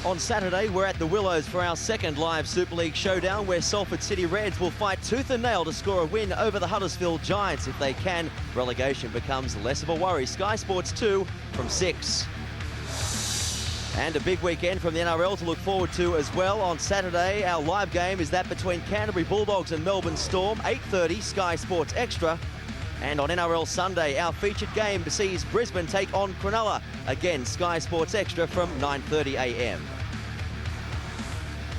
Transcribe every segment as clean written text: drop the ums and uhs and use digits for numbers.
On Saturday, we're at the Willows for our second live Super League showdown, where Salford City Reds will fight tooth and nail to score a win over the Huddersfield Giants. If they can, relegation becomes less of a worry. Sky Sports 2 from 6. And a big weekend from the NRL to look forward to as well. On Saturday, our live game is that between Canterbury Bulldogs and Melbourne Storm, 8:30, Sky Sports Extra. And on NRL Sunday, our featured game sees Brisbane take on Cronulla. Again, Sky Sports Extra from 9:30 a.m.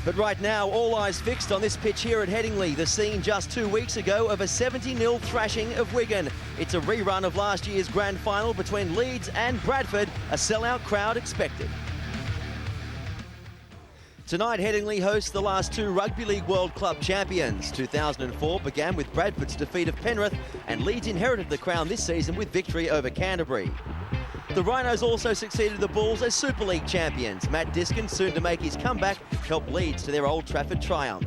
But right now, all eyes fixed on this pitch here at Headingley. The scene just 2 weeks ago of a 70-0 thrashing of Wigan. It's a rerun of last year's grand final between Leeds and Bradford. A sellout crowd expected. Tonight, Headingley hosts the last two Rugby League World Club champions. 2004 began with Bradford's defeat of Penrith, and Leeds inherited the crown this season with victory over Canterbury. The Rhinos also succeeded the Bulls as Super League champions. Matt Diskin, soon to make his comeback, helped Leeds to their Old Trafford triumph.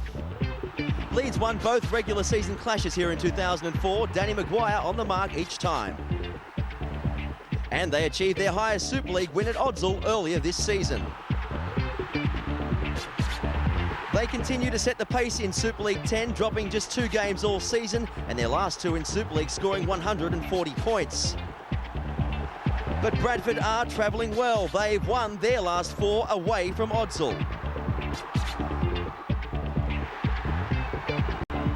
Leeds won both regular season clashes here in 2004, Danny Maguire on the mark each time. And they achieved their highest Super League win at Oddsall earlier this season. They continue to set the pace in Super League 10, dropping just 2 games all season, and their last 2 in Super League scoring 140 points. But Bradford are travelling well. They've won their last 4 away from Oddsall.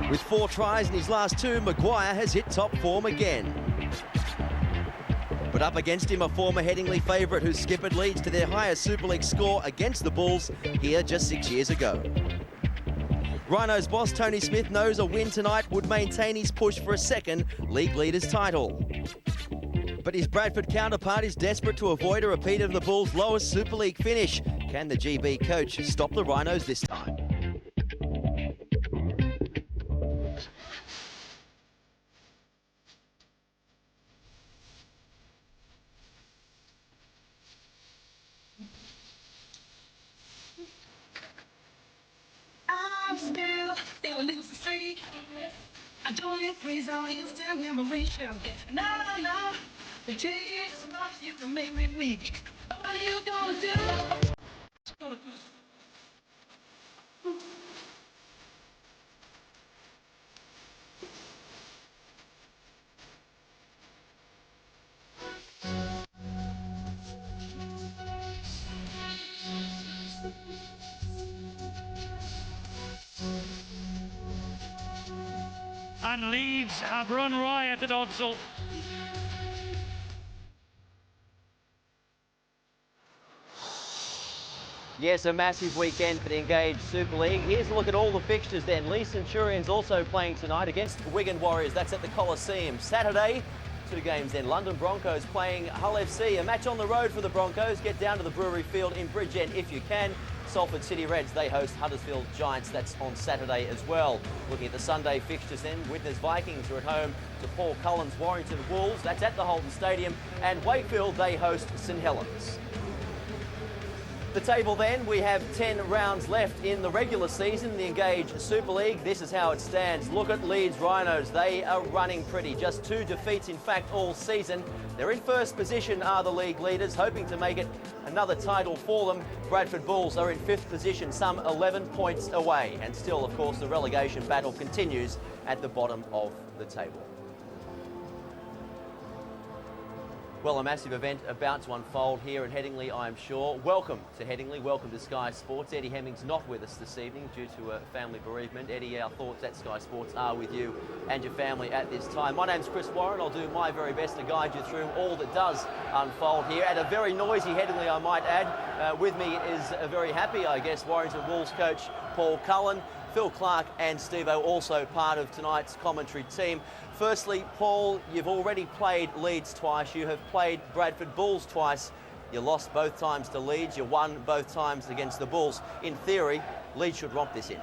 With 4 tries in his last 2, Maguire has hit top form again. But up against him, a former Headingley favourite who skippered Leeds to their highest Super League score against the Bulls here just 6 years ago. Rhinos boss Tony Smith knows a win tonight would maintain his push for a second league leaders title. But his Bradford counterpart is desperate to avoid a repeat of the Bulls' lowest Super League finish. Can the GB coach stop the Rhinos this time? I'm still feeling free. I don't freeze on instant memory show. No, the tears lost you to make me weak. What are you gonna do? And Leeds have run riot at Oddsall. Yes, a massive weekend for the Engaged Super League. Here's a look at all the fixtures then. Leeds Centurions also playing tonight against Wigan Warriors. That's at the Coliseum. Saturday, 2 games then. London Broncos playing Hull FC. A match on the road for the Broncos. Get down to the Brewery Field in Bridgend if you can. Salford City Reds, they host Huddersfield Giants. That's on Saturday as well. Looking at the Sunday fixtures then, Widnes Vikings are at home to Paul Cullen's Warrington Wolves. That's at the Holden Stadium. And Wakefield, they host St Helens. The table then, we have 10 rounds left in the regular season, the Engaged Super League. This is how it stands. Look at Leeds Rhinos. They are running pretty. Just 2 defeats, in fact, all season. They're in first position, are the league leaders, hoping to make it another title for them. Bradford Bulls are in 5th position, some 11 points away. And still, of course, the relegation battle continues at the bottom of the table. Well, a massive event about to unfold here at Headingley, I'm sure. Welcome to Headingley, welcome to Sky Sports. Eddie Hemming's not with us this evening due to a family bereavement. Eddie, our thoughts at Sky Sports are with you and your family at this time. My name's Chris Warren. I'll do my very best to guide you through all that does unfold here at a very noisy Headingley, I might add. With me is a very happy, I guess, Warrington Wolves coach Paul Cullen. Phil Clark and Steve-O also part of tonight's commentary team. Firstly, Paul, you've already played Leeds twice. You have played Bradford Bulls twice. You lost both times to Leeds. You won both times against the Bulls. In theory, Leeds should romp this in.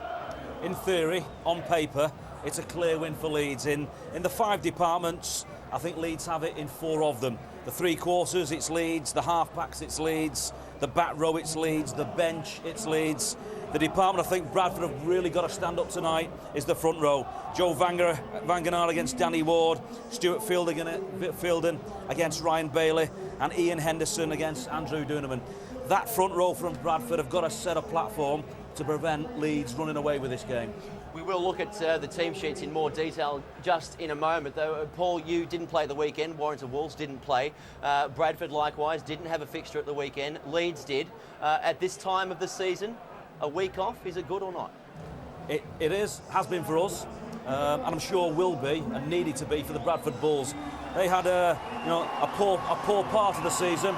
In theory, on paper, it's a clear win for Leeds. In the 5 departments, I think Leeds have it in 4 of them. The 3 quarters, it's Leeds. The half-backs, it's Leeds. The back row, it's Leeds. The bench, it's Leeds. The department I think Bradford have really got to stand up tonight is the front row. Joe Vangenaar against Danny Ward, Stuart Fielding against Ryan Bailey, and Ian Henderson against Andrew Duneman. that front row from Bradford have got to set a platform to prevent Leeds running away with this game. We will look at the team sheets in more detail just in a moment, though. Paul, you didn't play at the weekend. Warrington Wolves didn't play. Bradford, likewise, didn't have a fixture at the weekend. Leeds did. At this time of the season, a week off, is it good or not? It has been for us, and I'm sure will be, and needed to be for the Bradford Bulls. They had a poor part of the season,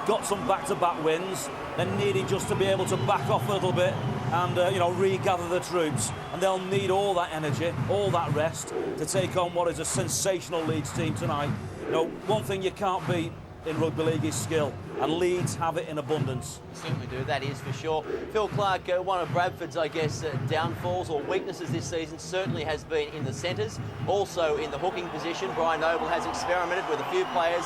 got some back-to-back wins, then needed just to be able to back off a little bit and regather the troops. And they'll need all that energy, all that rest to take on what is a sensational Leeds team tonight. One thing you can't beat in rugby league is skill, and Leeds have it in abundance. Certainly do, that is for sure. Phil Clark, one of Bradford's, I guess, downfalls or weaknesses this season certainly has been in the centres, also in the hooking position. Brian Noble has experimented with a few players,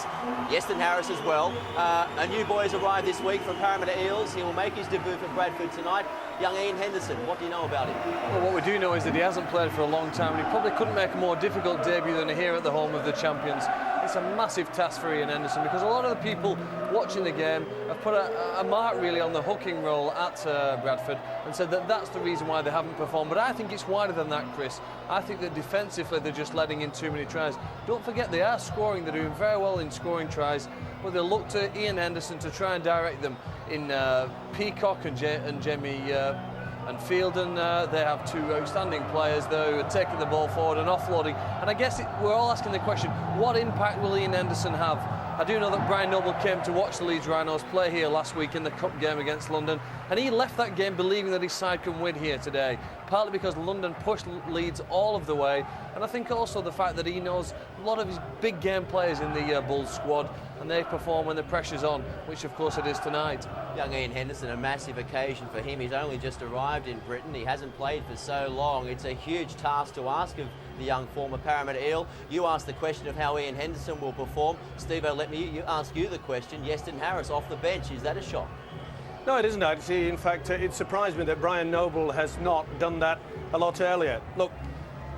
Yeston Harris as well. A new boy has arrived this week from Parramatta Eels. He will make his debut for Bradford tonight. Young Ian Henderson, what do you know about him? Well, what we do know is that he hasn't played for a long time, and he probably couldn't make a more difficult debut than here at the home of the champions. It's a massive task for Ian Henderson, because a lot of the people watching the game have put a mark really on the hooking role at Bradford and said that that's the reason why they haven't performed. But I think it's wider than that, Chris. I think that defensively they're just letting in too many tries. Don't forget, they are scoring. They're doing very well in scoring tries, but they look to Ian Henderson to try and direct them in Peacock and Jamie and Fielden. They have two outstanding players though, who are taking the ball forward and offloading. And I guess we're all asking the question, what impact will Ian Henderson have? I do know that Brian Noble came to watch the Leeds Rhinos play here last week in the Cup game against London, and he left that game believing that his side can win here today, partly because London pushed Leeds all of the way, and I think also the fact that he knows a lot of his big game players in the Bulls squad, and they perform when the pressure's on, which of course it is tonight. Young Ian Henderson, a massive occasion for him. He's only just arrived in Britain. He hasn't played for so long. It's a huge task to ask of the young former Parramatta Eel. You asked the question of how Ian Henderson will perform. Steve-O, let me ask you the question. Yeston Harris off the bench, is that a shock? No, it isn't actually. In fact, it surprised me that Brian Noble has not done that a lot earlier. Look,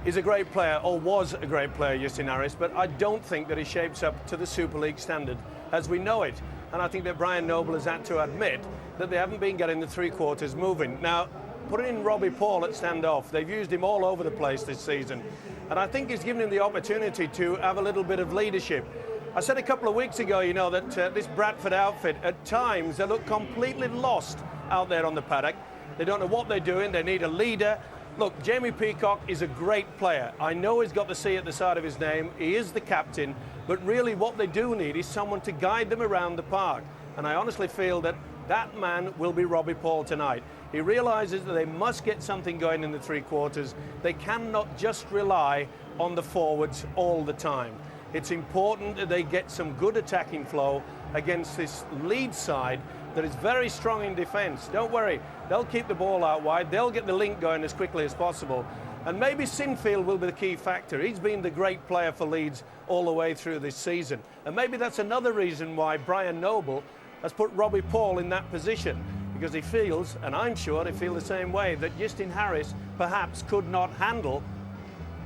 he's a great player, or was a great player, Yeston Harris, but I don't think that he shapes up to the Super League standard as we know it. And I think that Brian Noble has had to admit that they haven't been getting the three quarters moving. Now, putting in Robbie Paul at standoff, they've used him all over the place this season. And I think he's given him the opportunity to have a little bit of leadership. I said a couple of weeks ago, that this Bradford outfit, at times, they look completely lost out there on the paddock. They don't know what they're doing. They need a leader. Look, Jamie Peacock is a great player. I know he's got the C at the side of his name. He is the captain. But really what they do need is someone to guide them around the park. And I honestly feel that that man will be Robbie Paul tonight. He realises that they must get something going in the three quarters. They cannot just rely on the forwards all the time. It's important that they get some good attacking flow against this Leeds side that is very strong in defence. Don't worry, they'll keep the ball out wide. They'll get the link going as quickly as possible. And maybe Sinfield will be the key factor. He's been the great player for Leeds all the way through this season. And maybe that's another reason why Brian Noble has put Robbie Paul in that position, because he feels, and I'm sure they feel the same way, that Yeston Harris perhaps could not handle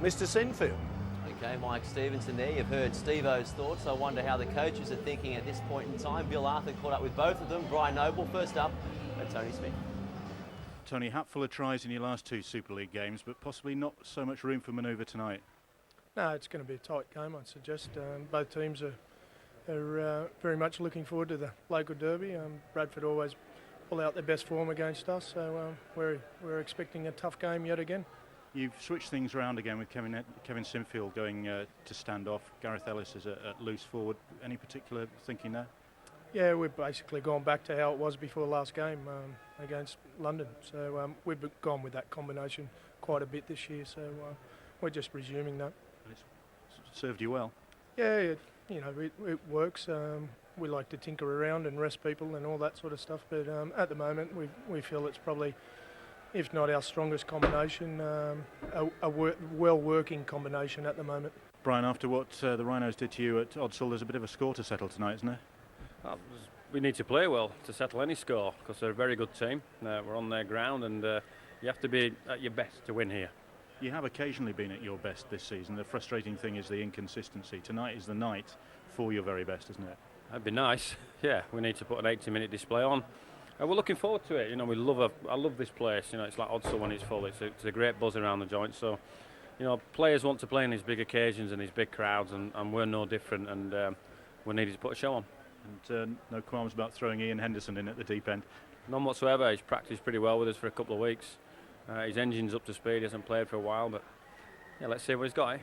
Mr. Sinfield. Okay, Mike Stevenson there. You've heard Steve-O's thoughts. I wonder how the coaches are thinking at this point in time. Bill Arthur caught up with both of them. Brian Noble first up, and Tony Smith. Tony, hatful of tries in your last two Super League games, but possibly not so much room for manoeuvre tonight. No, it's going to be a tight game, I'd suggest. Both teams are very much looking forward to the local derby. Bradford always pull out their best form against us, so we're expecting a tough game yet again. You've switched things around again with Kevin Sinfield going to stand off. Gareth Ellis is at loose forward. Any particular thinking there? Yeah, we've basically gone back to how it was before the last game against London. So we've gone with that combination quite a bit this year. So we're just resuming that. It's served you well. Yeah, it works. We like to tinker around and rest people and all that sort of stuff. But at the moment, we feel it's probably, if not our strongest combination, a well-working combination at the moment. Brian, after what the Rhinos did to you at Odsal, there's a bit of a score to settle tonight, isn't there? We need to play well to settle any score, because they're a very good team. We're on their ground, and you have to be at your best to win here. You have occasionally been at your best this season. The frustrating thing is the inconsistency. Tonight is the night for your very best, isn't it? That'd be nice. Yeah, we need to put an 80-minute display on. We're looking forward to it. You know, I love this place. You know, it's like Odsal when it's full. It's a great buzz around the joint. So, you know, players want to play in these big occasions and these big crowds, and we're no different. And we needed to put a show on. And no qualms about throwing Ian Henderson in at the deep end? None whatsoever. He's practiced pretty well with us for a couple of weeks. His engine's up to speed. He hasn't played for a while, but yeah, let's see what he's got. Eh?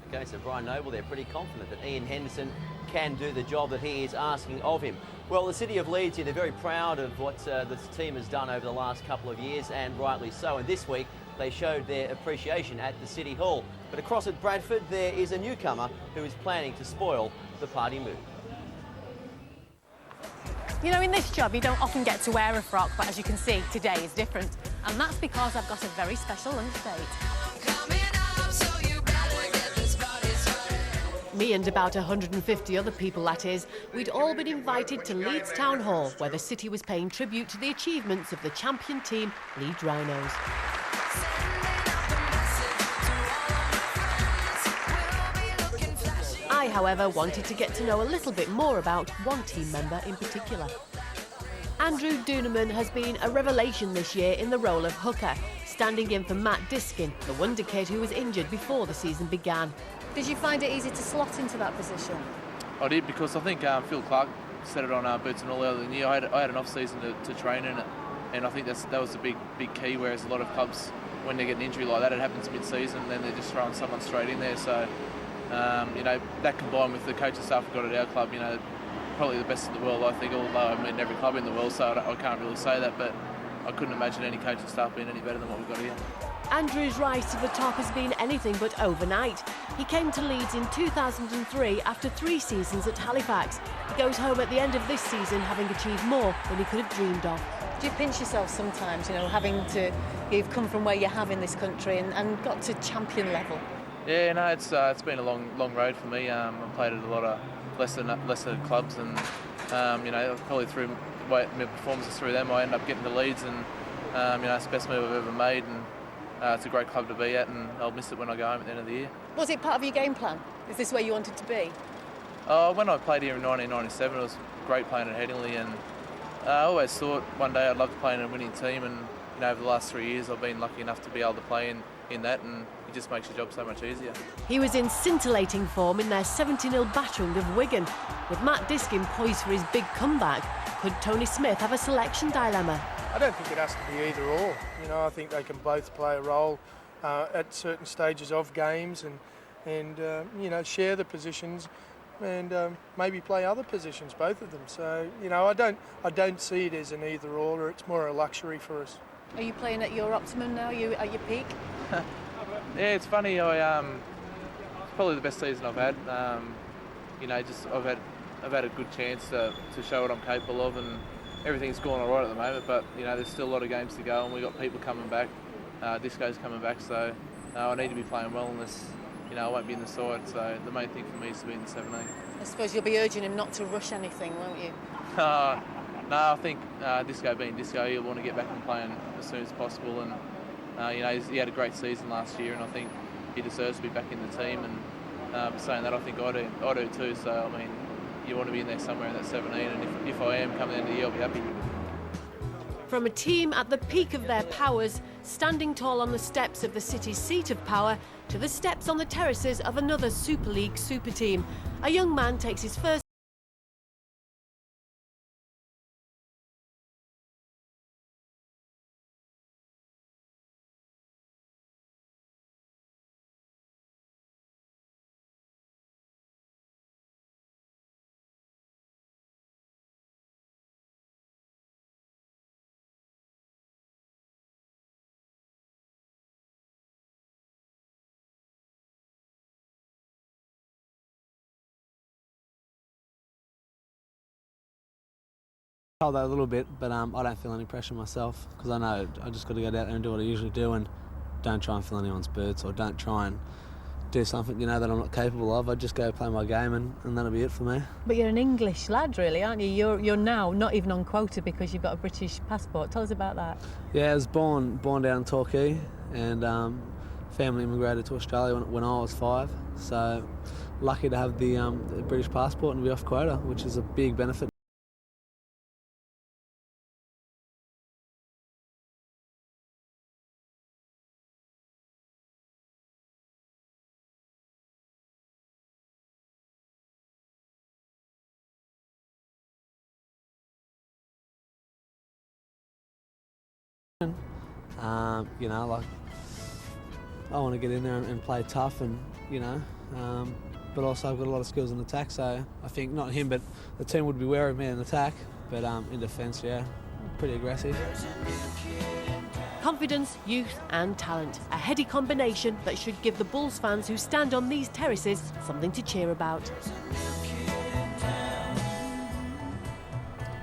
Okay, so Brian Noble, they're pretty confident that Ian Henderson can do the job that he is asking of him. Well, the city of Leeds here, they're very proud of what this team has done over the last couple of years, and rightly so. And this week, they showed their appreciation at the City Hall. But across at Bradford, there is a newcomer who is planning to spoil the party mood. You know, in this job, you don't often get to wear a frock, but as you can see, today is different. And that's because I've got a very special lunch date. Me and about 150 other people, that is, we'd all been invited to Leeds Town Hall, where the city was paying tribute to the achievements of the champion team, Leeds Rhinos. I, however, wanted to get to know a little bit more about one team member in particular. Andrew Duneman has been a revelation this year in the role of hooker, standing in for Matt Diskin, the wonder kid who was injured before the season began. Did you find it easy to slot into that position? I did, because I think Phil Clark set it on Boots and all earlier in the year. I had an off-season to train in it, and I think that was the big key, whereas a lot of clubs, when they get an injury like that, it happens mid-season, then they're just throwing someone straight in there. So, you know, that combined with the coaching staff we've got at our club, you know, probably the best in the world, I think, although I'm in every club in the world, so I can't really say that, but I couldn't imagine any coaching staff being any better than what we've got here. Andrew's rise to the top has been anything but overnight. He came to Leeds in 2003 after 3 seasons at Halifax. He goes home at the end of this season having achieved more than he could have dreamed of. Do you pinch yourself sometimes, you know, you've come from where you have in this country and got to champion level? Yeah, no, it's been a long road for me. I've played at a lot of lesser clubs, and you know, probably through my performances through them, I end up getting to Leeds, and you know, it's the best move I've ever made, and it's a great club to be at, and I'll miss it when I go home at the end of the year. Was it part of your game plan? Is this where you wanted to be? When I played here in 1997, it was great playing at Headingley, and I always thought one day I'd love to play in a winning team, and you know, over the last 3 years I've been lucky enough to be able to play in that, and it just makes your job so much easier. He was in scintillating form in their 70-0 battering of Wigan. With Matt Diskin poised for his big comeback, could Tony Smith have a selection dilemma? I don't think it has to be either or. You know, I think they can both play a role at certain stages of games, and you know, share the positions, and maybe play other positions, both of them. So you know, I don't see it as an either or. It's more a luxury for us. Are you playing at your optimum now? Are you at your peak? Yeah, it's funny. It's probably the best season I've had. You know, I've had a good chance to show what I'm capable of, and everything's going all right at the moment. But you know, there's still a lot of games to go, and we've got people coming back. Disco's coming back, so I need to be playing well, unless you know I won't be in the side. So the main thing for me is to be in the 17. I suppose you'll be urging him not to rush anything, won't you? No, I think Disco being Disco, he'll want to get back and playing as soon as possible, and you know, he had a great season last year, and I think he deserves to be back in the team. And saying that, I think I do too. So I mean, you want to be in there somewhere in that 17, and if I am coming into the year, I'll be happy. From a team at the peak of their powers, standing tall on the steps of the city's seat of power, to the steps on the terraces of another Super League super team, a young man takes his first Told that a little bit, but I don't feel any pressure myself, because I know I just got to go out there and do what I usually do, and don't try and fill anyone's boots, or don't try and do something that I'm not capable of. I just go play my game, and that'll be it for me. But you're an English lad, really, aren't you? You're now not even on quota because you've got a British passport. Tell us about that. Yeah, I was born down in Torquay, and family immigrated to Australia when I was 5. So lucky to have the British passport and be off quota, which is a big benefit. You know, like, I want to get in there and play tough, and but also I've got a lot of skills in attack, so I think not him but the team would be wary of me in attack, but in defence, yeah, pretty aggressive. Confidence, youth and talent. A heady combination that should give the Bulls fans who stand on these terraces something to cheer about.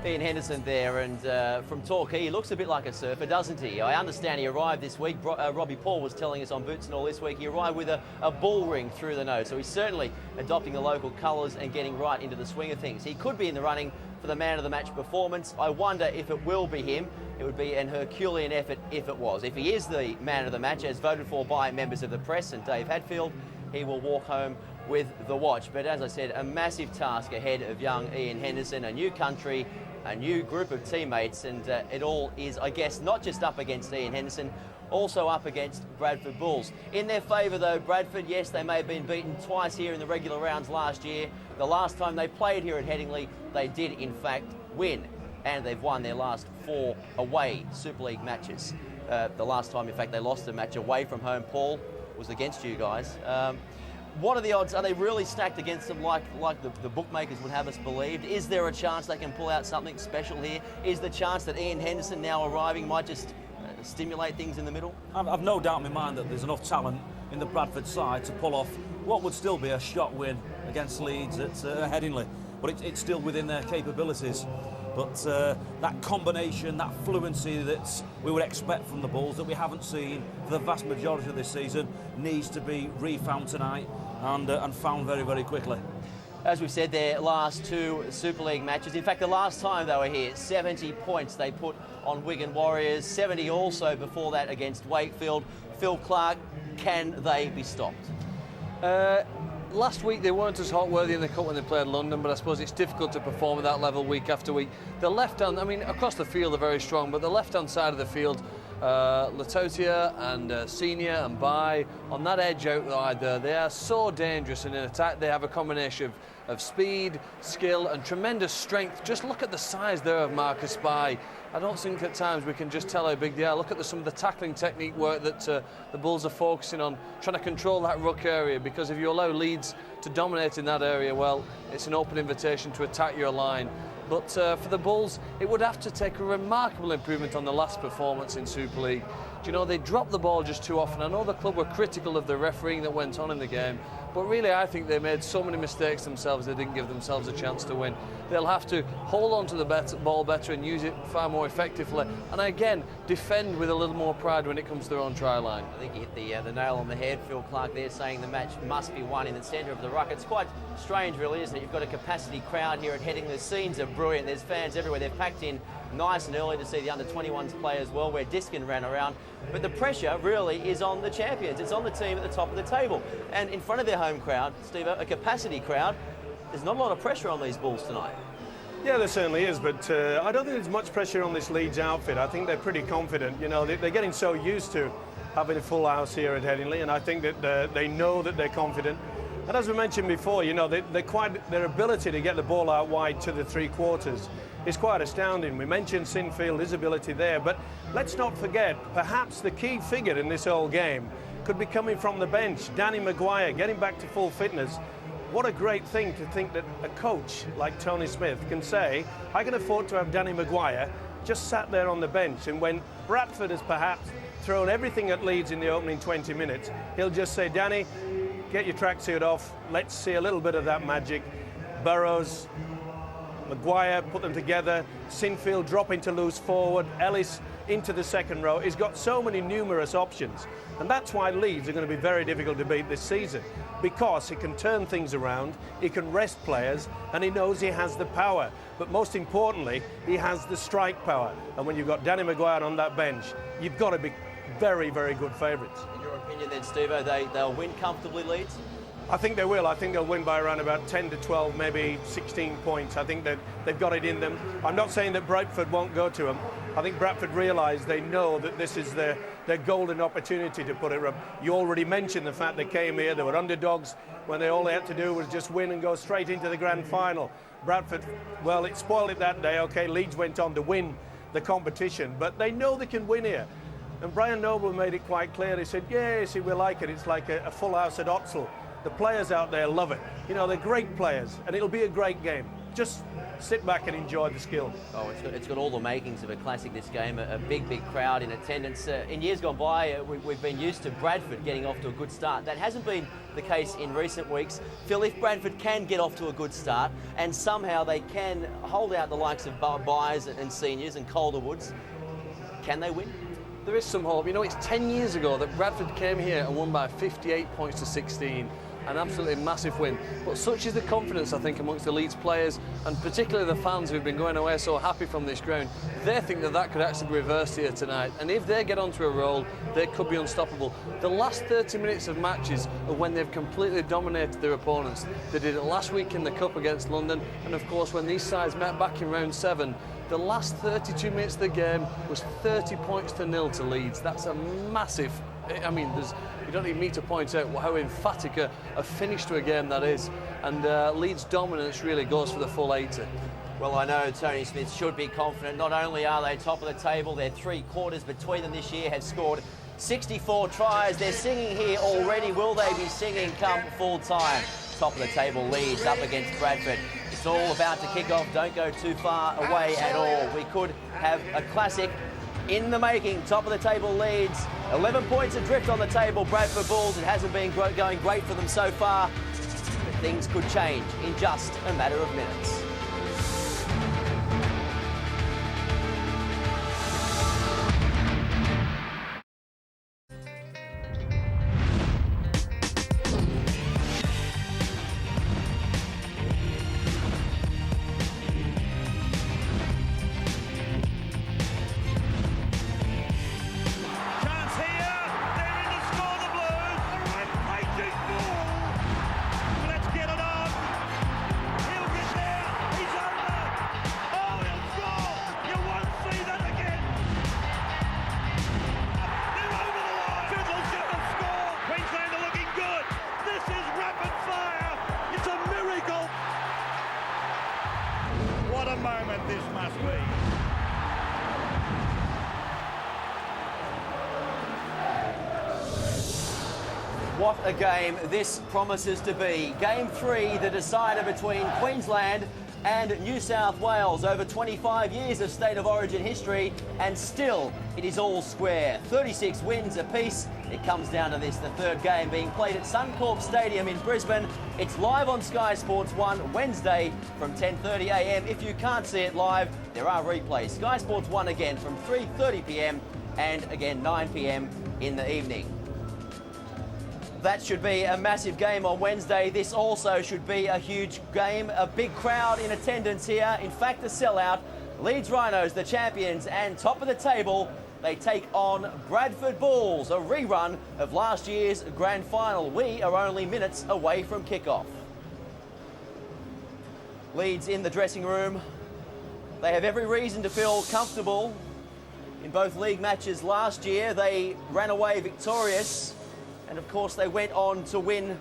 Ian Henderson there, and from Torquay, he looks a bit like a surfer, doesn't he? I understand he arrived this week. Robbie Paul was telling us on Boots and All this week, he arrived with a bull ring through the nose, so he's certainly adopting the local colours and getting right into the swing of things. He could be in the running for the man of the match performance. I wonder if it will be him. It would be an Herculean effort if it was. If he is the man of the match, as voted for by members of the press and Dave Hadfield, he will walk home with the watch. But as I said, a massive task ahead of young Ian Henderson, a new country, a new group of teammates, and it all is, I guess, not just up against Ian Henderson, also up against Bradford Bulls. In their favour though, Bradford, yes, they may have been beaten twice here in the regular rounds last year. The last time they played here at Headingley, they did in fact win, and they've won their last 4 away Super League matches. The last time, in fact, they lost a match away from home, Paul, was against you guys. What are the odds? Are they really stacked against them like the bookmakers would have us believe? Is there a chance they can pull out something special here? Is the chance that Ian Henderson now arriving might just stimulate things in the middle? I've no doubt in my mind that there's enough talent in the Bradford side to pull off what would still be a shot win against Leeds at Headingley, but it's still within their capabilities. But that combination, that fluency that we would expect from the Bulls that we haven't seen for the vast majority of this season needs to be refound tonight and found very, very quickly. As we've said, their last 2 Super League matches, in fact the last time they were here, 70 points they put on Wigan Warriors, 70 also before that against Wakefield. Phil Clark, can they be stopped? Last week they weren't as hot worthy in the cup when they played London, but I suppose it's difficult to perform at that level week after week. The left hand, I mean, across the field they're very strong, but the left hand side of the field, Latotia and Senior and Bai, on that edge out wide there, they are so dangerous, and in attack they have a combination of speed, skill and tremendous strength. Just look at the size there of Marcus Bai. I don't think at times we can just tell how big they are. Look at some of the tackling technique work that the Bulls are focusing on, trying to control that ruck area, because if you allow Leeds to dominate in that area, well, it's an open invitation to attack your line. But for the Bulls, it would have to take a remarkable improvement on the last performance in Super League. Do you know, they dropped the ball just too often. I know the club were critical of the refereeing that went on in the game, but really I think they made so many mistakes themselves they didn't give themselves a chance to win. They'll have to hold on to the ball better and use it far more effectively, and again, defend with a little more pride when it comes to their own try line. I think you hit the nail on the head, Phil Clark there, saying the match must be won in the centre of the ruck. It's quite strange really, isn't it? You've got a capacity crowd here at Headingley. The scenes are brilliant, there's fans everywhere. They've packed in nice and early to see the under-21s play as well, where Diskin ran around. But the pressure really is on the champions. It's on the team at the top of the table. And in front of their home crowd, Steve, a capacity crowd, there's not a lot of pressure on these Bulls tonight. Yeah, there certainly is, but I don't think there's much pressure on this Leeds outfit. I think they're pretty confident. You know, they're getting so used to having a full house here at Headingley, and I think that they know that they're confident. And as we mentioned before, you know, their ability to get the ball out wide to the 3/4 is quite astounding. We mentioned Sinfield, his ability there, but let's not forget, perhaps the key figure in this whole game could be coming from the bench. Danny Maguire, getting back to full fitness. What a great thing to think that a coach like Tony Smith can say, I can afford to have Danny Maguire just sat there on the bench, and when Bradford has perhaps thrown everything at Leeds in the opening 20 minutes, he'll just say, Danny, get your tracksuit off, let's see a little bit of that magic. Burrows, Maguire, put them together, Sinfield drop into loose forward, Ellis into the second row. He's got so many numerous options, and that's why Leeds are going to be very difficult to beat this season, because he can turn things around, he can rest players, and he knows he has the power. But most importantly, he has the strike power. And when you've got Danny Maguire on that bench, you've got to be very, very good favourites. In your opinion then, Steve, they'll win comfortably, Leeds? I think they will. I think they'll win by around about 10 to 12, maybe 16 points. I think that they've got it in them. I'm not saying that Bradford won't go to them. I think Bradford realise they know that this is their golden opportunity to put it up. You already mentioned the fact they came here, they were underdogs when all they had to do was just win and go straight into the grand final. Bradford, well, it spoiled it that day. OK, Leeds went on to win the competition, but they know they can win here. And Brian Noble made it quite clear. He said, yeah, see, we like it. It's like a full house at Otsel. The players out there love it. You know, they're great players, and it'll be a great game. Just sit back and enjoy the skill. Oh, it's got all the makings of a classic, this game. A big crowd in attendance. In years gone by, we've been used to Bradford getting off to a good start. That hasn't been the case in recent weeks. Phil, if Bradford can get off to a good start and somehow they can hold out the likes of Byers and Seniors and Calderwoods, can they win? There is some hope. You know, it's 10 years ago that Bradford came here and won by 58 points to 16. An absolutely massive win. But such is the confidence, I think, amongst the Leeds players, and particularly the fans who've been going away so happy from this ground. They think that could actually be reversed here tonight. And if they get onto a roll, they could be unstoppable. The last 30 minutes of matches are when they've completely dominated their opponents. They did it last week in the Cup against London, and of course when these sides met back in round 7, the last 32 minutes of the game was 30 points to 0 to Leeds. That's a massive... I mean, you don't need me to point out how emphatic a finish to a game that is. And Leeds' dominance really goes for the full 80. Well, I know Tony Smith should be confident. Not only are they top of the table, their 3 quarters between them this year have scored 64 tries. They're singing here already. Will they be singing come full time? Top of the table Leeds up against Bradford. It's all about to kick off. Don't go too far away at all. We could have a classic in the making. Top of the table Leeds. 11 points adrift on the table, Bradford Bulls. It hasn't been going great for them so far, but things could change in just a matter of minutes. What a moment this must be. What a game this promises to be. Game 3, the decider between Queensland and New South Wales. Over 25 years of State of Origin history, and still it is all square. 36 wins apiece. It comes down to this, the third game being played at Suncorp Stadium in Brisbane. It's live on Sky Sports 1 Wednesday from 10:30 a.m. If you can't see it live, there are replays. Sky Sports 1 again from 3:30 p.m. and again 9 p.m. in the evening. That should be a massive game on Wednesday. This also should be a huge game. A big crowd in attendance here. In fact, a sellout. Leeds Rhinos, the champions and top of the table. They take on Bradford Bulls, a rerun of last year's grand final. We are only minutes away from kickoff. Leeds in the dressing room. They have every reason to feel comfortable. In both league matches last year, they ran away victorious. And of course, they went on to win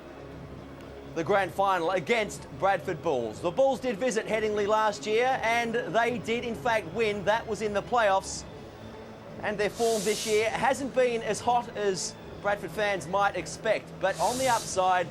the grand final against Bradford Bulls. The Bulls did visit Headingley last year, and they did in fact win. That was in the playoffs. And their form this year hasn't been as hot as Bradford fans might expect. But on the upside,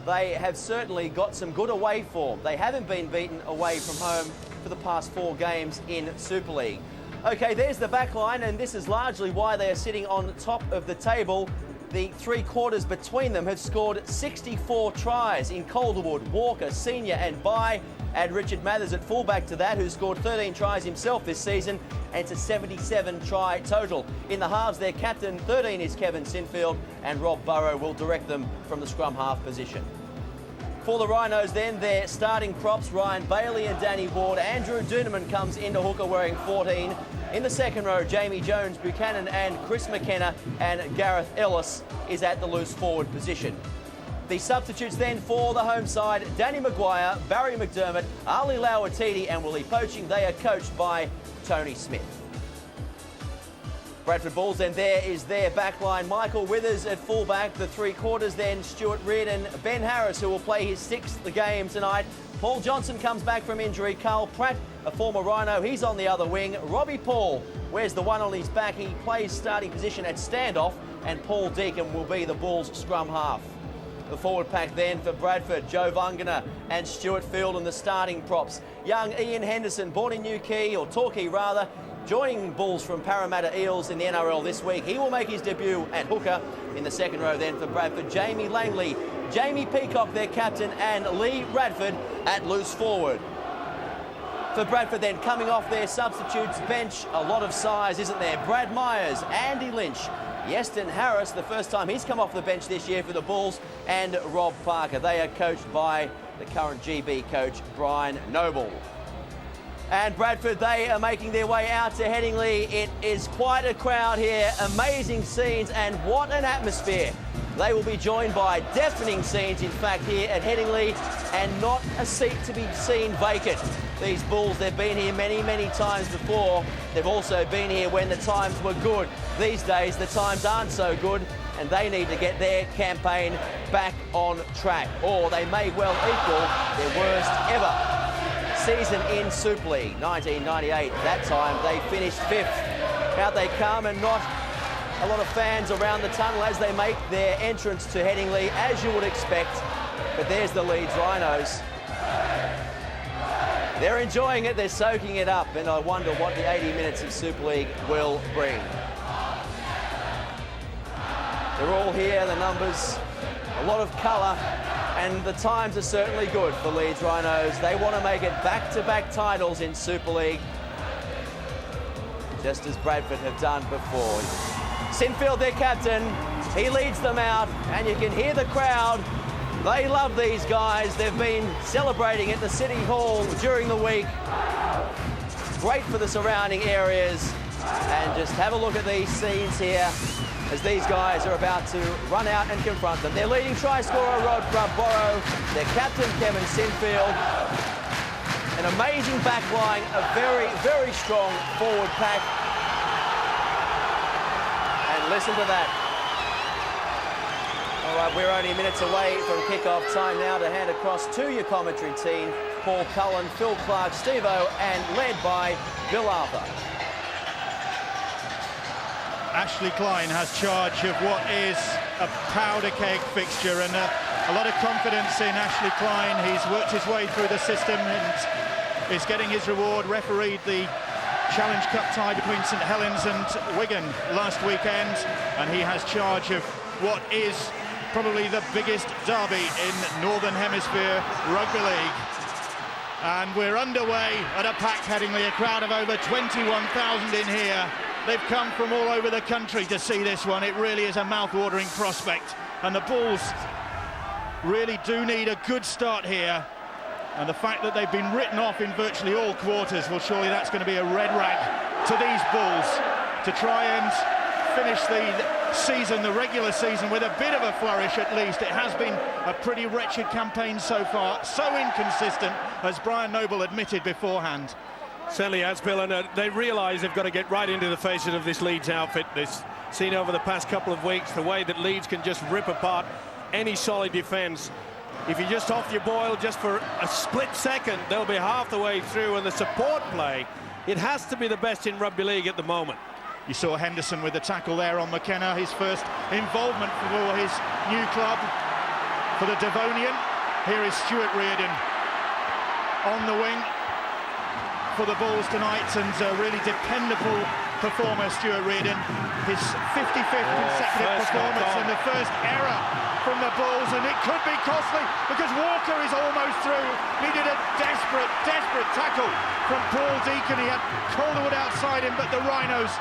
they have certainly got some good away form. They haven't been beaten away from home for the past 4 games in Super League. OK, there's the back line, and this is largely why they are sitting on top of the table. The 3 quarters between them have scored 64 tries in Calderwood, Walker, Senior and Bye. Add Richard Mathers at fullback to that, who scored 13 tries himself this season, and it's a 77 try total. In the halves, their captain, 13, is Kevin Sinfield, and Rob Burrow will direct them from the scrum half position. For the Rhinos then, their starting props, Ryan Bailey and Danny Ward. Andrew Duneman comes into hooker wearing 14. In the second row, Jamie Jones, Buchanan and Chris McKenna, and Gareth Ellis is at the loose forward position. The substitutes then for the home side, Danny Maguire, Barry McDermott, Ali Lauatiti and Willie Poaching. They are coached by Tony Smith. Bradford Bulls, and there is their backline. Michael Withers at fullback. The three-quarters then Stuart Reardon, Ben Harris, who will play his 6th game tonight. Paul Johnson comes back from injury. Carl Pratt, a former Rhino, he's on the other wing. Robbie Paul wears the one on his back. He plays starting position at standoff, and Paul Deacon will be the Bulls' scrum half. The forward pack then for Bradford, Joe Vungana and Stuart Field in the starting props. Young Ian Henderson, born in Torquay rather, joining Bulls from Parramatta Eels in the NRL this week. He will make his debut at hooker. In the second row then for Bradford, Jamie Langley, Jamie Peacock, their captain, and Lee Radford at loose forward. For Bradford then, coming off their substitutes bench, a lot of size, isn't there? Brad Myers, Andy Lynch, Yeston Harris, the first time he's come off the bench this year for the Bulls, and Rob Parker. They are coached by the current GB coach, Brian Noble. And Bradford, they are making their way out to Headingley. It is quite a crowd here, amazing scenes, and what an atmosphere. They will be joined by deafening scenes, in fact, here at Headingley, and not a seat to be seen vacant. These Bulls, they've been here many, many times before. They've also been here when the times were good. These days, the times aren't so good, and they need to get their campaign back on track, or they may well equal their worst ever season in Super League. 1998, that time they finished 5th. Out they come, and not a lot of fans around the tunnel as they make their entrance to Headingley, as you would expect. But there's the Leeds Rhinos. They're enjoying it, they're soaking it up, and I wonder what the 80 minutes of Super League will bring. They're all here, the numbers, a lot of colour, and the times are certainly good for Leeds Rhinos. They want to make it back-to-back titles in Super League, just as Bradford have done before. Sinfield, their captain, he leads them out, and you can hear the crowd. They love these guys. They've been celebrating at the City Hall during the week. Great for the surrounding areas. And just have a look at these scenes here as these guys are about to run out and confront them. Their leading try scorer, Rod Borrow. Their captain, Kevin Sinfield. An amazing back line, a very, very strong forward pack. And listen to that. All right, we're only minutes away from kick-off time now to hand across to your commentary team, Paul Cullen, Phil Clark, Steve-O, and led by Bill Arthur. Ashley Klein has charge of what is a powder keg fixture, and a lot of confidence in Ashley Klein. He's worked his way through the system and is getting his reward. Refereed the Challenge Cup tie between St Helens and Wigan last weekend, and he has charge of what is probably the biggest derby in Northern Hemisphere Rugby League. And we're underway at a packed Headingley, a crowd of over 21,000 in here. They've come from all over the country to see this one. It really is a mouth-watering prospect, and the Bulls really do need a good start here. And the fact that they've been written off in virtually all quarters, well, surely that's going to be a red rag to these Bulls to try and finish the season, the regular season, with a bit of a flourish at least. It has been a pretty wretched campaign so far, so inconsistent, as Brian Noble admitted beforehand. Certainly has, Bill, and they realise they've got to get right into the faces of this Leeds outfit. They've seen over the past couple of weeks the way that Leeds can just rip apart any solid defence. If you just off your boil just for a split second, they'll be half the way through, and the support play, it has to be the best in rugby league at the moment. You saw Henderson with the tackle there on McKenna, his first involvement for his new club, for the Devonian. Here is Stuart Reardon on the wing for the Bulls tonight, and a really dependable performer, Stuart Reardon. His 55th consecutive performance, and the first error from the Bulls, and it could be costly because Walker is almost through. He did a desperate tackle from Paul Deacon. He had Calderwood outside him, but the Rhinos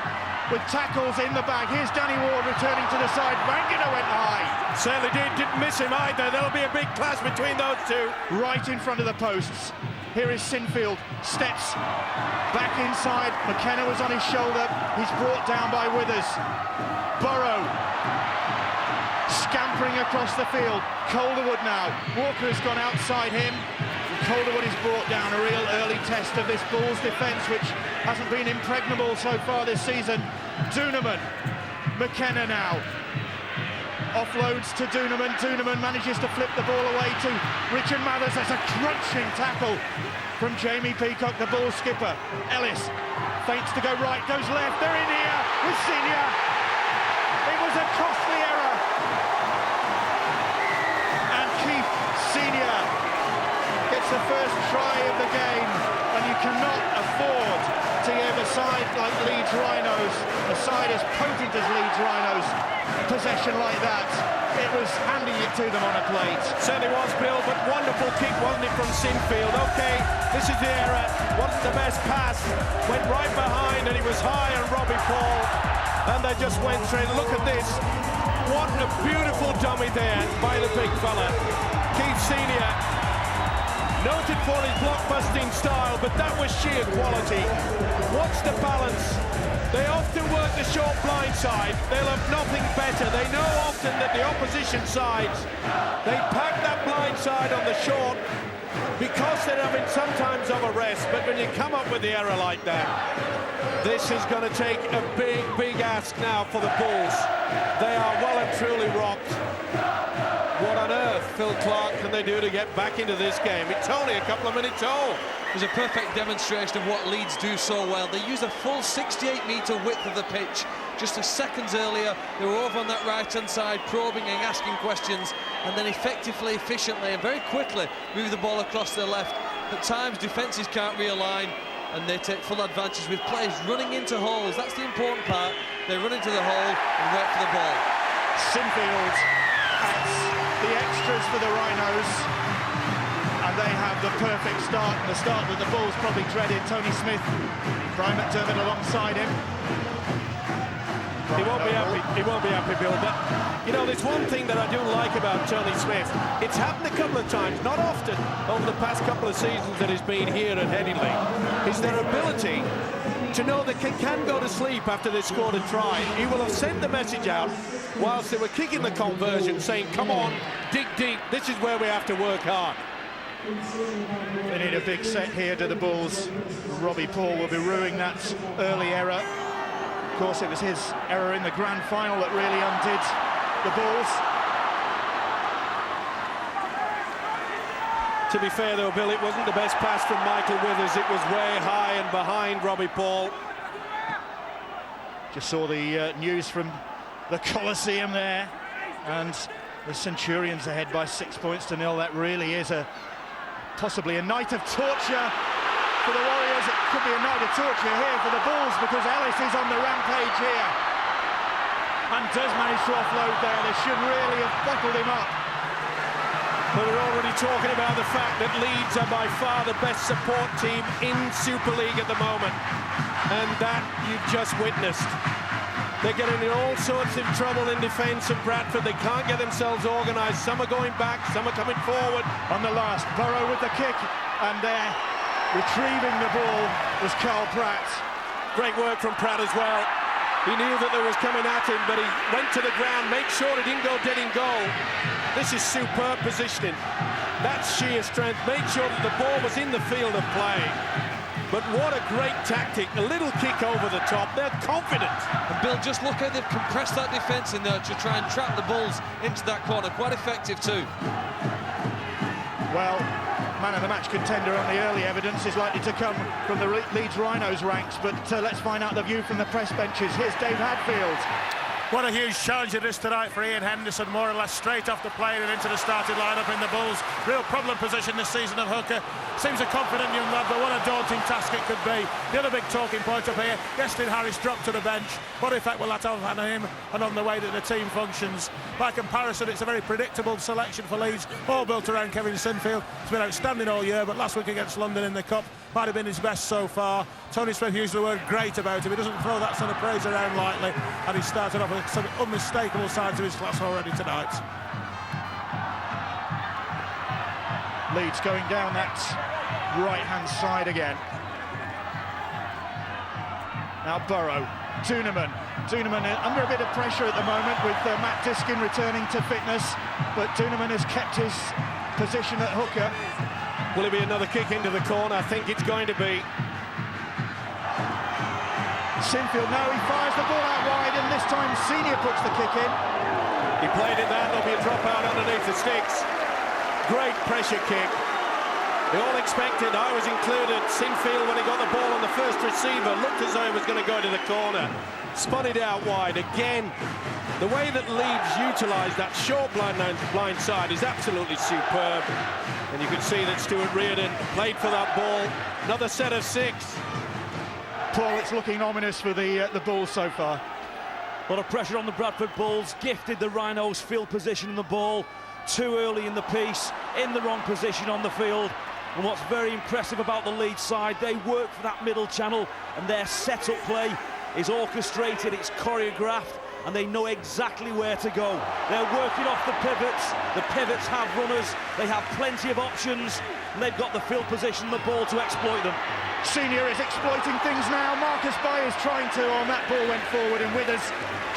with tackles in the bag. Here's Danny Ward returning to the side. Vangina went high. Certainly didn't miss him either. There'll be a big clash between those two. Right in front of the posts. Here is Sinfield, steps back inside. McKenna was on his shoulder. He's brought down by Withers. Burrow scampering across the field. Calderwood now. Walker has gone outside him. Calderwood is brought down. A real early test of this Bulls defence, which hasn't been impregnable so far this season. Duneman. McKenna now. Offloads to Duneman. Duneman manages to flip the ball away to Richard Mathers. That's a crunching tackle from Jamie Peacock, the Bulls skipper. Ellis feints to go right, goes left. They're in here with Senior. It was a costly error. And Keith Senior gets the first try of the game. And you cannot afford to give a side like Leeds Rhinos, a side as potent as Leeds Rhinos, possession like that. It was handing it to them on a plate. Certainly was, Bill, but wonderful kick, wasn't it, from Sinfield? OK, this is the error. Wasn't the best pass. Went right behind and it was high on Robbie Paul. And they just went straight. Look at this. What a beautiful dummy there by the big fella. Keith Senior, noted for his block-busting style, but that was sheer quality. Watch the balance. They often work the short blind side. They'll have nothing better. They know often that the opposition sides, they pack that blind side on the short because they're having sometimes of a rest. But when you come up with the error like that, this is going to take a big, big ask now for the Bulls. They are well and truly rocked. What on earth, Phil Clark, can they do to get back into this game? It's only a couple of minutes old. It was a perfect demonstration of what Leeds do so well. They use a full 68-metre width of the pitch. Just a seconds earlier, they were over on that right-hand side, probing and asking questions, and then effectively, efficiently, and very quickly move the ball across to the left. At times, defences can't realign, and they take full advantage with players running into holes. That's the important part. They run into the hole and wait for the ball. Sinfield adds the extras for the Rhinos, and they have the perfect start, the start that the Bulls probably dreaded. Tony Smith, Brian McDermott alongside him. He won't be happy. He won't be happy, Bill. But you know, there's one thing that I do like about Tony Smith. It's happened a couple of times, not often, over the past couple of seasons that he's been here at Headingley. Is their ability to know they can go to sleep after they scored a try. He will have sent the message out whilst they were kicking the conversion, saying, "Come on, dig deep. This is where we have to work hard." They need a big set here to the Bulls. Robbie Paul will be ruining that early error. Of course, it was his error in the grand final that really undid the Bulls. To be fair, though, Bill, it wasn't the best pass from Michael Withers. It was way high and behind Robbie Paul. Just saw the news from the Coliseum there, and the Centurions ahead by 6 points to 0. That really is possibly a night of torture for the Warriors. It could be a night of torture here for the Bulls, because Ellis is on the rampage here and does manage to offload there. They should really have bottled him up. But we're already talking about the fact that Leeds are by far the best support team in Super League at the moment, and that you've just witnessed. They're getting in all sorts of trouble in defence of Bradford. They can't get themselves organised. Some are going back, some are coming forward. On the last, Burrow with the kick, and there, retrieving the ball, was Carl Pratt. Great work from Pratt as well. He knew that there was coming at him, but he went to the ground, made sure he didn't go dead in goal. This is superb positioning. That's sheer strength. Made sure that the ball was in the field of play. But what a great tactic. A little kick over the top. They're confident. And Bill, just look how they've compressed that defence in there to try and trap the Bulls into that corner. Quite effective too. Well, man of the match contender on the early evidence is likely to come from the Leeds Rhinos ranks, but let's find out the view from the press benches. Here's Dave Hadfield. What a huge challenge it is tonight for Ian Henderson, more or less straight off the plane and into the starting lineup in the Bulls. Real problem position this season at hooker. Seems a confident young lad, but what a daunting task it could be. The other big talking point up here, Gestin Harris dropped to the bench. What effect will that have on him and on the way that the team functions? By comparison, it's a very predictable selection for Leeds, all built around Kevin Sinfield. He's been outstanding all year, but last week against London in the Cup might have been his best so far. Tony Smith used the word great about him. He doesn't throw that sort of praise around lightly, and he started off with some unmistakable signs of his class already tonight. Leeds going down that right-hand side again. Now Burrow Duneman under a bit of pressure at the moment with Matt Diskin returning to fitness, but Duneman has kept his position at hooker. Will it be another kick into the corner? I think it's going to be. Sinfield, no, he fires the ball out wide, and this time Senior puts the kick in. He played it there, there'll be a drop out underneath the sticks. Great pressure kick. They all expected, I was included, Sinfield, when he got the ball on the first receiver, looked as though he was going to go to the corner. Spun it out wide. Again, the way that Leeds utilised that short blind side is absolutely superb. And you can see that Stuart Reardon played for that ball. Another set of 6. Paul, it's looking ominous for the Bulls so far. A lot of pressure on the Bradford Bulls, gifted the Rhinos field position in the ball too early in the piece, in the wrong position on the field. And what's very impressive about the Leeds side, they work for that middle channel, and their set-up play is orchestrated, it's choreographed, and they know exactly where to go. They're working off the pivots have runners, they have plenty of options, and they've got the field position, the ball to exploit them. Senior is exploiting things now. Marcus Bay is trying to, and that ball went forward, and Withers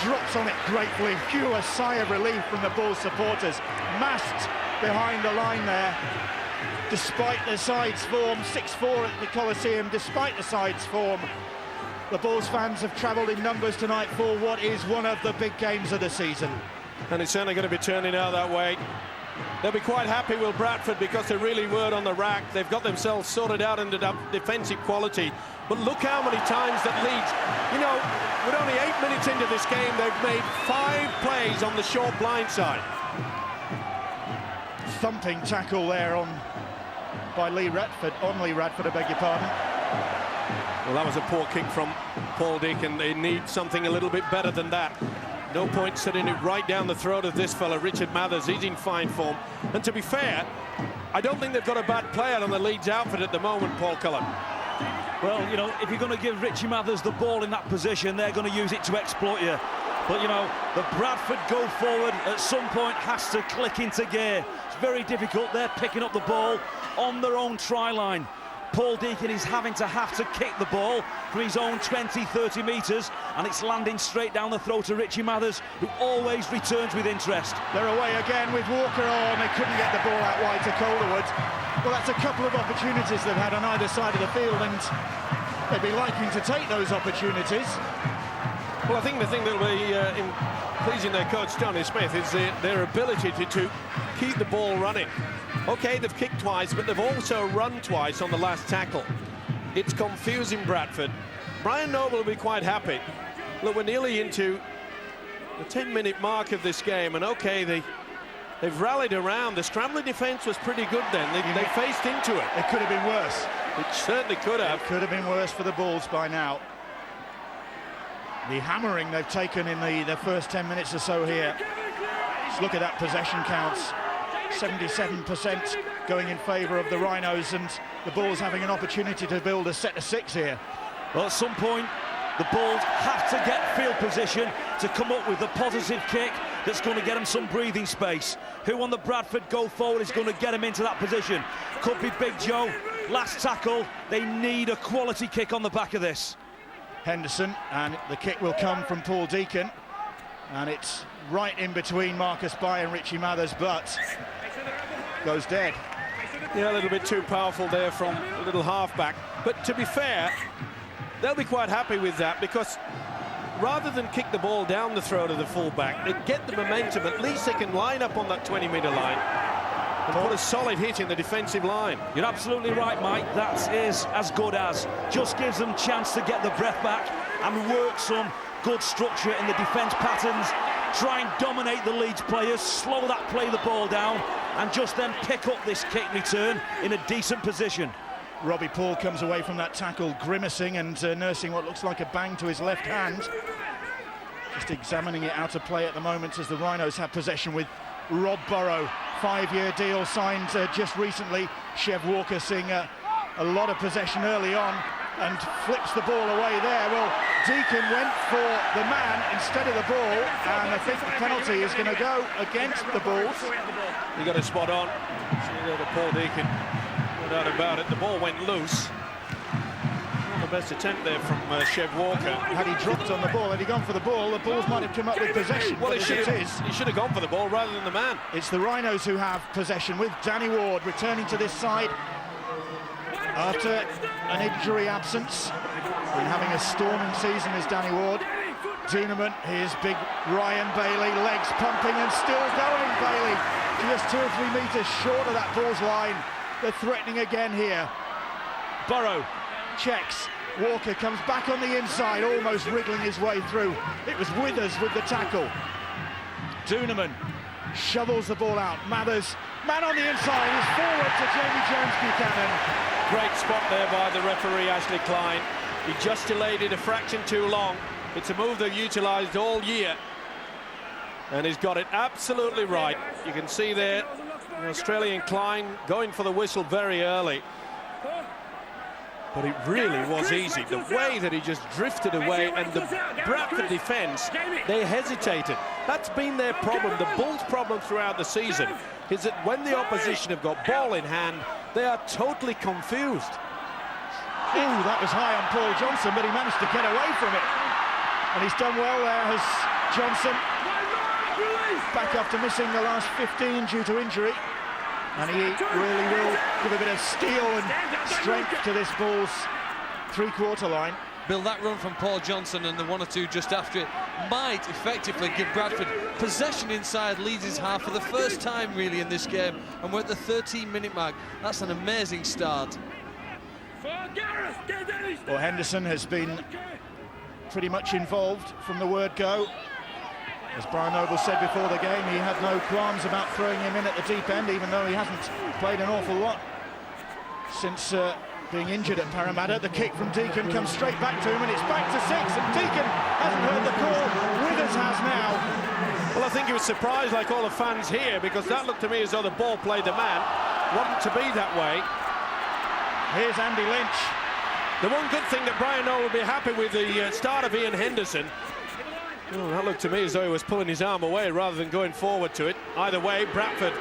drops on it gratefully. Phew, a sigh of relief from the Bulls supporters. Massed behind the line there. Despite the sides form, 6-4 at the Coliseum, despite the sides form, the Bulls fans have travelled in numbers tonight for what is one of the big games of the season. And it's certainly going to be turning out that way. They'll be quite happy with Bradford because they really were on the rack. They've got themselves sorted out into defensive quality. But look how many times that Leeds, you know, with only 8 minutes into this game, they've made 5 plays on the short blind side. Thumping tackle there by Lee Radford, I beg your pardon. Well, that was a poor kick from Paul Deacon. They need something a little bit better than that. No point sitting it right down the throat of this fella, Richard Mathers. He's in fine form. And to be fair, I don't think they've got a bad player on the Leeds outfit at the moment, Paul Cullen. Well, you know, if you're going to give Richie Mathers the ball in that position, they're going to use it to exploit you. But, you know, the Bradford go forward at some point has to click into gear. It's very difficult. They're picking up the ball on their own try line. Paul Deacon is having to kick the ball from his own 20-30 metres, and it's landing straight down the throat of Richie Mathers, who always returns with interest. They're away again with Walker on. They couldn't get the ball out wide to Calderwood. Well, that's a couple of opportunities they've had on either side of the field, and they'd be liking to take those opportunities. Well, I think the thing that will be pleasing their coach, Johnny Smith, is their ability to keep the ball running. OK, they've kicked twice, but they've also run twice on the last tackle. It's confusing Bradford. Brian Noble will be quite happy. Look, we're nearly into the 10-minute mark of this game, and OK, they've rallied around. The scrambling defence was pretty good then. They faced into it. It could have been worse. It certainly could have. It could have been worse for the Bulls by now. The hammering they've taken in the first 10 minutes or so here. Just look at that possession counts. 77% going in favour of the Rhinos, and the Bulls having an opportunity to build a set of 6 here. Well, at some point, the Bulls have to get field position to come up with a positive kick that's going to get them some breathing space. Who on the Bradford go forward is going to get them into that position? Could be Big Joe. Last tackle, they need a quality kick on the back of this. Henderson, and the kick will come from Paul Deacon, and it's right in between Marcus Bay and Richie Mathers, but goes dead. Yeah, a little bit too powerful there from a little halfback. But to be fair, they'll be quite happy with that, because rather than kick the ball down the throat of the fullback, they get the momentum. At least they can line up on that 20-metre line and put a solid hit in the defensive line. You're absolutely right, Mike. That is as good as. Just gives them chance to get the breath back and work some good structure in the defence patterns. Try and dominate the Leeds players, slow that play the ball down, and just then pick up this kick return in a decent position. Robbie Paul comes away from that tackle grimacing and nursing what looks like a bang to his left hand. Just examining it out of play at the moment as the Rhinos have possession with Rob Burrow. 5-year deal signed just recently. Chev Walker seeing a lot of possession early on and flips the ball away there. Well, Deacon went for the man instead of the ball, and I think the penalty is going to go against the Bulls. You got it spot on. See there to Paul Deacon. No doubt about it. The ball went loose. the best attempt there from Chev Walker. Had he dropped on the ball, had he gone for the ball might have come up with possession. Well, he should have gone for the ball rather than the man. It's the Rhinos who have possession, with Danny Ward returning to this side after an injury absence. Been having a storming season as Danny Ward. Doonerman, here's big Ryan Bailey, legs pumping and still going. Bailey just 2 or 3 metres short of that ball's line. They're threatening again here. Burrow checks. Walker comes back on the inside, almost wriggling his way through. It was Withers with the tackle. Doonerman shovels the ball out. Mathers, man on the inside, is forward to Jamie Jones-Buchanan. Great spot there by the referee, Ashley Klein. He just delayed it a fraction too long. It's a move they've utilised all year. And he's got it absolutely right. You can see there, the Australian Klein going for the whistle very early. But it really was easy. The way that he just drifted away, and the Bradford defence, they hesitated. That's been their problem. The Bulls' problem throughout the season is that when the opposition have got ball in hand, they are totally confused. Ooh, that was high on Paul Johnson, but he managed to get away from it. And he's done well there, has Johnson. Back after missing the last 15 due to injury. And he really will give a bit of steel and strength to this Bulls three-quarter line. Bill, that run from Paul Johnson and the 1 or 2 just after it might effectively give Bradford possession inside Leeds' half for the first time really in this game, and we're at the 13-minute mark. That's an amazing start. Well, Henderson has been pretty much involved from the word go. As Brian Noble said before the game, he had no qualms about throwing him in at the deep end, even though he hasn't played an awful lot since being injured at Parramatta. The kick from Deacon comes straight back to him, and it's back to 6, and Deacon hasn't heard the call. Withers has now. Well, I think he was surprised, like all the fans here, because that looked to me as though the ball played the man. Wasn't to be that way. Here's Andy Lynch. The one good thing that Brian Noble will be happy with the start of Ian Henderson. Oh, that looked to me as though he was pulling his arm away rather than going forward to it. Either way, Bradford.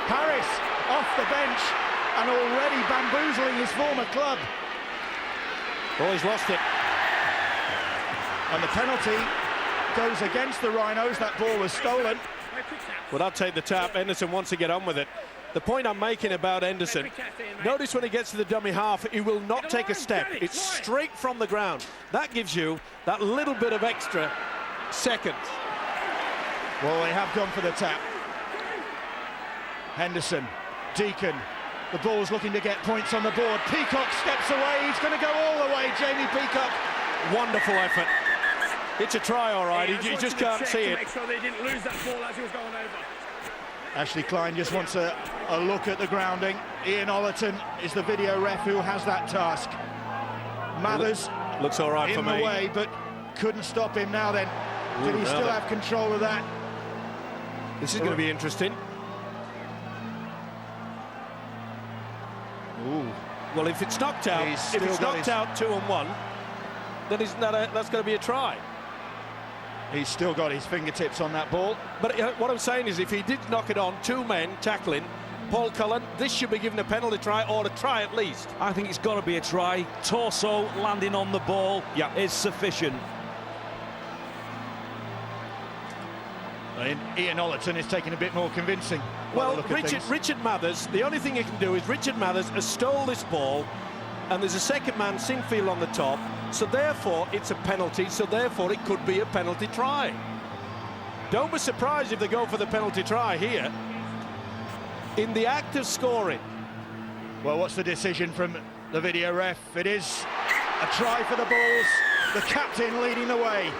Harris off the bench and already bamboozling his former club. Oh, he's lost it. And the penalty goes against the Rhinos. That ball was stolen. Well, I'll take the tap. Henderson wants to get on with it. The point I'm making about Henderson, notice when he gets to the dummy half, he will not take a step. It's straight from the ground. That gives you that little bit of extra seconds. Well, they have gone for the tap. Henderson, Deacon, the ball's looking to get points on the board. Peacock steps away, he's going to go all the way, Jamie Peacock. Wonderful effort. It's a try, all right, you just can't see it. Make sure they didn't lose that ball as he was going over. Ashley Klein just wants a look at the grounding. Ian Ollerton is the video ref who has that task. Mathers looks all right for me. In the way, but couldn't stop him now then. Did he still have control of that? This is going to be interesting. Ooh. Well, if it's knocked out, 2-1, then that's going to be a try. He's still got his fingertips on that ball. But what I'm saying is, if he did knock it on, 2 men tackling, Paul Cullen, this should be given a penalty try, or a try at least. I think it's got to be a try. Torso landing on the ball is sufficient. Ian Ollerton is taking a bit more convincing. Well, Richard Mathers, the only thing he can do is Richard Mathers has stole this ball, and there's a second man, Sinfield, on the top, so therefore it's a penalty, so therefore it could be a penalty try. Don't be surprised if they go for the penalty try here. In the act of scoring. Well, what's the decision from the video ref? It is a try for the Bulls, the captain leading the way.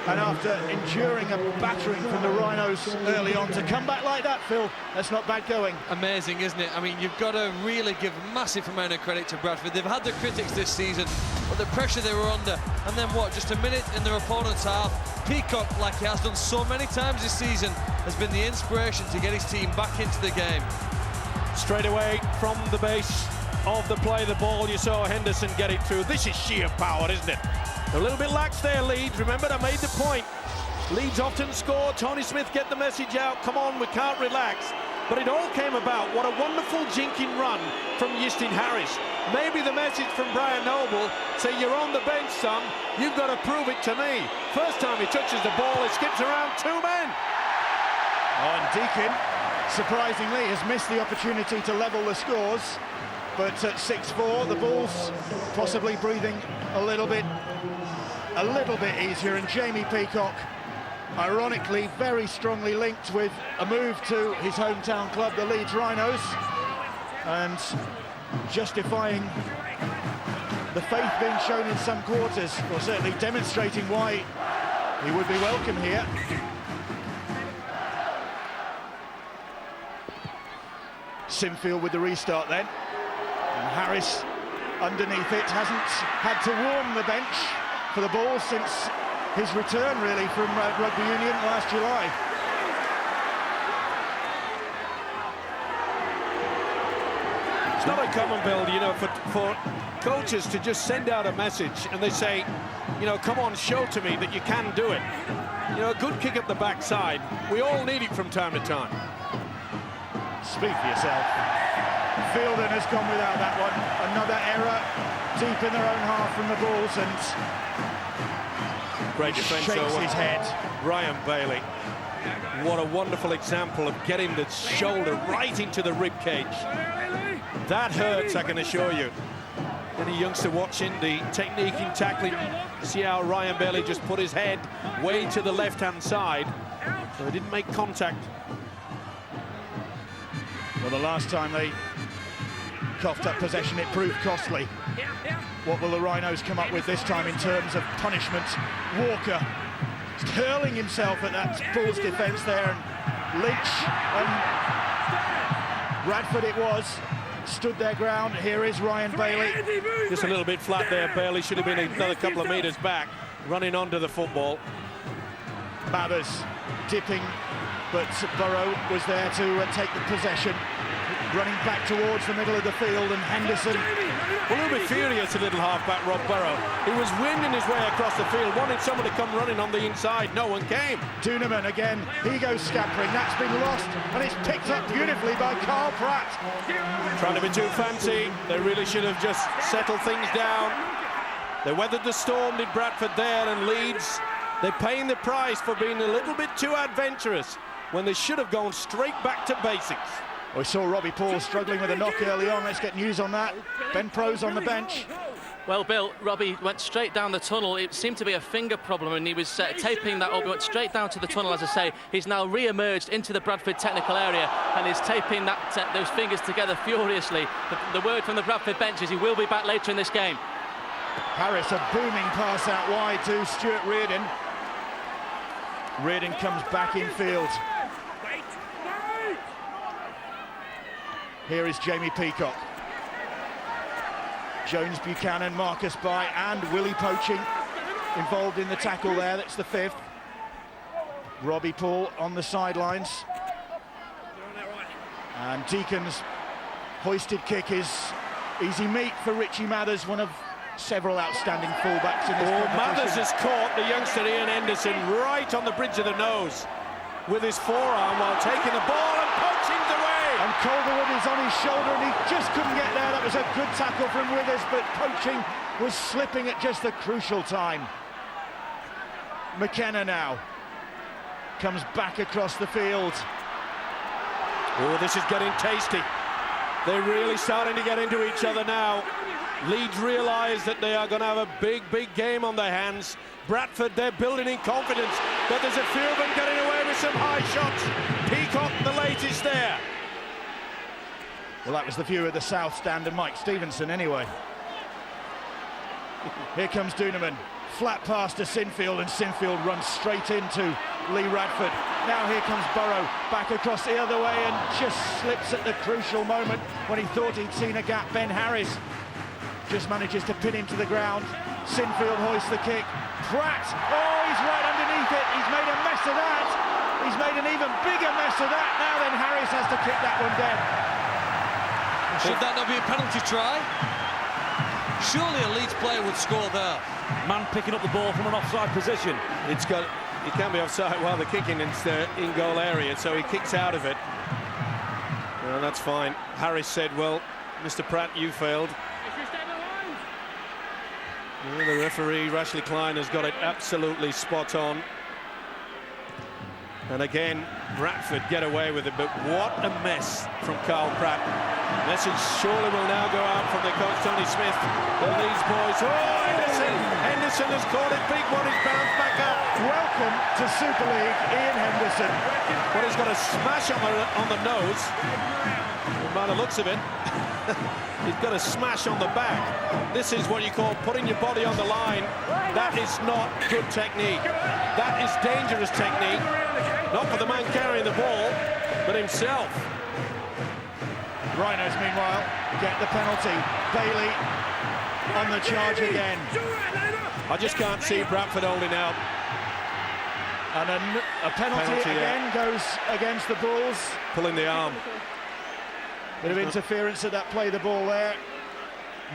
And after enduring a battering from the Rhinos early on, to come back like that, Phil, that's not bad going. Amazing, isn't it? I mean, you've got to really give massive amount of credit to Bradford. They've had their critics this season, but the pressure they were under, and then what, just a minute in their opponent's half, Peacock, like he has done so many times this season, has been the inspiration to get his team back into the game. Straight away from the base of the play, the ball, you saw Henderson get it through. This is sheer power, isn't it? A little bit lax there, Leeds. Remember, I made the point. Leeds often score. Tony Smith get the message out. Come on, we can't relax. But it all came about. What a wonderful jinking run from Justin Harris. Maybe the message from Brian Noble, say, you're on the bench, son, you've got to prove it to me. First time he touches the ball, it skips around 2 men. Oh, and Deacon, surprisingly, has missed the opportunity to level the scores. But at 6-4, the Bulls possibly breathing a little bit easier. And Jamie Peacock, ironically, very strongly linked with a move to his hometown club, the Leeds Rhinos, and justifying the faith being shown in some quarters, or certainly demonstrating why he would be welcome here. Sinfield with the restart then. And Harris underneath it, hasn't had to warm the bench for the ball since his return, really, from Rugby Union last July. It's not uncommon, Bill, you know, for coaches to just send out a message and they say, you know, come on, show to me that you can do it. You know, a good kick up the backside, we all need it from time to time. Speak for yourself. Fielden has gone without that one. Another error deep in their own half from the Bulls, and great defence, shakes his head. Ryan Bailey. What a wonderful example of getting the shoulder right into the rib cage. That hurts, I can assure you. Any youngster watching the technique in tackling, see how Ryan Bailey just put his head way to the left-hand side, so he didn't make contact. Well, the last time they coughed up possession, it proved costly. What will the Rhinos come up with this time in terms of punishment? Walker hurling himself at that Bulls defence there, and Lynch and Bradford it was, stood their ground. Here is Ryan Bailey. Just a little bit flat there. Bailey should have been another couple of metres back, running onto the football. Mathers dipping, but Burrow was there to take the possession. Running back towards the middle of the field, and Henderson. A little bit furious, a little halfback, Rob Burrow. He was winging his way across the field, wanted someone to come running on the inside. No one came. Doonerman again, he goes scampering. That's been lost, and it's picked up beautifully by Carl Pratt. Trying to be too fancy. They really should have just settled things down. They weathered the storm, did Bradford there, and Leeds. They're paying the price for being a little bit too adventurous when they should have gone straight back to basics. We saw Robbie Paul struggling with a knock early on. Let's get news on that. Ben Pro's on the bench. Well, Bill, Robbie went straight down the tunnel. It seemed to be a finger problem, and he was taping that up. Went straight down to the tunnel, as I say. He's now re-emerged into the Bradford technical area, and is taping those fingers together furiously. The word from the Bradford bench is he will be back later in this game. Harris, a booming pass out wide to Stuart Reardon. Reardon comes back in field. Here is Jamie Peacock. Jones, Buchanan, Marcus By, and Willie Poaching involved in the tackle there. That's the fifth. Robbie Paul on the sidelines. And Deacon's hoisted kick is easy meat for Richie Mathers, one of several outstanding fullbacks in this competition. Mathers has caught the youngster Ian Henderson right on the bridge of the nose with his forearm while taking the ball, and Poaching's away. And Calderwood is on his shoulder, and he just couldn't get there. That was a good tackle from Withers, but Poaching was slipping at just the crucial time. McKenna now comes back across the field. Oh, this is getting tasty. They're really starting to get into each other now. Leeds realise that they are going to have a big, big game on their hands. Bradford, they're building in confidence, but there's a few of them getting away with some high shots. Peacock, the latest there. Well, that was the view of the South Stand and Mike Stevenson anyway. Here comes Doonerman. Flat pass to Sinfield, and Sinfield runs straight into Lee Radford. Now here comes Burrow, back across the other way, and just slips at the crucial moment when he thought he'd seen a gap. Ben Harris just manages to pin him to the ground. Sinfield hoists the kick. Pratt, oh, he's right underneath it. He's made a mess of that. He's made an even bigger mess of that. Now then Harris has to kick that one dead. Should that not be a penalty try? Surely a Leeds player would score there. Man picking up the ball from an offside position. It can be offside while they're kicking in goal area, so he kicks out of it. And that's fine. Harris said, well, Mr. Pratt, you failed. Yeah, the referee, Ashley Klein, has got it absolutely spot on. And again, Bradford get away with it, but what a mess from Carl Pratt. Message surely will now go out from the coach, Tony Smith. The Leeds boys. Oh, Henderson has caught it big one. He's bounced back up. Welcome to Super League, Ian Henderson. Well, he's got a smash on the nose. By the looks of it, he's got a smash on the back. This is what you call putting your body on the line. That is not good technique. That is dangerous technique. Not for the man carrying the ball, but himself. Rhinos, meanwhile, get the penalty. Bailey on the charge again. I just can't see Bradford holding out. And a penalty again goes against the Bulls. Pulling the arm. Bit of interference at that play the ball there.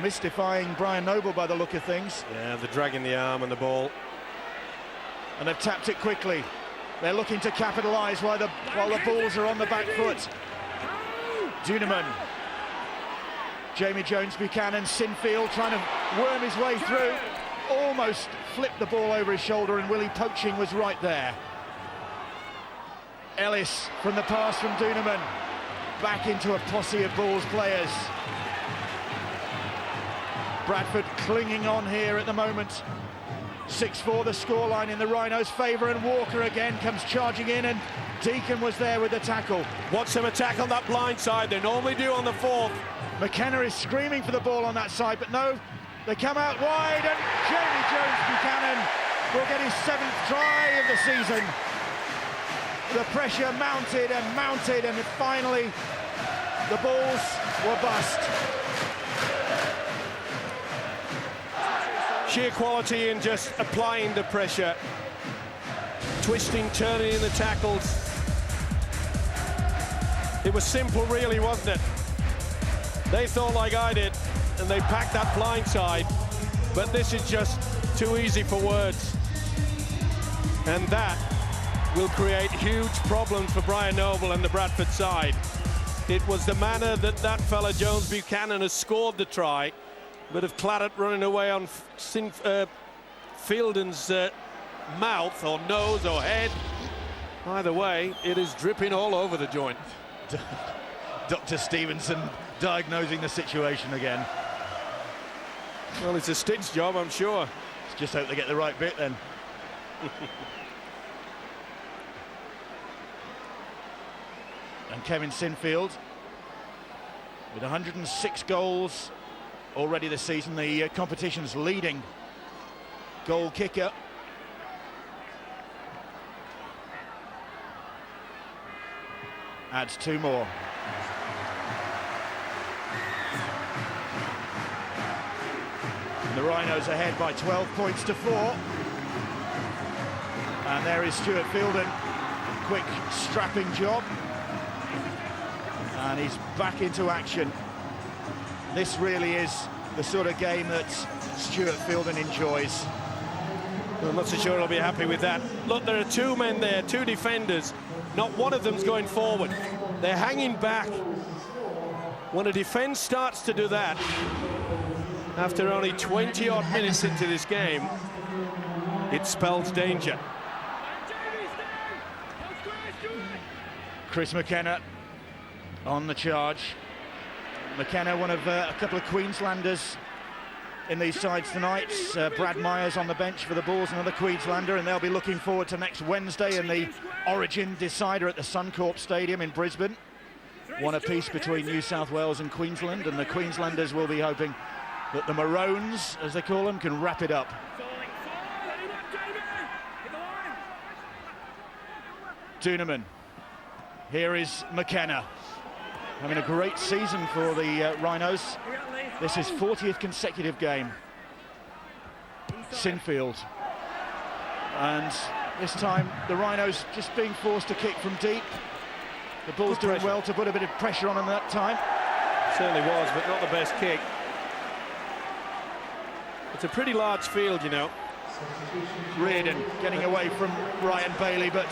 Mystifying Brian Noble by the look of things. Yeah, they're dragging the arm and the ball. And they've tapped it quickly. They're looking to capitalise while the Bulls are on the back foot. Duneman. Jamie Jones-Buchanan, Sinfield trying to worm his way through. Almost flipped the ball over his shoulder, and Willie Poaching was right there. Ellis from the pass from Duneman. Back into a posse of Bulls players. Bradford clinging on here at the moment. 6-4 the scoreline in the Rhinos' favour, and Walker again comes charging in, and Deacon was there with the tackle. Watch some attack on that blind side, they normally do on the fourth. McKenna is screaming for the ball on that side, but no, they come out wide, and Jamie Jones-Buchanan will get his 7th try of the season. The pressure mounted and mounted, and finally the Bulls were bust. Sheer quality in just applying the pressure. Twisting, turning in the tackles. It was simple really, wasn't it? They thought like I did, and they packed that blind side, but this is just too easy for words. And that will create huge problems for Brian Noble and the Bradford side. It was the manner that that fella Jones Buchanan has scored the try, but of Claret running away on Fielden's mouth or nose or head. Either way, it is dripping all over the joint. Dr. Stevenson diagnosing the situation again. Well, it's a stitch job, I'm sure. Let's just hope they get the right bit then. And Kevin Sinfield with 106 goals already this season, the competition's leading goal kicker. Adds 2 more. And the Rhinos ahead by 12 points to 4. And there is Stuart Fielden. Quick strapping job. And he's back into action. This really is the sort of game that Stuart Fielden enjoys. Well, I'm not so sure I'll be happy with that. Look, there are 2 men there, 2 defenders. Not one of them's going forward. They're hanging back. When a defence starts to do that, after only 20-odd minutes into this game, it spells danger. Chris McKenna on the charge. McKenna, one of a couple of Queenslanders in these sides tonight. Brad Myers on the bench for the Bulls, another Queenslander, and they'll be looking forward to next Wednesday in the Origin decider at the Suncorp Stadium in Brisbane. One apiece between New South Wales and Queensland, and the Queenslanders will be hoping that the Maroons, as they call them, can wrap it up. Duneman. Here is McKenna. Having a great season for the Rhinos. This is 40th consecutive game. Sinfield. And this time the Rhinos just being forced to kick from deep. The Bulls doing well to put a bit of pressure on them that time. Certainly was, but not the best kick. It's a pretty large field, you know. Reardon getting away from Ryan Bailey, but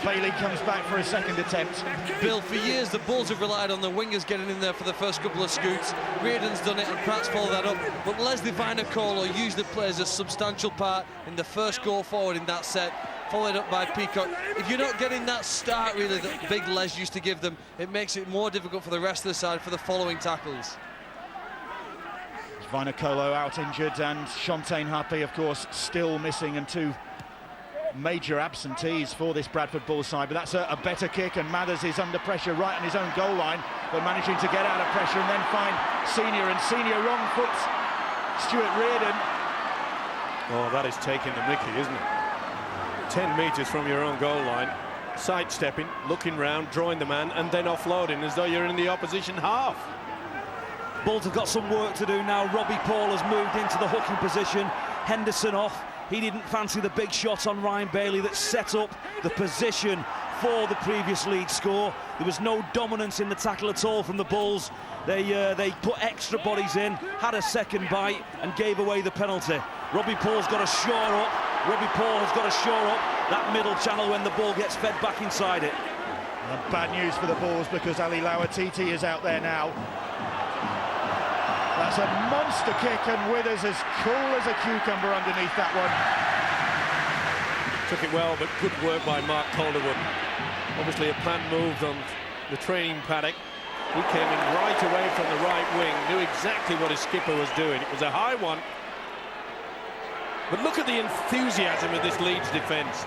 Bailey comes back for a second attempt. Bill, for years the Bulls have relied on the wingers getting in there for the first couple of scoots. Reardon's done it and Pratt's followed that up, but Leslie Viner-Colo usually plays a substantial part in the first goal forward in that set, followed up by Peacock. If you're not getting that start really that big Les used to give them, it makes it more difficult for the rest of the side for the following tackles. Viner-Colo out injured, and Shontaine Happy, of course, still missing, and two major absentees for this Bradford Bulls side. But that's a better kick, and Mathers is under pressure right on his own goal line, but managing to get out of pressure and then find Senior, and Senior wrong foot Stuart Reardon. Oh, that is taking the mickey, isn't it? 10 metres from your own goal line, sidestepping, looking round, drawing the man, and then offloading as though you're in the opposition half. Bulls have got some work to do now. Robbie Paul has moved into the hooking position. Henderson off. He didn't fancy the big shot on Ryan Bailey that set up the position for the previous lead score. There was no dominance in the tackle at all from the Bulls. They put extra bodies in, had a second bite, and gave away the penalty. Robbie Paul's got to shore up. Robbie Paul has got to shore up that middle channel when the ball gets fed back inside it. And bad news for the Bulls, because Ali Lauatiti is out there now. That's a monster kick, and Withers as cool as a cucumber underneath that one. Took it well, but good work by Mark Calderwood. Obviously a planned move on the training paddock. He came in right away from the right wing, knew exactly what his skipper was doing. It was a high one. But look at the enthusiasm of this Leeds defence.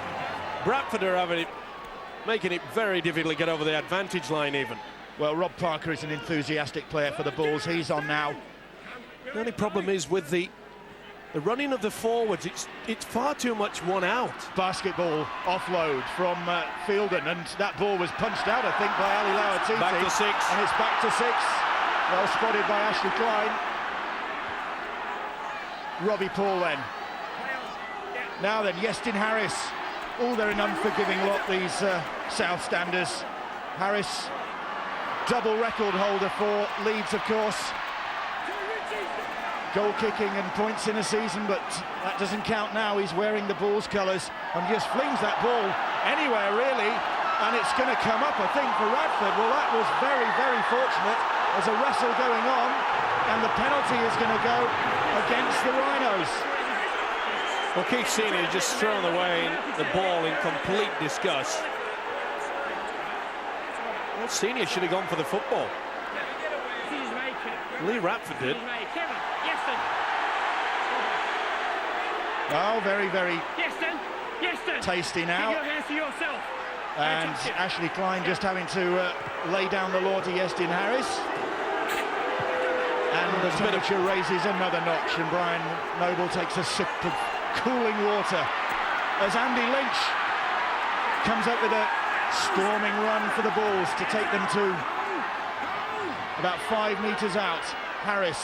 Bradford are having it, making it very difficult to get over the advantage line even. Well, Rob Parker is an enthusiastic player for the Bulls. He's on now. The only problem is with the running of the forwards, it's far too much one out. Basketball offload from Fielden, and that ball was punched out, I think, by Ali Lauatiti. Back to 6. And it's back to 6. Well spotted by Ashley Klein. Robbie Paul then. Now then, Yestin Harris. Oh, they're an unforgiving lot, these South Standers. Harris, double record holder for Leeds, of course. Goal kicking and points in a season, but that doesn't count now. He's wearing the Bulls colours and just flings that ball anywhere, really. And it's going to come up, I think, for Radford. Well, that was very, very fortunate. There's a wrestle going on, and the penalty is going to go against the Rhinos. Well, Keith Senior just thrown away the ball in complete disgust. Well, Senior should have gone for the football. Lee Radford did. Oh, very, very tasty now. And Ashley Klein just having to lay down the law to Yestin Harris. And the temperature raises another notch, and Brian Noble takes a sip of cooling water as Andy Lynch comes up with a storming run for the Bulls to take them to about 5 metres out. Harris,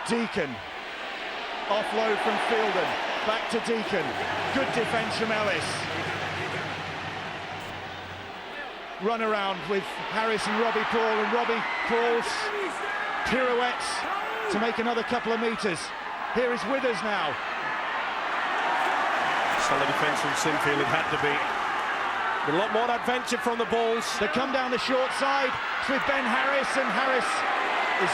Deacon, offload from Fielden, back to Deacon, good defence from Ellis. Run around with Harris and Robbie Paul, and Robbie Paul's pirouettes to make another couple of metres. Here is Withers now. Solid defence from Sinfield, it had to be. A lot more adventure from the Bulls. They come down the short side with Ben Harris, and Harris is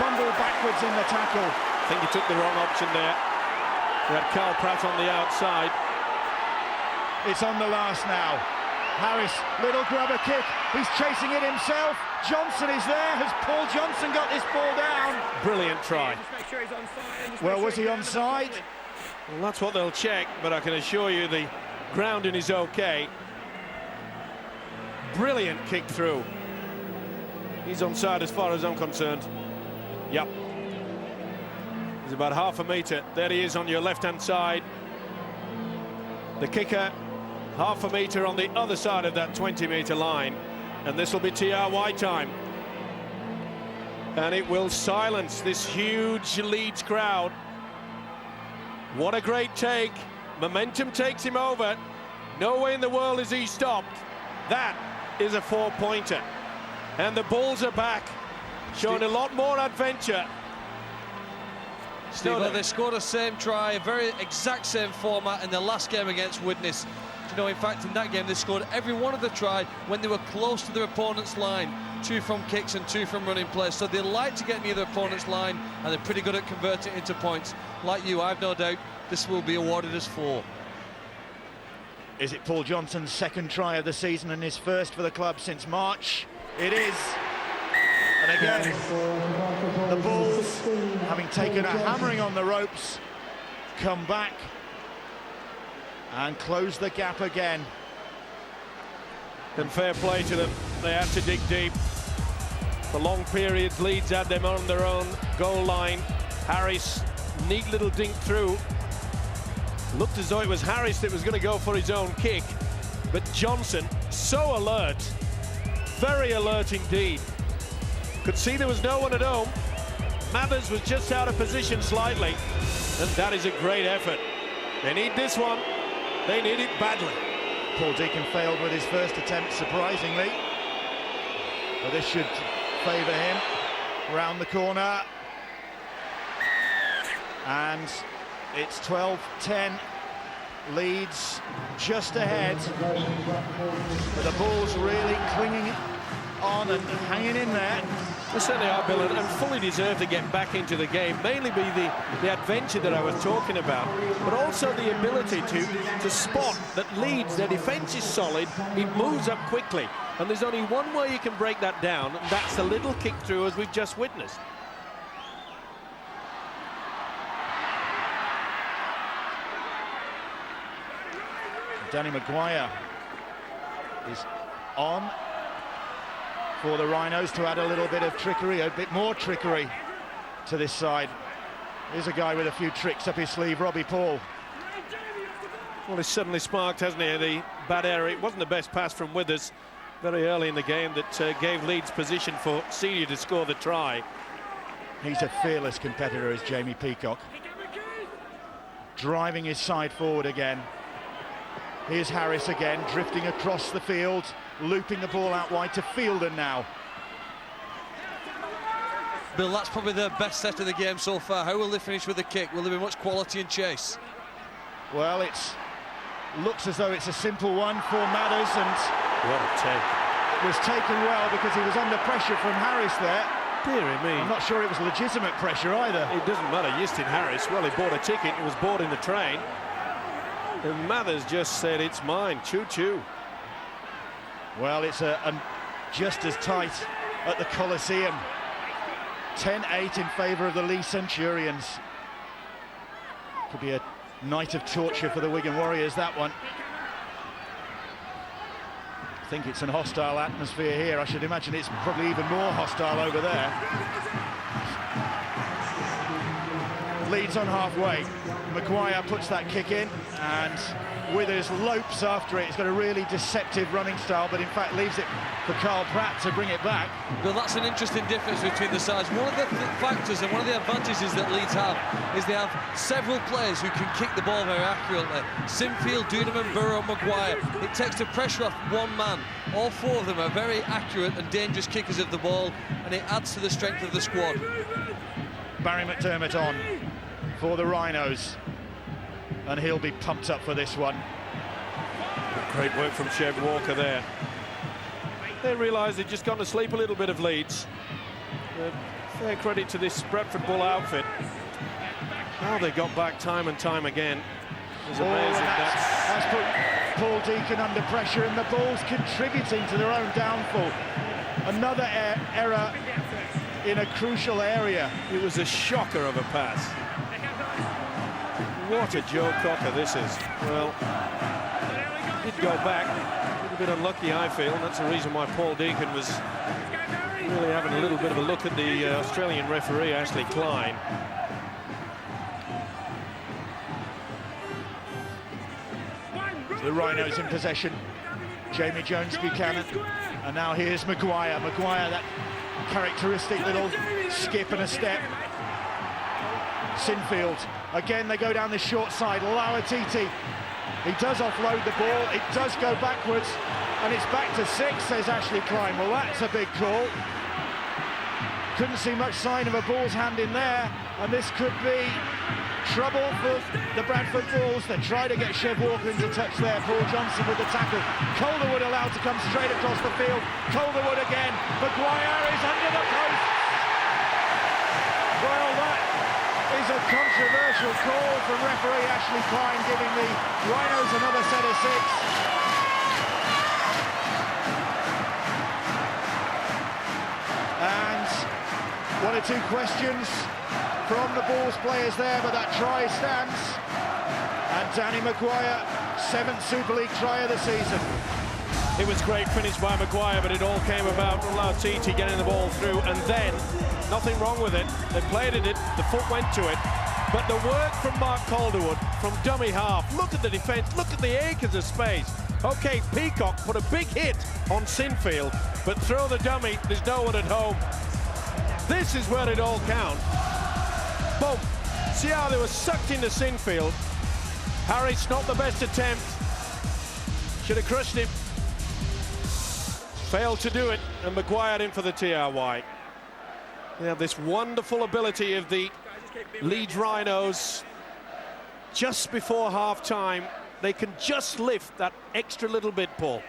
bundled backwards in the tackle. I think he took the wrong option there. We had Carl Pratt on the outside. It's on the last now. Harris, little grubber kick. He's chasing it himself. Johnson is there. Has Paul Johnson got this ball down? Brilliant try. Well, was he onside? Well, that's what they'll check, but I can assure you the grounding is okay. Brilliant kick through. He's onside as far as I'm concerned. Yep. He's about half a metre. There he is on your left-hand side. The kicker, half a metre on the other side of that 20-metre line. And this will be TRY time. And it will silence this huge Leeds crowd. What a great take. Momentum takes him over. No way in the world is he stopped. That is a 4-pointer. And the Bulls are back, showing a lot more adventure. Steve, well, they scored the same try, a very exact same format in their last game against Widnes. You know, in fact, in that game, they scored every one of the try when they were close to their opponent's line. 2 from kicks and 2 from running plays. So they like to get near their opponent's line, and they're pretty good at converting it into points. Like you, I've no doubt this will be awarded as 4. Is it Paul Johnson's second try of the season and his first for the club since March? It is. And again, the Bulls, having taken a hammering on the ropes, come back and close the gap again. And fair play to them. They had to dig deep. For long periods, Leeds had them on their own goal line. Harris, neat little dink through. Looked as though it was Harris that was going to go for his own kick. But Johnson, so alert. Very alert indeed. Could see there was no one at home. Mathers was just out of position slightly. And that is a great effort. They need this one. They need it badly. Paul Deacon failed with his first attempt, surprisingly. But this should favour him. Round the corner. And it's 12-10. Leeds just ahead. But the Bulls really clinging on and hanging in there. They certainly are, Bill, and fully deserve to get back into the game. Mainly be the adventure that I was talking about, but also the ability to spot that Leeds, their defence is solid, it moves up quickly. And there's only one way you can break that down, and that's the little kick through as we've just witnessed. Danny Maguire is on for the Rhinos to add a little bit of trickery, a bit more trickery to this side. Here's a guy with a few tricks up his sleeve, Robbie Paul. Well, he's suddenly sparked, hasn't he? The bad error. It wasn't the best pass from Withers very early in the game that gave Leeds position for Senior to score the try. He's a fearless competitor, is Jamie Peacock. Driving his side forward again. Here's Harris again, drifting across the field, looping the ball out wide to Fielder now. Bill, that's probably their best set of the game so far. How will they finish with the kick? Will there be much quality and chase? Well, it looks as though it's a simple one for Mathers, and what a take. It was taken well because he was under pressure from Harris there. Deary me. I'm not sure it was legitimate pressure either. It doesn't matter. Justin Harris, well, he bought a ticket. It was boarding the train. And Mathers just said, it's mine, choo-choo. Well, it's just as tight at the Coliseum. 10-8 in favour of the Lee Centurions. Could be a night of torture for the Wigan Warriors, that one. I think it's an hostile atmosphere here. I should imagine it's probably even more hostile over there. Leeds on halfway. Maguire puts that kick in, and Withers lopes after it. He's got a really deceptive running style, but in fact leaves it for Carl Pratt to bring it back. Well, that's an interesting difference between the sides. One of the factors and one of the advantages that Leeds have is they have several players who can kick the ball very accurately. Sinfield, Duneman, Burrow, Maguire. It takes the pressure off one man. All 4 of them are very accurate and dangerous kickers of the ball, and it adds to the strength of the squad. Barry McDermott on for the Rhinos, and he'll be pumped up for this one. Great work from Chev Walker there. They realised they'd just gone to sleep a little bit of Leeds. Fair credit to this Bradford Bull outfit. How they got back time and time again is amazing. That's put Paul Deacon under pressure, and the Bulls contributing to their own downfall. Another error in a crucial area. It was a shocker of a pass. What a Joe Cocker this is. Well, did go back. A little bit unlucky, I feel, and that's the reason why Paul Deacon was really having a little bit of a look at the Australian referee, Ashley Klein. The Rhinos in possession. Jamie Jones-Buchanan, and now here's Maguire. Maguire, that characteristic little skip and a step. Sinfield, again they go down the short side. Lauatiti, he does offload the ball, it does go backwards, and it's back to 6, says Ashley Klein. Well, that's a big call. couldn't see much sign of a ball's hand in there, and this could be trouble for the Bradford Bulls. They try to get Chev Walker into touch there. Paul Johnson with the tackle. Calderwood allowed to come straight across the field. Calderwood again. Maguire is under the post. Well, that is a controversial call from referee Ashley Klein, giving the Rhinos another set of 6. And one or two questions from the Bulls players there, but that try stands. And Danny Maguire, 7th Super League try of the season. It was great finish by Maguire, but it all came about Lautiti getting the ball through, and then nothing wrong with it. They played at it, the foot went to it. But the work from Mark Calderwood from dummy half, look at the defence, look at the acres of space. OK, Peacock put a big hit on Sinfield, but throw the dummy, there's no one at home. This is where it all counts. Boom. See how they were sucked into Sinfield. Harris, not the best attempt. Should have crushed him. Failed to do it, and Maguire in for the TRY. They have this wonderful ability of the Leeds Rhinos. Just before half-time, they can just lift that extra little bit, Paul.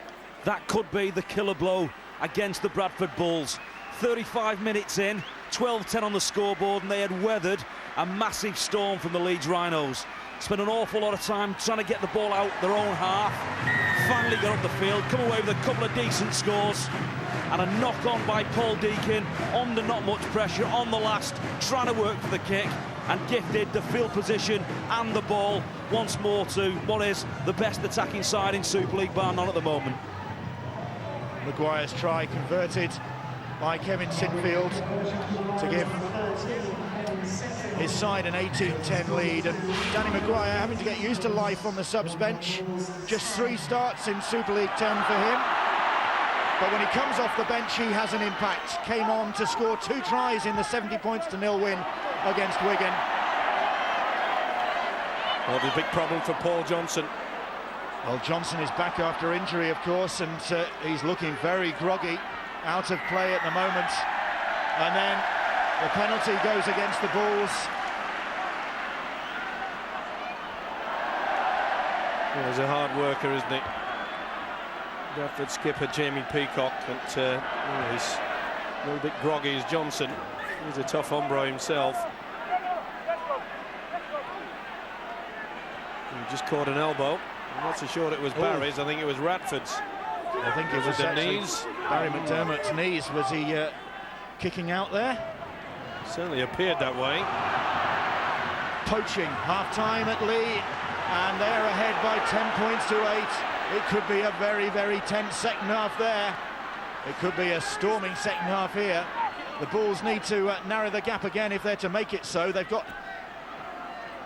That could be the killer blow against the Bradford Bulls. 35 minutes in, 12-10 on the scoreboard, and they had weathered a massive storm from the Leeds Rhinos. Spent an awful lot of time trying to get the ball out their own half. Finally got up the field, come away with a couple of decent scores, and a knock-on by Paul Deakin, under not much pressure on the last, trying to work for the kick, and gifted the field position and the ball once more to what is the best attacking side in Super League, bar none at the moment. Maguire's try converted by Kevin Sinfield to give his side an 18-10 lead, and Danny Maguire having to get used to life on the subs bench. Just 3 starts in Super League 10 for him, but when he comes off the bench he has an impact. Came on to score 2 tries in the 70-0 win against Wigan. Well, the big problem for Paul Johnson. Well, Johnson is back after injury, of course, and he's looking very groggy, out of play at the moment. And then the penalty goes against the Bulls. Well, he's a hard worker, isn't he? Bradford skipper Jamie Peacock, but he's a little bit groggy as Johnson. He's a tough hombre himself. He just caught an elbow. I'm not so sure it was Barry's. I think it was Radford's. I think it was the actually knees. Barry McDermott's knees. Was he kicking out there? Certainly appeared that way. Poaching, half-time at Lee, and they're ahead by 10 points to 8. It could be a very, very tense second half there. It could be a storming second half here. The Bulls need to narrow the gap again if they're to make it so. They've got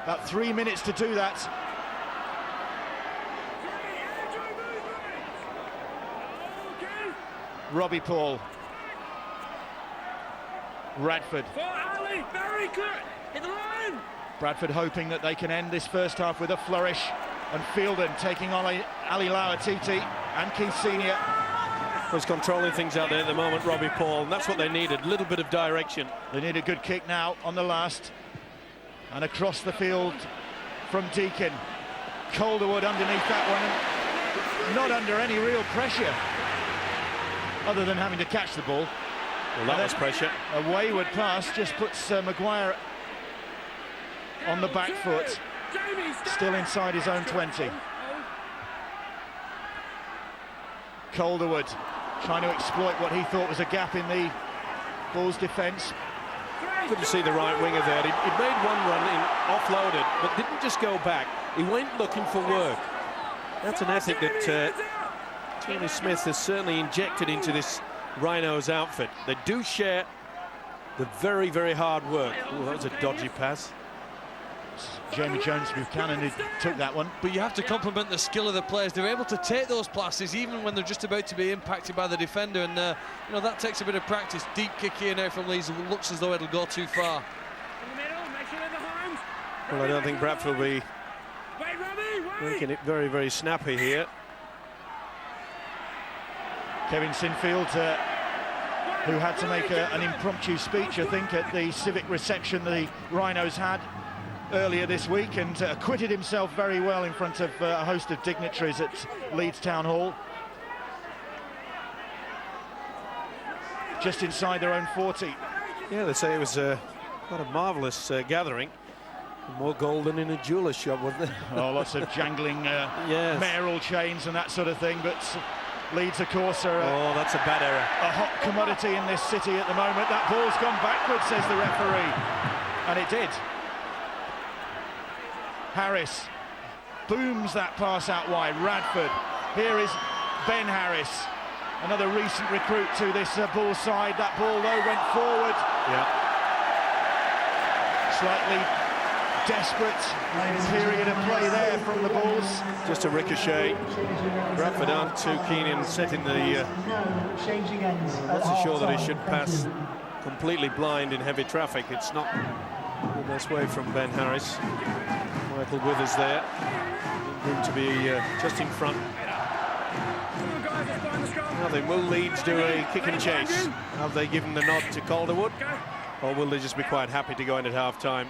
about 3 minutes to do that. Robbie Paul. Bradford. Very good. Hit the line. Bradford hoping that they can end this first half with a flourish, and Fielden taking on Ali Lauatiti and Keith Senior. Was controlling things out there at the moment, Robbie Paul, and that's what they needed, a little bit of direction. They need a good kick now on the last, and across the field from Deakin. Calderwood underneath that one, and not under any real pressure other than having to catch the ball. Well, that was pressure. A wayward pass just puts Maguire on the back foot, still inside his own 20. Calderwood trying to exploit what he thought was a gap in the Bulls' defence. Couldn't see the right winger there. He made one run in, offloaded, but didn't just go back. He went looking for work. That's an ethic that Tony Smith has certainly injected into this Rhinos outfit. They do share the very, very hard work. Ooh, that was a dodgy pass. Jamie Jones Buchanan who took that one. But you have to compliment the skill of the players. They're able to take those passes even when they're just about to be impacted by the defender, and you know, that takes a bit of practice. Deep kick here now from Leeds. Looks as though it'll go too far. Well, I don't think Bradford will be making it very, very snappy here. Kevin Sinfield who had to make an impromptu speech, I think, at the civic reception the Rhinos had earlier this week, and acquitted himself very well in front of a host of dignitaries at Leeds Town Hall. Just inside their own 40. Yeah, they say it was quite a marvellous gathering. More gold than in a jeweller's shop, wasn't it? Oh, lots of jangling yes. mayoral chains and that sort of thing, but Leeds, of course, are that's a bad error. A hot commodity in this city at the moment. That ball's gone backwards, says the referee, and it did. Harris booms that pass out wide. Bradford. Here is Ben Harris, another recent recruit to this Bulls side. That ball, though, went forward. Yeah. Slightly desperate period of play there from the Bulls. Just a ricochet. Bradford aren't too keen in setting the... not so sure that he should pass completely blind in heavy traffic. It's not the best way from Ben Harris. Michael Withers there. Room to be just in front. Nothing. Will Leeds do a kick and chase? Have they given the nod to Calderwood? Or will they just be quite happy to go in at half-time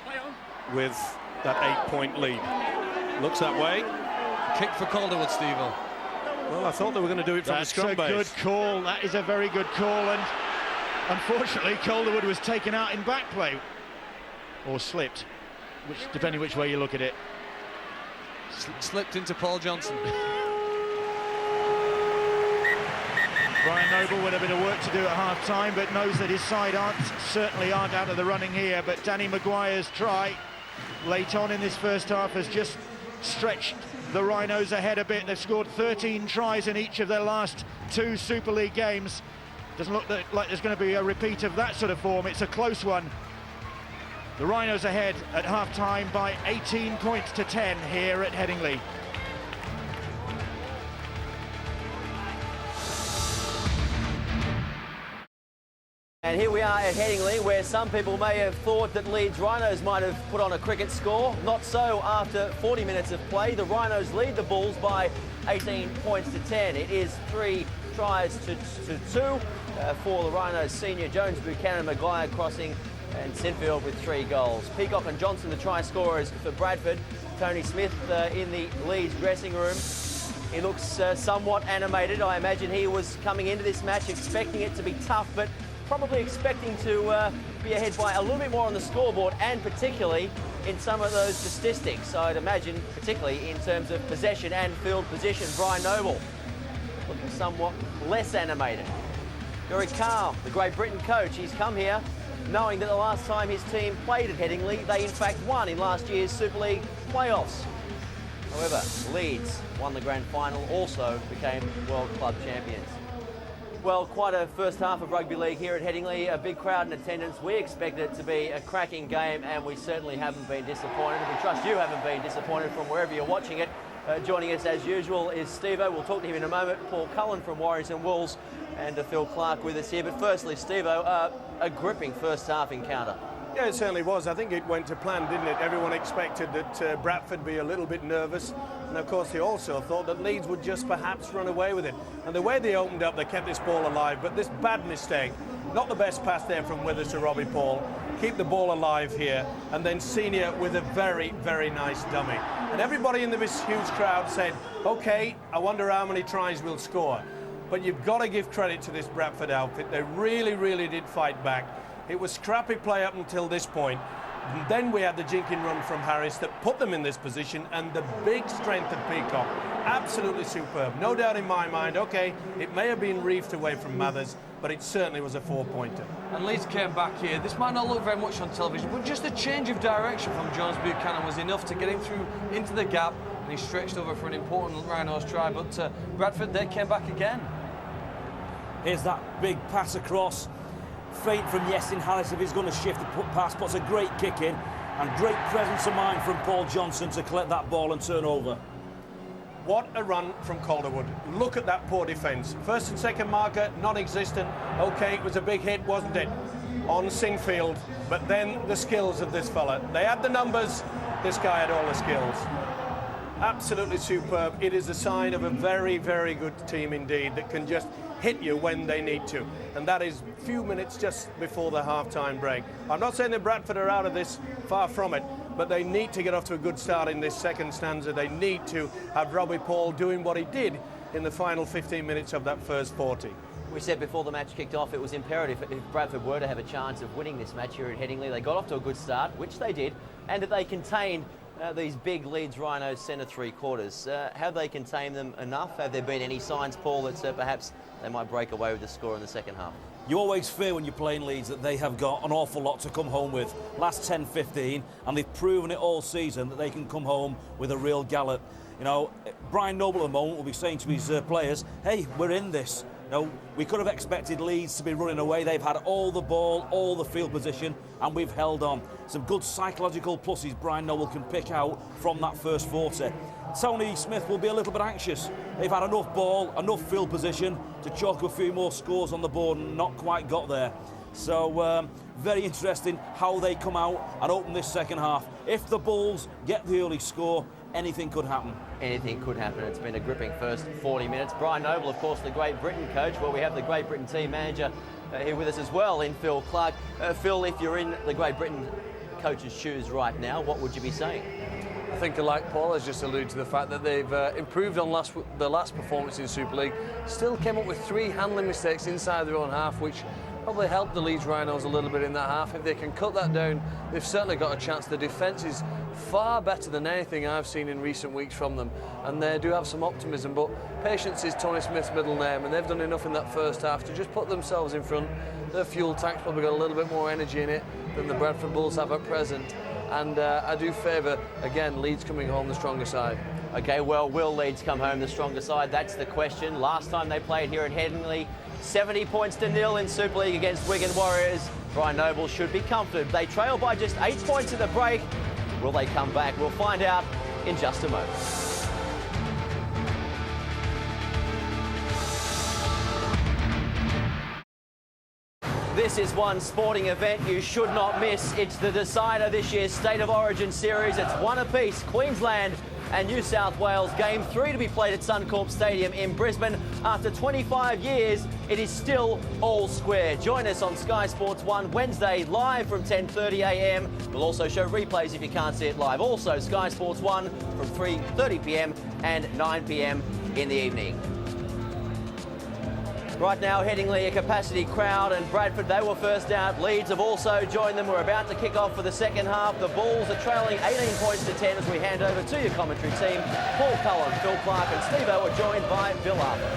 with that 8-point lead? Looks that way. Kick for Calderwood, Steve. Well, I thought they were going to do it from the scrum base. That's a good call. That is a very good call, and unfortunately Calderwood was taken out in back play. Or slipped, depending which way you look at it. Slipped into Paul Johnson. Brian Noble with a bit of work to do at half-time, but knows that his side certainly aren't out of the running here. But Danny Maguire's try late on in this first half has just stretched the Rhinos ahead a bit. They've scored 13 tries in each of their last 2 Super League games. Doesn't look like there's going to be a repeat of that sort of form. It's a close one. The Rhinos ahead at half-time by 18 points to 10 here at Headingley. And here we are at Headingley, where some people may have thought that Leeds Rhinos might have put on a cricket score. Not so after 40 minutes of play. The Rhinos lead the Bulls by 18 points to 10. It is 3 tries to 2 for the Rhinos senior. Jones, Buchanan, Maguire crossing, and Sinfield with 3 goals. Peacock and Johnson, the try scorers for Bradford. Tony Smith in the Leeds dressing room. He looks somewhat animated. I imagine he was coming into this match expecting it to be tough, but probably expecting to be ahead by a little bit more on the scoreboard, and particularly in some of those statistics. I'd imagine, particularly in terms of possession and field position. Brian Noble looking somewhat less animated. Very calm, the Great Britain coach. He's come here knowing that the last time his team played at Headingley, they in fact won in last year's Super League playoffs. However, Leeds won the grand final, also became World Club champions. Well, quite a first half of rugby league here at Headingley. A big crowd in attendance. We expected it to be a cracking game, and we certainly haven't been disappointed. And we trust you haven't been disappointed from wherever you're watching it. Joining us as usual is Steve-O. We'll talk to him in a moment. Paul Cullen from Warriors and Wolves, and Phil Clark with us here. But firstly, Steve-O, a gripping first half encounter. Yeah, it certainly was. I think it went to plan, didn't it? Everyone expected that Bradford be a little bit nervous. And of course, they also thought that Leeds would just perhaps run away with it. And the way they opened up, they kept this ball alive. But this bad mistake, not the best pass there from Withers to Robbie Paul. Keep the ball alive here. And then Senior with a very, very nice dummy. And everybody in this huge crowd said, OK, I wonder how many tries we'll score. But you've got to give credit to this Bradford outfit. They really, really did fight back. It was scrappy play up until this point. And then we had the jinking run from Harris that put them in this position, and the big strength of Peacock. Absolutely superb. No doubt in my mind, OK, it may have been reefed away from Mathers, but it certainly was a 4-pointer. And Leeds came back here. This might not look very much on television, but just a change of direction from Jones Buchanan was enough to get him through into the gap, and he stretched over for an important Rhinos try. But Bradford, they came back again. Here's that big pass across. Feint from Yestin Harris if he's going to shift the pass, puts a great kick in, and great presence of mind from Paul Johnson to collect that ball and turn over. What a run from Calderwood. Look at that poor defence. First and second marker, non-existent. OK, it was a big hit, wasn't it, on Sinfield. But then the skills of this fella. They had the numbers, this guy had all the skills. Absolutely superb. It is a sign of a very, very good team indeed that can just hit you when they need to. And that is a few minutes just before the half-time break. I'm not saying that Bradford are out of this, far from it, but they need to get off to a good start in this second stanza. They need to have Robbie Paul doing what he did in the final 15 minutes of that first 40. We said before the match kicked off, it was imperative if Bradford were to have a chance of winning this match here at Headingley. They got off to a good start, which they did, and that they contained these big Leeds Rhinos centre three-quarters. Have they contained them enough? Have there been any signs, Paul, that perhaps they might break away with the score in the second half? You always fear when you're playing Leeds that they have got an awful lot to come home with. Last 10-15, and they've proven it all season that they can come home with a real gallop. You know, Brian Noble at the moment will be saying to his players, hey, we're in this. You know, we could have expected Leeds to be running away. They've had all the ball, all the field position, and we've held on. Some good psychological pluses Brian Noble can pick out from that first 40. Tony Smith will be a little bit anxious. They've had enough ball, enough field position to chalk a few more scores on the board and not quite got there. So very interesting how they come out and open this second half. If the Bulls get the early score, anything could happen. Anything could happen. It's been a gripping first 40 minutes. Brian Noble, of course, the Great Britain coach. Well, we have the Great Britain team manager here with us as well in Phil Clark. Phil, if you're in the Great Britain coach's shoes right now, what would you be saying? I think, like Paul has just alluded to, the fact that they've improved on the last performance in Super League. Still came up with 3 handling mistakes inside their own half, which probably helped the Leeds Rhinos a little bit in that half. If they can cut that down, they've certainly got a chance. The defence is far better than anything I've seen in recent weeks from them, and they do have some optimism, but patience is Tony Smith's middle name, and they've done enough in that first half to just put themselves in front. Their fuel tank's probably got a little bit more energy in it than the Bradford Bulls have at present, and I do favour, again, Leeds coming home the stronger side. Okay, well, will Leeds come home the stronger side? That's the question. Last time they played here at Headingley, 70 points to 0 in Super League against Wigan Warriors. Brian Noble should be comforted. They trail by just 8 points in the break. Will they come back? We'll find out in just a moment. This is one sporting event you should not miss. It's the decider this year's State of Origin series. It's one apiece. Queensland and New South Wales. Game 3 to be played at Suncorp Stadium in Brisbane. After 25 years, it is still all square. Join us on Sky Sports 1 Wednesday, live from 10:30 a.m. We'll also show replays if you can't see it live. Also, Sky Sports 1 from 3:30 p.m. and 9 p.m. in the evening. Right now, Headingley, a capacity crowd, and Bradford, they were first out. Leeds have also joined them. We're about to kick off for the second half. The Bulls are trailing 18 points to 10 as we hand over to your commentary team. Paul Cullen, Phil Clark and Steve-O are joined by Bill Arthur.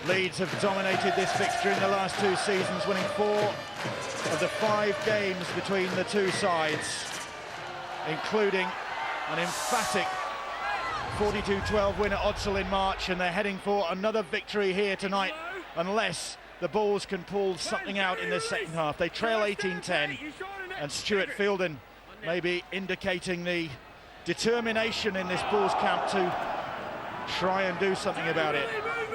Leeds have dominated this fixture in the last 2 seasons, winning 4 of the 5 games between the two sides, including an emphatic 42-12 win at Odsal in March, and they're heading for another victory here tonight unless the Bulls can pull something out in the second half. They trail 18-10, and Stuart Fielden maybe indicating the determination in this Bulls camp to try and do something about it.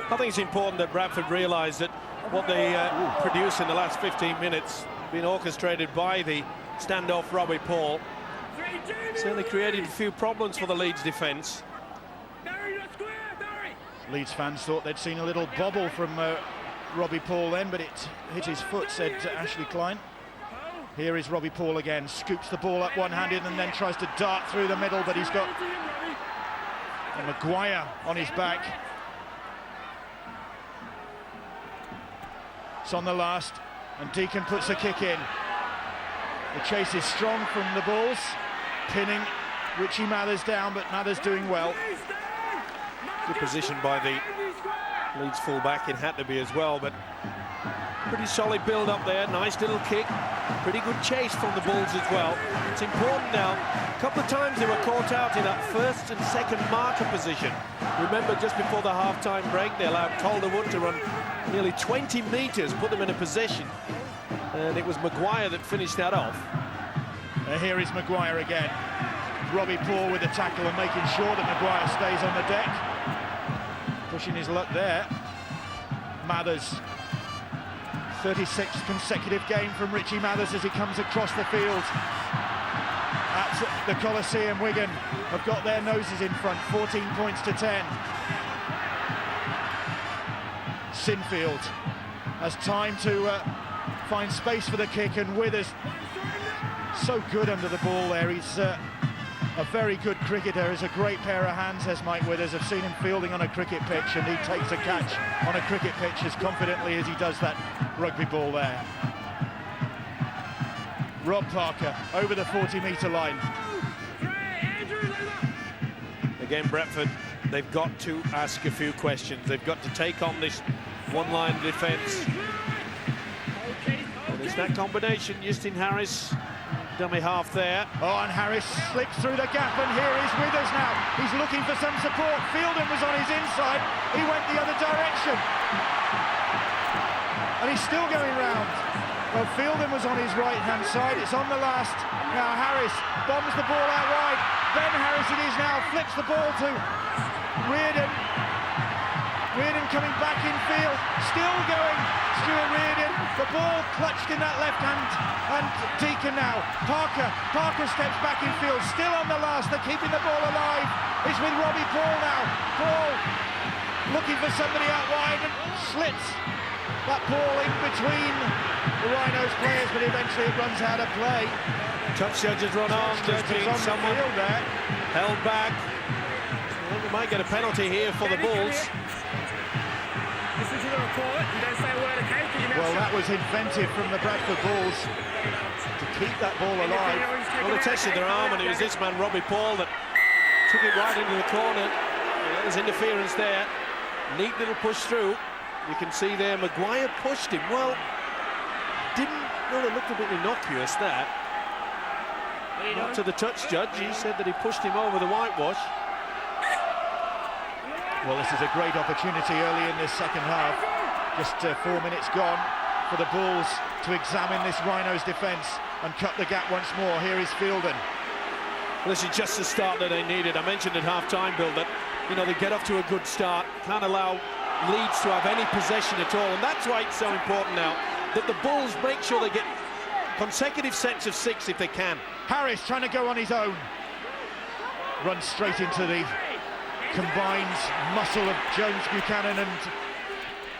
I think it's important that Bradford realise that what they produce in the last 15 minutes, being orchestrated by the standoff Robbie Paul, certainly created a few problems for the Leeds defence. Leeds fans thought they'd seen a little bobble from Robbie Paul then, but it hit his foot, said Ashley Klein. Here is Robbie Paul again, scoops the ball up one-handed and then tries to dart through the middle, but he's got Maguire on his back. It's on the last, and Deacon puts a kick in. The chase is strong from the Bulls, pinning Richie Mathers down, but Mathers doing well. Good position by the Leeds full-back, it had to be as well, but pretty solid build up there, nice little kick, pretty good chase from the Bulls as well. It's important now, a couple of times they were caught out in that first and second marker position. Remember, just before the half-time break, they allowed Calderwood to run nearly 20 metres, put them in a position, and it was Maguire that finished that off. Here is Maguire again. Robbie Paul with the tackle and making sure that Maguire stays on the deck. Pushing his luck there. Mathers. 36th consecutive game from Richie Mathers as he comes across the field. At the Coliseum, Wigan have got their noses in front, 14 points to 10. Sinfield has time to find space for the kick, and Withers so good under the ball there. He's a very good cricketer. He's a great pair of hands, as Mike Withers. I've seen him fielding on a cricket pitch, and he takes a catch on a cricket pitch as confidently as he does that rugby ball there. Rob Parker over the 40-metre line. Again, Bradford, they've got to ask a few questions. They've got to take on this one-line defence. And it's that combination, Justin Harris, dummy half there. Oh, and Harris slips through the gap, and here is Withers now. He's looking for some support. Fielden was on his inside. He went the other direction. And he's still going round. Well, Fielden was on his right-hand side. It's on the last. Now Harris bombs the ball out wide. Ben Harris it is now, flips the ball to Reardon. Reardon coming back in field, still going, Stuart Reardon. The ball clutched in that left hand, and Deacon now. Parker steps back in field, still on the last. They're keeping the ball alive. It's with Robbie Paul now. Paul looking for somebody out wide and slits that ball in between the Rhinos players, but eventually it runs out of play. Touch judges run on. There's been someone there held back. Well, we might get a penalty here for the Bulls. Well, that was inventive from the Bradford Bulls to keep that ball alive. Well, they tested their arm, and it was this man, Robbie Paul, that took it right into the corner. Yeah, there's interference there. Neat little push through. You can see there, Maguire pushed him. Well, it looked a bit innocuous, that. Not to the touch judge. He said that he pushed him over the whitewash. Well, this is a great opportunity early in this second half. Just 4 minutes gone for the Bulls to examine this Rhinos defence and cut the gap once more. Here is Fielden. Well, this is just the start that they needed. I mentioned at half-time, Bill, that, you know, they get off to a good start, can't allow Leeds to have any possession at all, and that's why it's so important now that the Bulls make sure they get consecutive sets of 6 if they can. Harris trying to go on his own. Runs straight into the combined muscle of Jones Buchanan and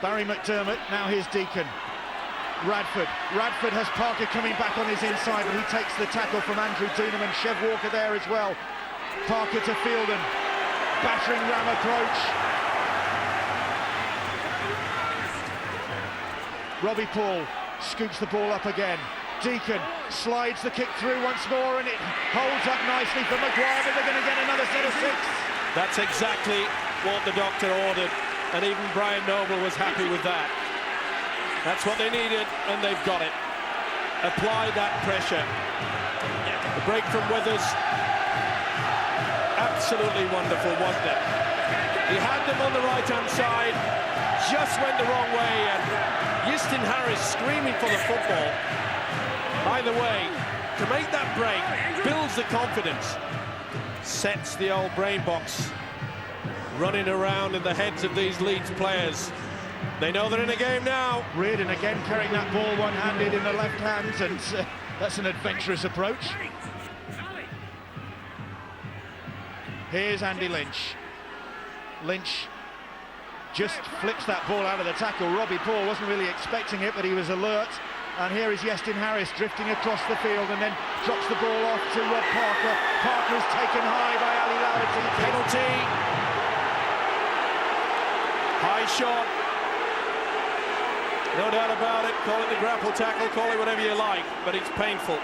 Barry McDermott. Now here's Deacon. Radford has Parker coming back on his inside, but he takes the tackle from Andrew Doonham, and Chev Walker there as well. Parker to Fielden. Battering ram approach. Robbie Paul scoops the ball up again. Deacon slides the kick through once more, and it holds up nicely for Maguire, but they're going to get another set of 6. That's exactly what the doctor ordered, and even Brian Noble was happy with that. That's what they needed, and they've got it. Apply that pressure. The break from Withers, absolutely wonderful, wasn't it? He had them on the right-hand side, just went the wrong way, and Justin Harris screaming for the football. Either way, to make that break builds the confidence, sets the old brain box running around in the heads of these Leeds players. They know they're in a game now. Reardon again carrying that ball one-handed in the left hand, and that's an adventurous approach. Here's Andy Lynch. Lynch just flips that ball out of the tackle. Robbie Paul wasn't really expecting it, but he was alert. And here is Justin Harris drifting across the field and then drops the ball off to Rob Parker. Parker is taken high by Ali Laverty. Penalty. High shot. No doubt about it. Call it the grapple tackle, call it whatever you like, but it's painful.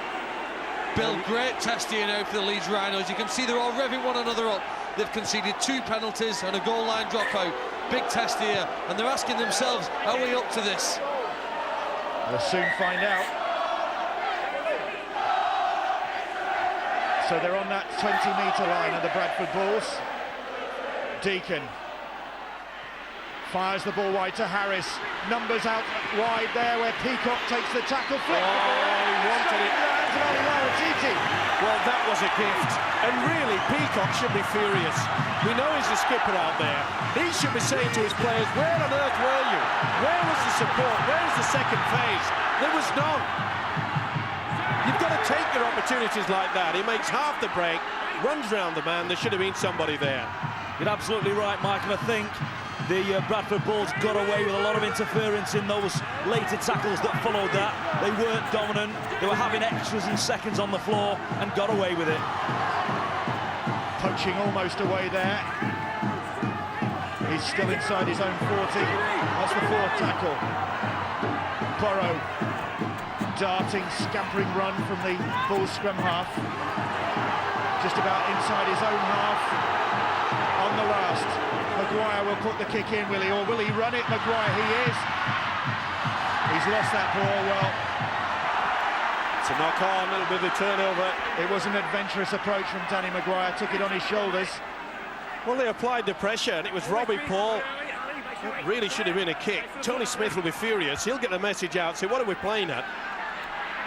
Bill, great test here now for the Leeds Rhinos. You can see they're all revving one another up. They've conceded 2 penalties and a goal line dropout. Big test here, and they're asking themselves, are we up to this? We'll soon find out. So they're on that 20-metre line of the Bradford Bulls. Deacon fires the ball wide to Harris. Numbers out wide there where Peacock takes the tackle. Flick the ball. He wanted it. Well, that was a gift. And really, Peacock should be furious. We know he's the skipper out there. He should be saying to his players, where on earth were you? Where was the support? Where was the second phase? There was none. You've got to take your opportunities like that. He makes half the break, runs round the man. There should have been somebody there. You're absolutely right, Mike, and I think The Bradford Bulls got away with a lot of interference in those later tackles that followed that. They weren't dominant. They were having extras and seconds on the floor and got away with it. Poaching almost away there. He's still inside his own 40. That's the fourth tackle. Burrow, darting, scampering run from the Bulls scrum half. Just about inside his own half. On the last, Maguire will put the kick in, will he? Or will he run it? Maguire, he is. He's lost that ball well. It's a knock on, a little bit of a turnover. It was an adventurous approach from Danny Maguire, took it on his shoulders. Well, they applied the pressure, and it was Robbie Paul. It really should have been a kick. Tony Smith will be furious. He'll get the message out, say, what are we playing at?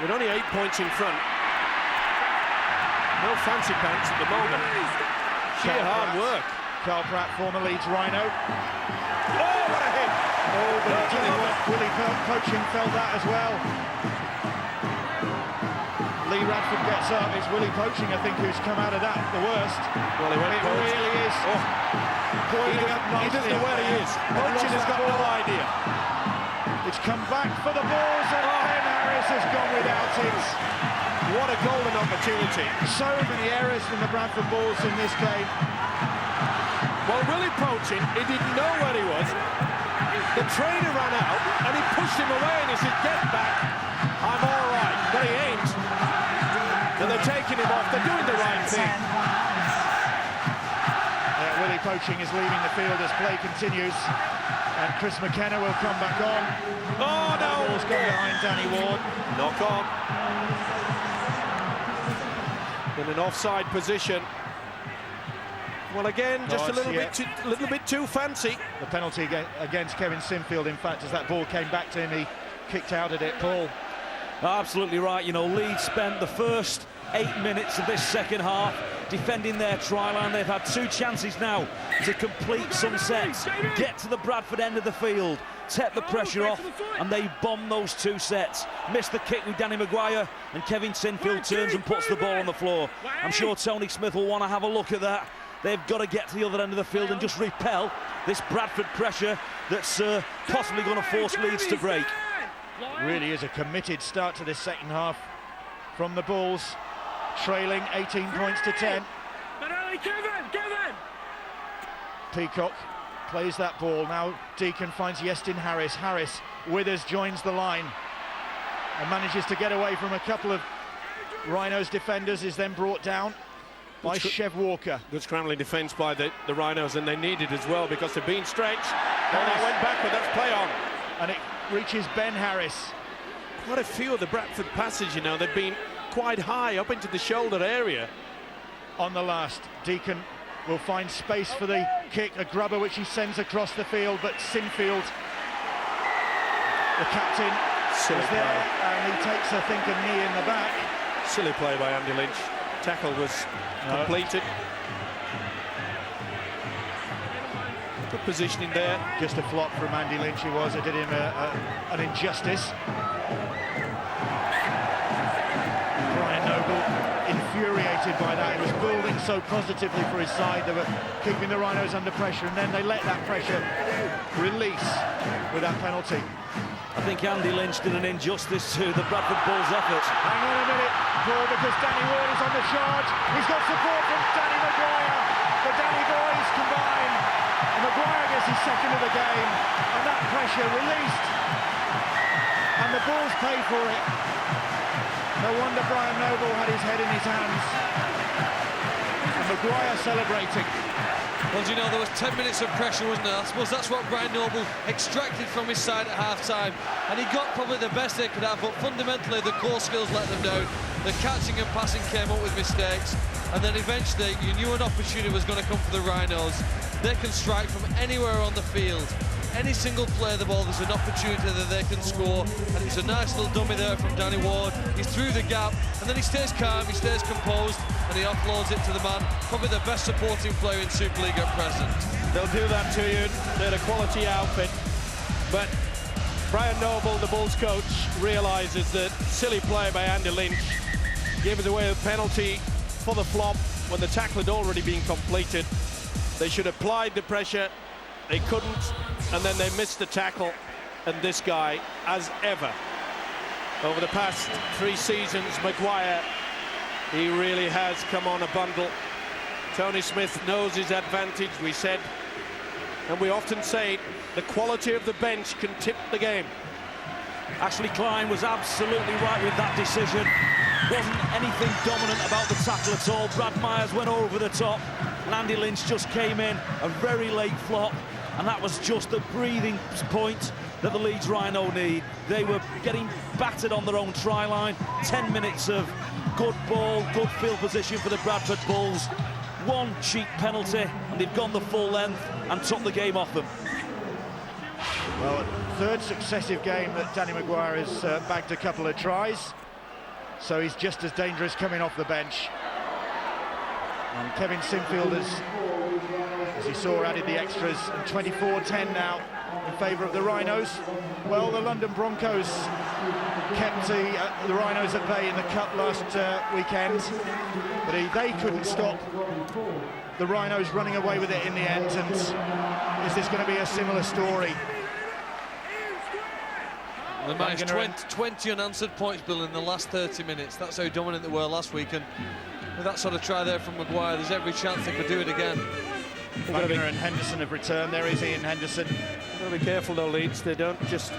We're only 8 points in front. No fancy pants at the moment. Sheer hard work. Carl Pratt, former Leeds Rhino. Oh, what a hit! Oh, but I tell you what, Willie Poaching felt that as well. Lee Radford gets up. It's Willie Poaching, I think, who's come out of that the worst. Well, it really is. Oh. Boiling up nicely. He doesn't know where he is. Poaching has got no idea. It's come back for the Bulls, and Ben Harris has gone without it. What a golden opportunity. So many errors from the Bradford Bulls in this game. Well, Willie Poaching, he didn't know where he was. The trainer ran out, and he pushed him away, and he said, get back, I'm all right. But he ain't. And they're taking him off, they're doing the right thing. Willie Poaching is leaving the field as play continues. And Chris McKenna will come back on. Oh, no! The ball's gone behind Danny Ward. Knock on. In an offside position. Well, again, just a little bit too fancy. The penalty against Kevin Sinfield, in fact, as that ball came back to him, he kicked out at it. Paul. Absolutely right. You know, Leeds spent the first 8 minutes of this second half defending their try line. They've had 2 chances now to complete some sets, get to the Bradford end of the field, take the pressure off, and they bomb those 2 sets. Missed the kick with Danny Maguire, and Kevin Sinfield turns and puts the ball on the floor. I'm sure Tony Smith will want to have a look at that. They've got to get to the other end of the field and just repel this Bradford pressure that's possibly going to force Leeds to break. Really is a committed start to this second half from the Bulls, trailing 18 points to 10. Peacock plays that ball. Now Deacon finds Yestin Harris. Harris, Withers joins the line and manages to get away from a couple of Rhinos defenders, is then brought down by Chev Walker. Good scrambling defence by the Rhinos, and they need it as well because they're being stretched. And they went backward, that's play on. And it reaches Ben Harris. Quite a few of the Bradford passes, you know, they've been quite high up into the shoulder area. On the last, Deacon will find space for the kick, a grubber which he sends across the field, but Sinfield, the captain, is there, and he takes, I think, a knee in the back. Silly play by Andy Lynch. Tackle was completed. Good positioning there. Just a flop from Andy Lynch, he was. It did him an injustice. Brian Noble infuriated by that. He was building so positively for his side. They were keeping the Rhinos under pressure, and then they let that pressure release with that penalty. I think Andy Lynch did an injustice to the Bradford Bulls' efforts. Hang on a minute, Paul, because Danny Ward is on the charge. He's got support from Danny Maguire. The Danny boys combine. And Maguire gets his second of the game, and that pressure released. And the Bulls pay for it. No wonder Brian Noble had his head in his hands. And Maguire celebrating. Well, you know, there was 10 minutes of pressure, wasn't there? I suppose that's what Brian Noble extracted from his side at half-time. And he got probably the best they could have, but fundamentally the core skills let them down. The catching and passing came up with mistakes. And then eventually, you knew an opportunity was going to come for the Rhinos. They can strike from anywhere on the field. Any single play of the ball, there's an opportunity that they can score, and it's a nice little dummy there from Danny Ward. He's through the gap, and then he stays calm, he stays composed, and he offloads it to the man, probably the best supporting player in Super League at present. They'll do that to you. They're a quality outfit, but Brian Noble, the Bulls coach, realises that silly play by Andy Lynch gave us away a penalty for the flop when the tackle had already been completed. They should have applied the pressure They couldn't, and then they missed the tackle. And this guy, as ever, over the past 3 seasons, Maguire, he really has come on a bundle. Tony Smith knows his advantage, we said, and we often say the quality of the bench can tip the game. Ashley Klein was absolutely right with that decision. Wasn't anything dominant about the tackle at all. Brad Myers went over the top, and Andy Lynch just came in, a very late flop, and that was just the breathing point that the Leeds Rhino need. They were getting battered on their own try line. 10 minutes of good ball, good field position for the Bradford Bulls. 1 cheap penalty, and they've gone the full length and took the game off them. Well, 3rd successive game that Danny Maguire has bagged a couple of tries, so he's just as dangerous coming off the bench. And Kevin Sinfield has, as you saw, added the extras, and 24-10 now in favour of the Rhinos. Well, the London Broncos kept the Rhinos at bay in the Cup last weekend, but they couldn't stop the Rhinos running away with it in the end. And is this going to be a similar story? They managed 20 unanswered points, Bill, in the last 30 minutes. That's how dominant they were last week, and with that sort of try there from Maguire, there's every chance they could do it again. Wagner and Henderson have returned. There is Ian Henderson. Got to be careful though, Leeds. They don't just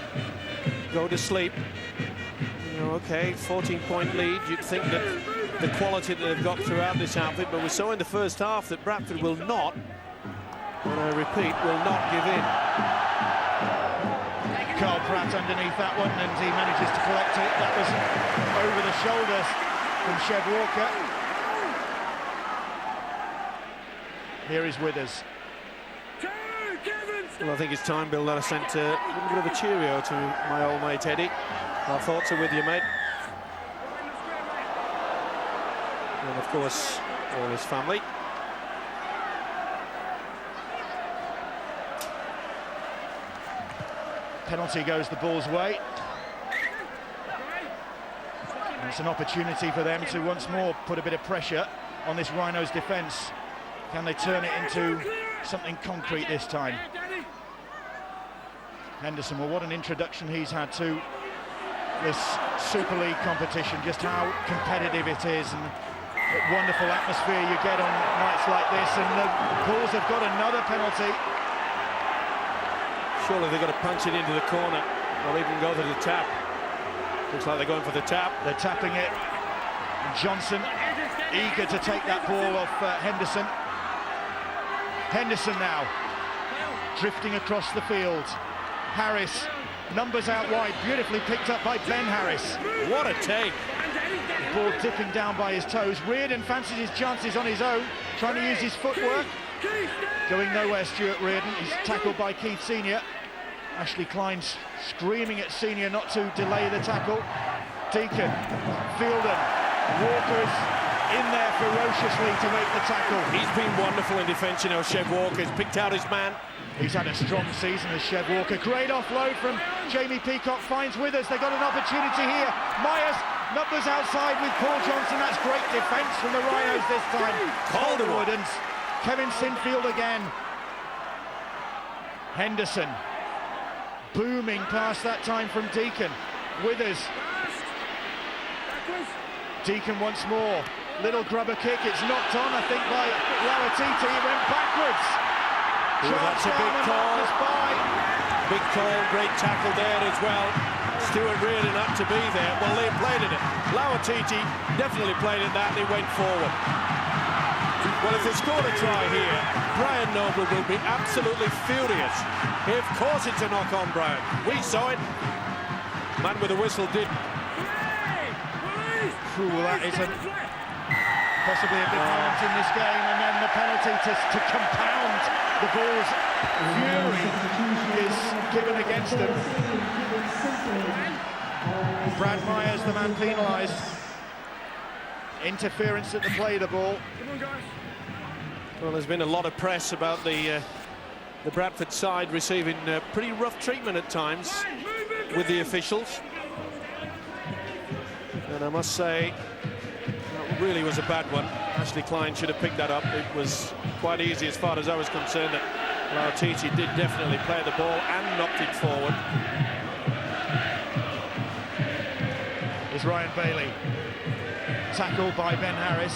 go to sleep. You know, okay, 14-point lead. You'd think that the quality that they've got throughout this outfit, but we saw in the first half that Bradford will not, and I repeat, will not give in. Carl Pratt underneath that one, and he manages to collect it. That was over the shoulders from Chev Walker. Here is Withers. Well, I think it's time, Bill, that I sent a little bit of a cheerio to my old mate Eddie. Our thoughts are with you, mate. And of course, all his family. Penalty goes the Bulls' way. And it's an opportunity for them to once more put a bit of pressure on this Rhinos defence. Can they turn it into something concrete this time? Henderson, well, what an introduction he's had to this Super League competition, just how competitive it is, and what wonderful atmosphere you get on nights like this. And the Bulls have got another penalty. Surely they've got to punch it into the corner, or even go to the tap. Looks like they're going for the tap. They're tapping it. And Johnson eager to take that ball off Henderson. Henderson now drifting across the field. Harris, numbers out wide, beautifully picked up by Ben Harris. What a take! The ball dipping down by his toes. Reardon fancies his chances on his own, trying to use his footwork. Going nowhere, Stuart Reardon. He's tackled by Keith Senior. Ashley Klein's screaming at Senior not to delay the tackle. Deacon, Fielden, Walker's in there ferociously to make the tackle. He's been wonderful in defence, you know, Chev Walker's picked out his man. He's had a strong season as Chev Walker. Great offload from Jamie Peacock, finds Withers. They've got an opportunity here. Myers, numbers outside with Paul Johnson. That's great defence from the Rhinos this time. Calderwood and Kevin Sinfield again. Henderson, booming pass that time from Deacon. Withers. Deacon once more. Little grubber kick, it's knocked on, I think, by Lauatiti. It went backwards. Ooh, that's a big call. Big call, great tackle there as well. Stuart Reardon had to be there. Well, they played it. Lauatiti definitely played it that, and he went forward. Well, if they scored a try here, Brian Noble will be absolutely furious. Of course it's a knock on, Brian. We saw it. Man with a whistle did. Ooh, that is possibly a big moment in this game, and then the penalty to compound the Bulls' fury is given against them. Brad Myers, the man penalised. Interference at the play of the ball. Well, there's been a lot of press about the Bradford side receiving pretty rough treatment at times with the officials. And I must say, that really was a bad one. Ashley Klein should have picked that up. It was quite easy as far as I was concerned. Lautiti did definitely play the ball and knocked it forward. Is Ryan Bailey. Tackled by Ben Harris.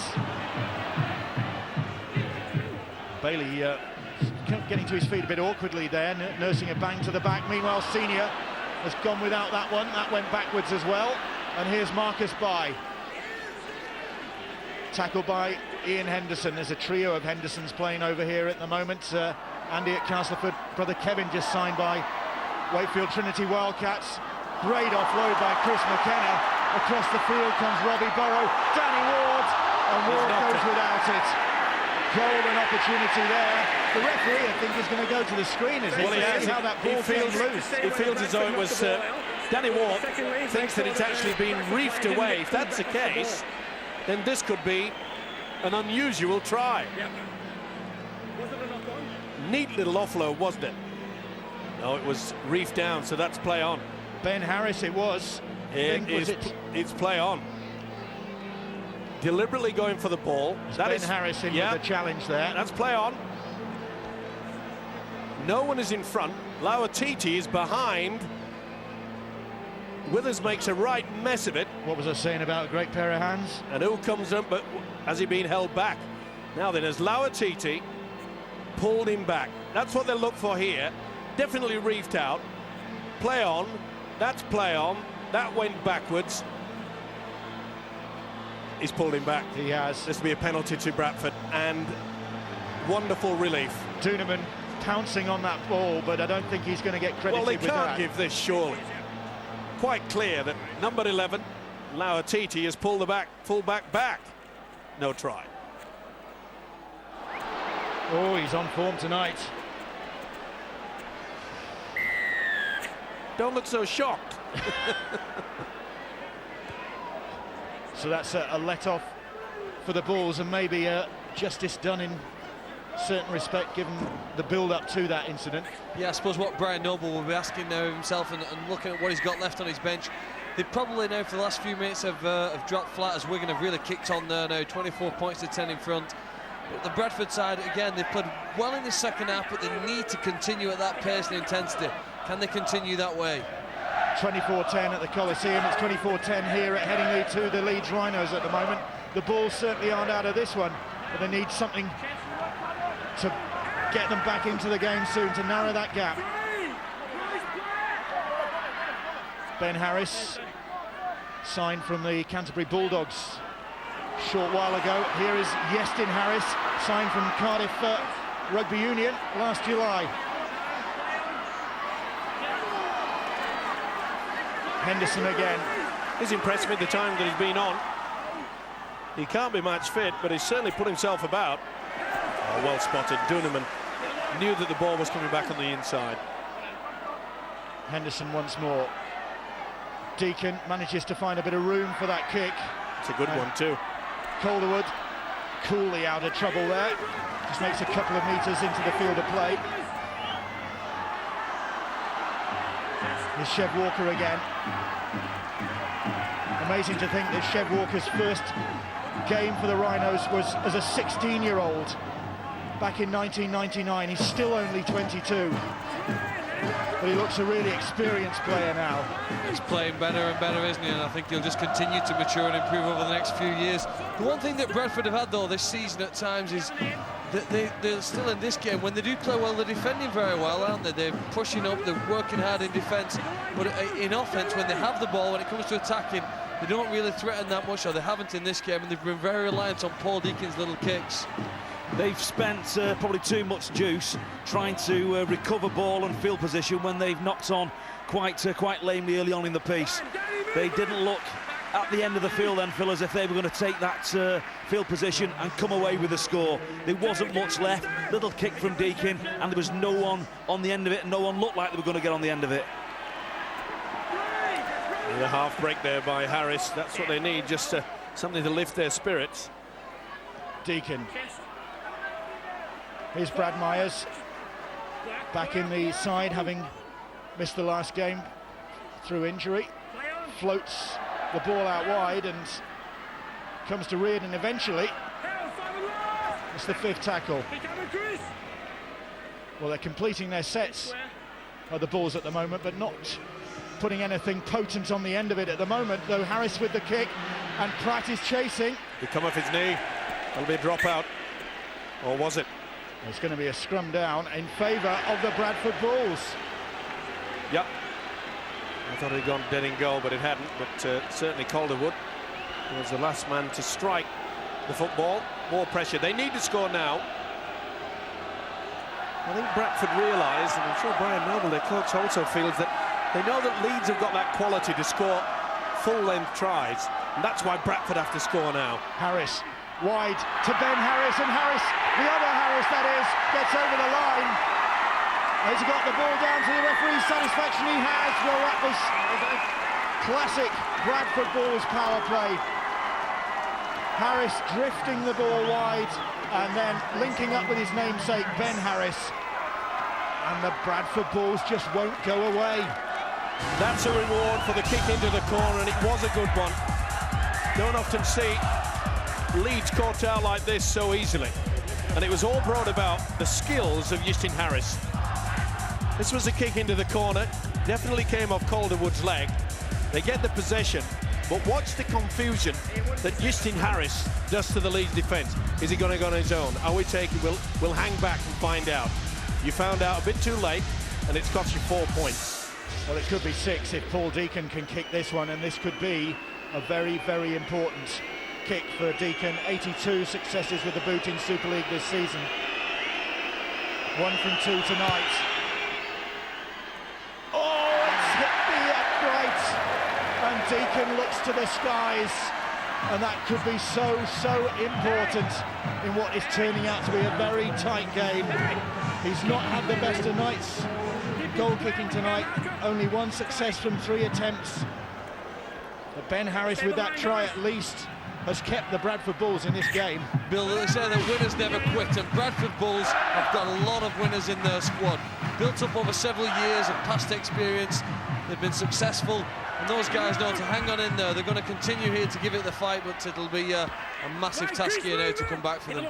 Bailey getting to his feet a bit awkwardly there, nursing a bang to the back. Meanwhile, Senior has gone without that one. That went backwards as well. And here's Marcus Bye. Tackled by Ian Henderson. There's a trio of Hendersons playing over here at the moment. Andy at Castleford, brother Kevin just signed by Wakefield Trinity Wildcats. Great offload by Chris McKenna. Across the field comes Robbie Burrow. Danny Ward, and Ward goes without it. Golden opportunity there. The referee, I think, is going to go to the screen as well, how that ball came loose. He feels as though it was Danny Ward thinks that it's actually been reefed away. If that's the case, then this could be an unusual try. Neat little offload, wasn't it? No, it was reefed down, so that's play on. Ben Harris it was. It's play on. Deliberately going for the ball. That is Ben Harris in with the challenge there. That's play on. No one is in front. Lautiti is behind. Withers makes a right mess of it. What was I saying about a great pair of hands? And who comes up, but has he been held back? Now then, as Lautiti pulled him back. That's what they look for here. Definitely reefed out. Play on. That's play on. That went backwards. He's pulled him back. He has. This will be a penalty to Bradford, and wonderful relief. Duneman pouncing on that ball, but I don't think he's going to get credited with that. Well, they can't give this, surely. Quite clear that number 11, Lautiti, has pulled the full-back back. No try. Oh, he's on form tonight. Don't look so shocked. So that's a let-off for the Bulls, and maybe justice done in certain respect, given the build-up to that incident. Yeah, I suppose what Brian Noble will be asking now of himself and looking at what he's got left on his bench. They probably now, for the last few minutes, have dropped flat as Wigan have really kicked on there now. 24 points to 10 in front. But the Bradford side, again, they've played well in the second half, but they need to continue at that pace and intensity. Can they continue that way? 24-10 at the Coliseum. It's 24-10 here at Headingley to the Leeds Rhinos at the moment. The Bulls certainly aren't out of this one, but they need something to get them back into the game soon to narrow that gap. Ben Harris, signed from the Canterbury Bulldogs a short while ago. Here is Yestin Harris, signed from Cardiff Rugby Union last July. Henderson again. He's impressed with the time that he's been on. He can't be match fit, but he's certainly put himself about. Oh, well spotted. Duneman knew that the ball was coming back on the inside. Henderson once more. Deacon manages to find a bit of room for that kick. It's a good one too. Calderwood coolly out of trouble there. Just makes a couple of metres into the field of play. Here's Chev Walker again. Amazing to think that Chev Walker's first game for the Rhinos was as a 16-year-old back in 1999. He's still only 22. But he looks a really experienced player now. He's playing better and better, isn't he? And I think he'll just continue to mature and improve over the next few years. The one thing that Bradford have had, though, this season at times is that they're still in this game. When they do play well, they're defending very well, aren't they? They're pushing up, they're working hard in defence. But in offence, when they have the ball, when it comes to attacking, they don't really threaten that much, or they haven't in this game, and they've been very reliant on Paul Deacon's little kicks. They've spent probably too much juice trying to recover ball and field position when they've knocked on quite lamely early on in the piece. They didn't look at the end of the field then, Phil, as if they were going to take that field position and come away with a score. There wasn't much left. Little kick from Deacon, and there was no one on the end of it, and no one looked like they were going to get on the end of it. And a half break there by Harris. That's what they need, just something to lift their spirits. Deacon. Here's Brad Myers, back in the side, having missed the last game through injury. Floats the ball out wide and comes to Reardon eventually. It's the fifth tackle. Well, they're completing their sets of the balls at the moment, but not putting anything potent on the end of it at the moment, though. Harris with the kick, and Pratt is chasing. He come off his knee. It'll be a dropout. Or was it? There's going to be a scrum down in favour of the Bradford Bulls. Yep. I thought it had gone dead in goal, but it hadn't. But certainly Calderwood was the last man to strike the football. More pressure. They need to score now. I think Bradford realise, and I'm sure Brian Noble, their coach, also feels that they know that Leeds have got that quality to score full-length tries, and that's why Bradford have to score now. Harris wide to Ben Harris, and Harris, the other Harris that is, gets over the line. Has he got the ball down to the referee's satisfaction? He has. Well, that was classic Bradford Bulls power play. Harris drifting the ball wide and then linking up with his namesake Ben Harris, and the Bradford Bulls just won't go away. That's a reward for the kick into the corner, and it was a good one. Don't often see Leeds caught out like this so easily, and it was all brought about the skills of Justin Harris. This was a kick into the corner, definitely came off Calderwood's leg. They get the possession, but watch the confusion that Justin Harris does to the Leeds defence. Is he going to go on his own? Are we taking? We'll hang back and find out. You found out a bit too late, and it's cost you 4 points. Well, it could be 6 if Paul Deacon can kick this one, and this could be a very, very important kick for Deacon. 82 successes with the boot in Super League this season. 1 from 2 tonight. Oh, it's hit the upright, and Deacon looks to the skies, and that could be so important in what is turning out to be a very tight game. He's not had the best of nights goal kicking tonight, only 1 success from 3 attempts. But Ben Harris with that try at least has kept the Bradford Bulls in this game. Bill, they say that winners never quit, and Bradford Bulls have got a lot of winners in their squad. Built up over several years of past experience, they've been successful, and those guys know to hang on in there. They're going to continue here to give it the fight, but it'll be a massive task here now to come back for them.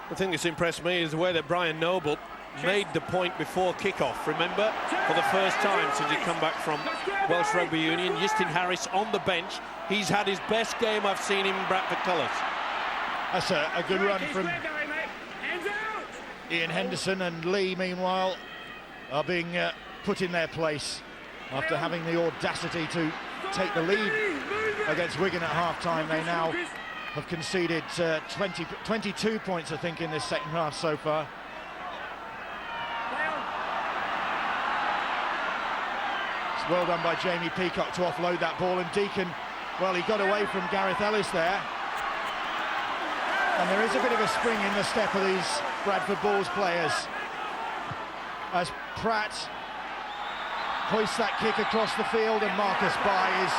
The thing that's impressed me is the way that Brian Noble made the point before kick-off. Remember, for the first time since he'd come back from Welsh Rugby Union, Justin Harris on the bench. He's had his best game I've seen him in Bradford colours. That's a good run from Ian Henderson, and Lee, meanwhile, are being put in their place after having the audacity to take the lead against Wigan at half-time. They now have conceded 22 points, I think, in this second half so far. It's well done by Jamie Peacock to offload that ball, and Deacon, well, he got away from Gareth Ellis there. And there is a bit of a spring in the step of these Bradford Bulls players as Pratt hoists that kick across the field, and Marcus Bai is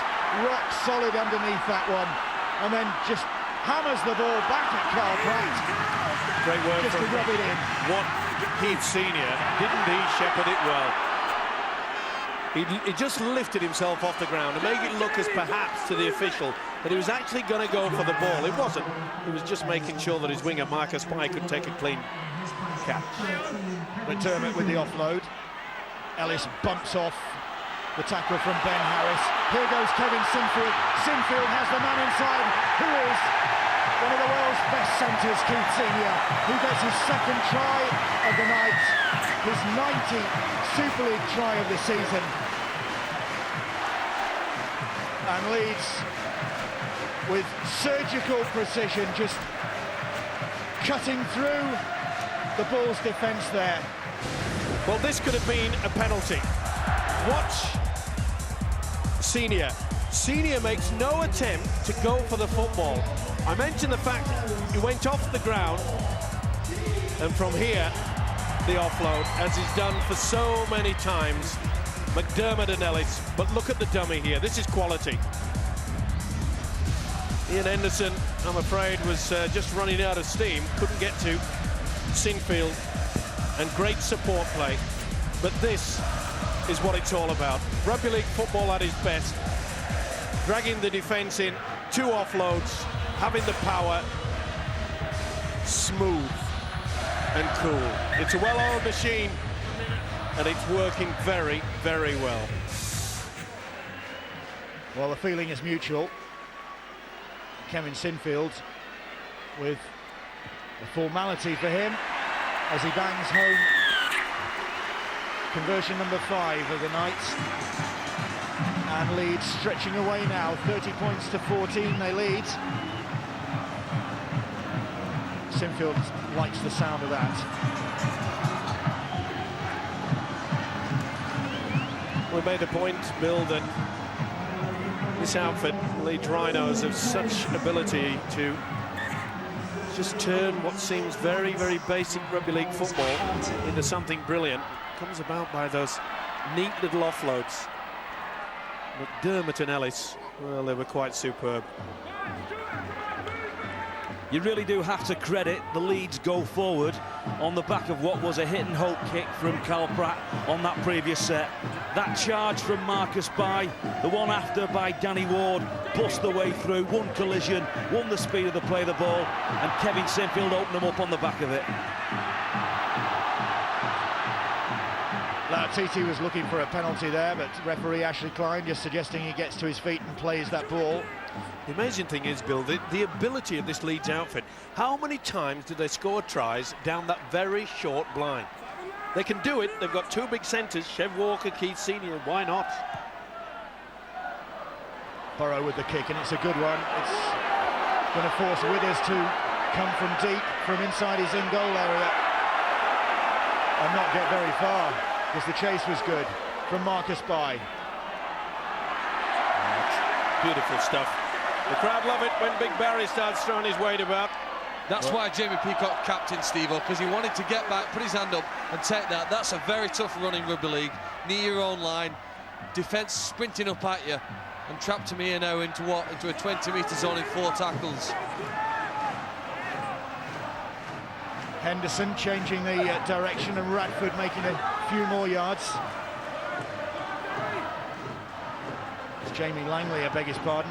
rock solid underneath that one, and then just hammers the ball back at Carl Pratt. Great work just from to rub it in. What Heath Senior, didn't he shepherd it well? He just lifted himself off the ground and made it look as perhaps to the official that he was actually going to go for the ball. It wasn't. He was just making sure that his winger Marcus Bai could take a clean catch. McDermott with the offload. Ellis bumps off the tackle from Ben Harris. Here goes Kevin Sinfield. Sinfield has the man inside, who is one of the world's best centres, Keith Senior, who gets his 2nd try of the night, his 90th Super League try of the season. And Leeds, with surgical precision, just cutting through the Bulls' defence there. Well, this could have been a penalty. Watch Senior. Senior makes no attempt to go for the football. I mentioned the fact he went off the ground, and from here, the offload, as he's done for so many times. McDermott and Ellis, but look at the dummy here. This is quality. Ian Henderson, I'm afraid, was just running out of steam. Couldn't get to Sinfield, and great support play. But this is what it's all about. Rugby league football at its best. Dragging the defence in, 2 offloads, having the power, smooth. and cool. It's a well-oiled machine, and it's working very, very well. Well, the feeling is mutual. Kevin Sinfield with a formality for him as he bangs home conversion number 5 of the night. And Leeds stretching away now, 30 points to 14 they lead. Sinfield likes the sound of that. We made the point, Bill, that this outfit, Leeds Rhinos, have such ability to just turn what seems very, very basic rugby league football into something brilliant. It comes about by those neat little offloads. McDermott and Ellis, well, they were quite superb. You really do have to credit the Leeds go forward on the back of what was a hit and hope kick from Cal Pratt on that previous set. That charge from Marcus Bai, the one after by Danny Ward, bust the way through, one collision, won the speed of the play of the ball, and Kevin Sinfield opened them up on the back of it. Titi was looking for a penalty there, but referee Ashley Klein just suggesting he gets to his feet and plays that ball. The amazing thing is, Bill, the ability of this Leeds outfit. How many times do they score tries down that very short blind? They can do it. They've got 2 big centres, Chev Walker, Keith Senior. Why not? Burrow with the kick, and it's a good one. It's going to force Withers to come from deep, from inside his in-goal area, and not get very far, because the chase was good from Marcus Bai. Beautiful stuff. The crowd love it when Big Barry starts throwing his weight about. That's why Jamie Peacock captained Steve-O, because he wanted to get back, put his hand up and take that. That's a very tough run in rugby league. Near your own line, defence sprinting up at you, and trapped him here now into what? Into a 20-metre zone in 4 tackles. Henderson changing the direction, and Bradford making a few more yards. It's Jamie Langley, I beg his pardon.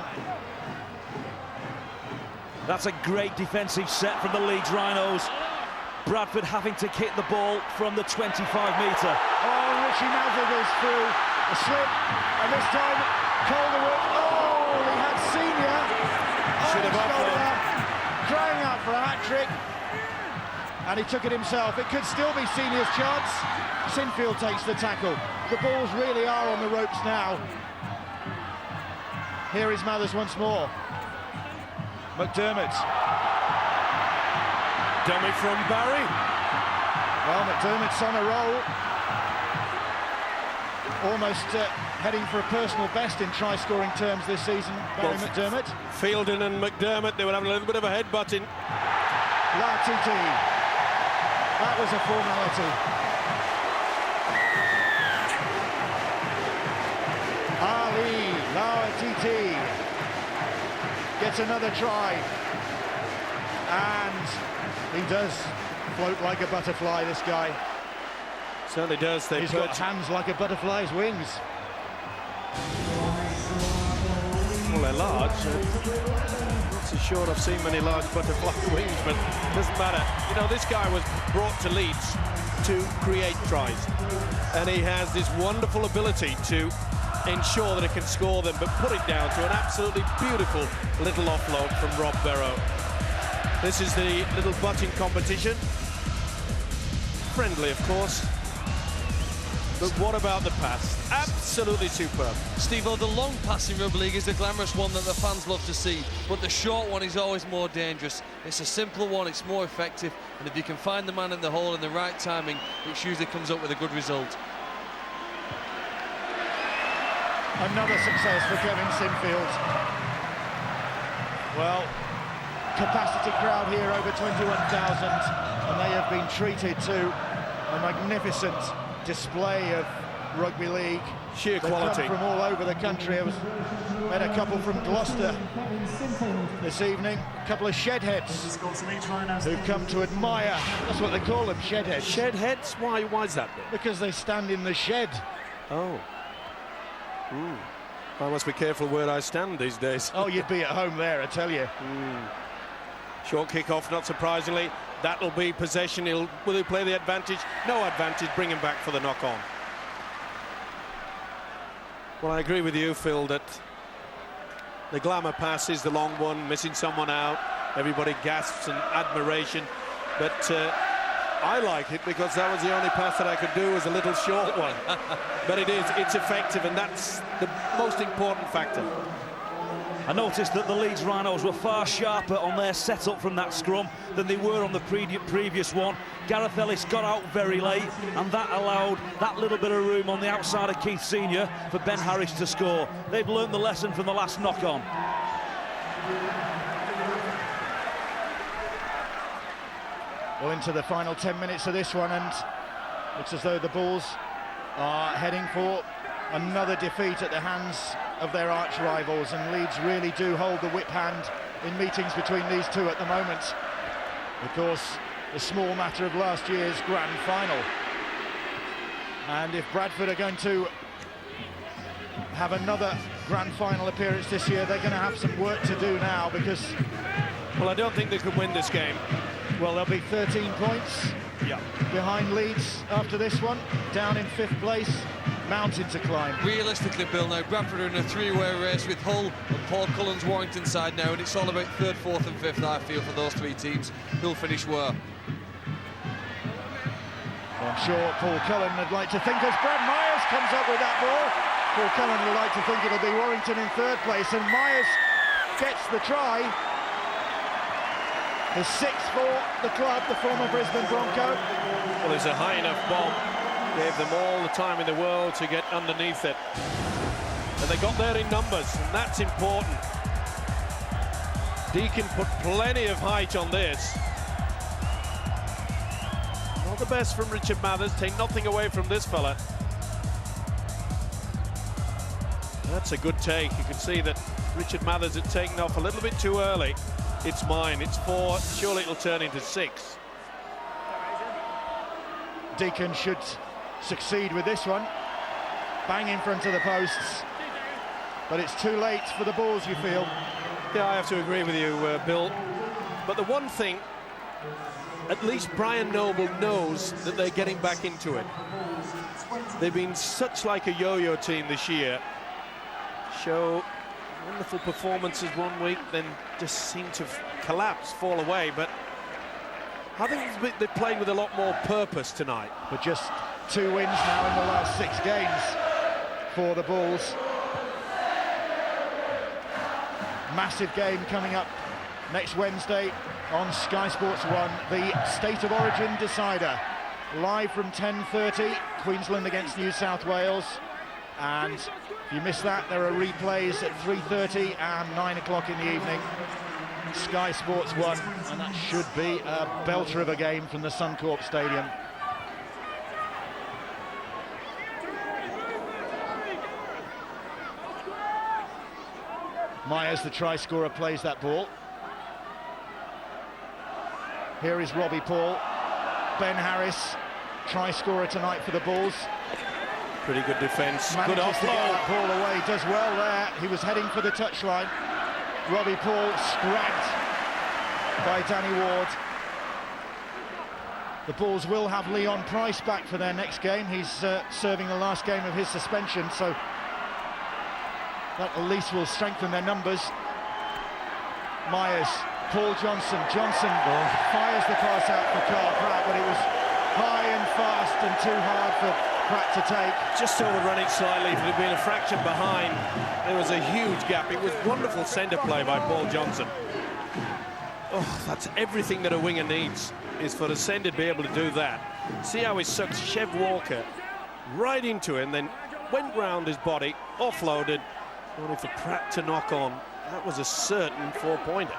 That's a great defensive set from the Leeds Rhinos. Bradford having to kick the ball from the 25-metre. Oh, Richie Nazar goes through a slip, and this time Calderwood. Oh, he had Senior should have shoulder, crying out for a hat-trick, and he took it himself. It could still be Senior's chance. Sinfield takes the tackle. The balls really are on the ropes now. Here is Mathers once more. McDermott. Dummy from Barry. Well, McDermott's on a roll. Almost heading for a personal best in try-scoring terms this season, Barry McDermott. Fielden and McDermott, they were having a little bit of a headbutting. Latiti. That was a formality. Ali Latiti gets another try, and he does float like a butterfly, this guy. Certainly does. He's got hands like a butterfly's wings. Well, they're large. Not so sure I've seen many large butterfly wings, but it doesn't matter. You know, this guy was brought to Leeds to create tries, and he has this wonderful ability to ensure that he can score them, but put it down to an absolutely beautiful little offload from Rob Barrow. This is the little butting competition. Friendly, of course. But what about the pass? Absolutely superb. Steve-O, the long pass in rugby league is the glamorous one that the fans love to see, but the short one is always more dangerous. It's a simpler one, it's more effective, and if you can find the man in the hole in the right timing, it usually comes up with a good result. Another success for Kevin Sinfield. Well, capacity crowd here, over 21,000, and they have been treated to a magnificent display of rugby league. Sheer They've quality. come from all over the country. I met a couple from Gloucester this evening, a couple of shedheads who've come to admire. That's what they call them, shedheads. Shedheads? Why is that? Because they stand in the shed. Oh. I must be careful where I stand these days. Oh, you'd be at home there, I tell you. Short kick off, not surprisingly. That'll be possession. Will he play the advantage? No advantage. Bring him back for the knock-on. Well, I agree with you, Phil, that the glamour pass is the long one, missing someone out. Everybody gasps in admiration. But I like it because that was the only pass that I could do, was a little short one. But it's effective, and that's the most important factor. I noticed that the Leeds Rhinos were far sharper on their setup from that scrum than they were on the previous one. Gareth Ellis got out very late, and that allowed that little bit of room on the outside of Keith Senior for Ben Harris to score. They've learned the lesson from the last knock-on. Well, into the final 10 minutes of this one, and looks as though the Bulls are heading for another defeat at the hands of their arch rivals, and Leeds really do hold the whip hand in meetings between these two at the moment. Of course, the small matter of last year's grand final. And if Bradford are going to have another grand final appearance this year, they're going to have some work to do now, because... Well, I don't think they can win this game. Well, there'll be 13 points behind Leeds after this one, down in 5th place. Mountain to climb. Realistically, Bill, now Bradford are in a three-way race with Hull and Paul Cullen's Warrington side now, and it's all about 3rd, 4th and 5th, I feel, for those three teams. Who'll finish where? Well, I'm sure Paul Cullen would like to think, as Brad Myers comes up with that ball, Paul Cullen would like to think it'll be Warrington in 3rd place, and Myers gets the try. The 6th for the club, the former Brisbane Bronco. Well, it's a high enough bomb. Gave them all the time in the world to get underneath it. And they got there in numbers, and that's important. Deacon put plenty of height on this. Not the best from Richard Mathers. Take nothing away from this fella. That's a good take. You can see that Richard Mathers had taken off a little bit too early. It's mine. It's 4. Surely it'll turn into 6. Deacon should succeed with this one. Bang in front of the posts. But it's too late for the Bulls, you feel? Yeah, I have to agree with you, Bill. But the one thing, at least Brian Noble knows that they're getting back into it. They've been such like a yo-yo team this year. Show wonderful performances one week, then just seem to collapse, fall away. But I think they're playing with a lot more purpose tonight. But just 2 wins now in the last 6 games for the Bulls. Massive game coming up next Wednesday on Sky Sports 1, the State of Origin decider. Live from 10:30, Queensland against New South Wales. And if you miss that, there are replays at 3:30 and 9 o'clock in the evening. Sky Sports 1, and that should be a belter of a game from the Suncorp Stadium. Myers, the try scorer, plays that ball. Here is Robbie Paul. Ben Harris, try scorer tonight for the Bulls. Pretty good defence. Manages Good to get offload. that ball away. Does well there. He was heading for the touchline. Robbie Paul scragged by Danny Ward. The Bulls will have Leon Price back for their next game. He's serving the last game of his suspension, so that at least will strengthen their numbers. Myers, Paul Johnson. Johnson fires the pass out for Carl Pratt, but it was high and fast and too hard for Pratt to take. Just overrun it slightly. If it had been a fraction behind, there was a huge gap. It was wonderful centre play by Paul Johnson. Oh, that's everything that a winger needs, is for the centre to be able to do that. See how he sucked Chev Walker right into him, then went round his body, offloaded, only for Pratt to knock on. That was a certain 4-pointer.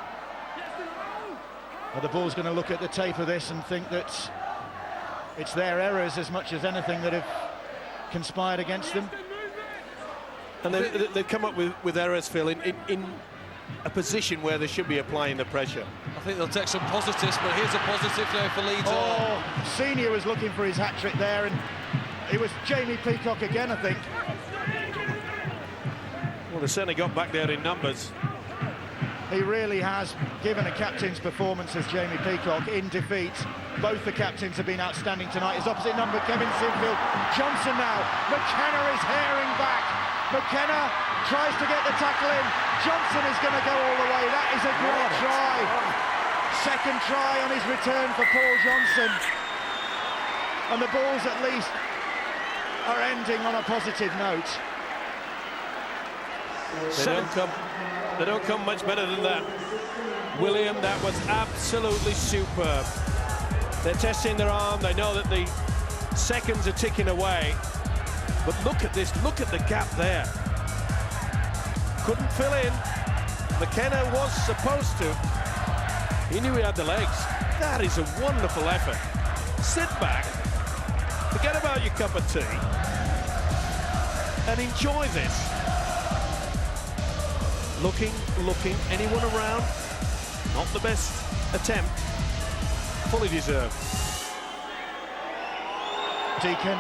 Well, the Bulls going to look at the tape of this and think that it's their errors as much as anything that have conspired against them. And they've come up with errors, Phil, in a position where they should be applying the pressure. I think they'll take some positives, but here's a positive now for Leeds. Oh, Senior was looking for his hat-trick there, and it was Jamie Peacock again, I think. Well, they certainly got back there in numbers. He really has given a captain's performance as Jamie Peacock in defeat. Both the captains have been outstanding tonight. His opposite number, Kevin Sinfield. Johnson now. McKenna is herring back. McKenna tries to get the tackle in. Johnson is going to go all the way. That is a great try. Second try on his return for Paul Johnson. And the balls at least are ending on a positive note. They don't come much better than that. William, that was absolutely superb. They're testing their arm. They know that the seconds are ticking away. But look at this. Look at the gap there. Couldn't fill in. McKenna was supposed to. He knew he had the legs. That is a wonderful effort. Sit back. Forget about your cup of tea. And enjoy this. Looking, anyone around? Not the best attempt. Fully deserved. Deacon,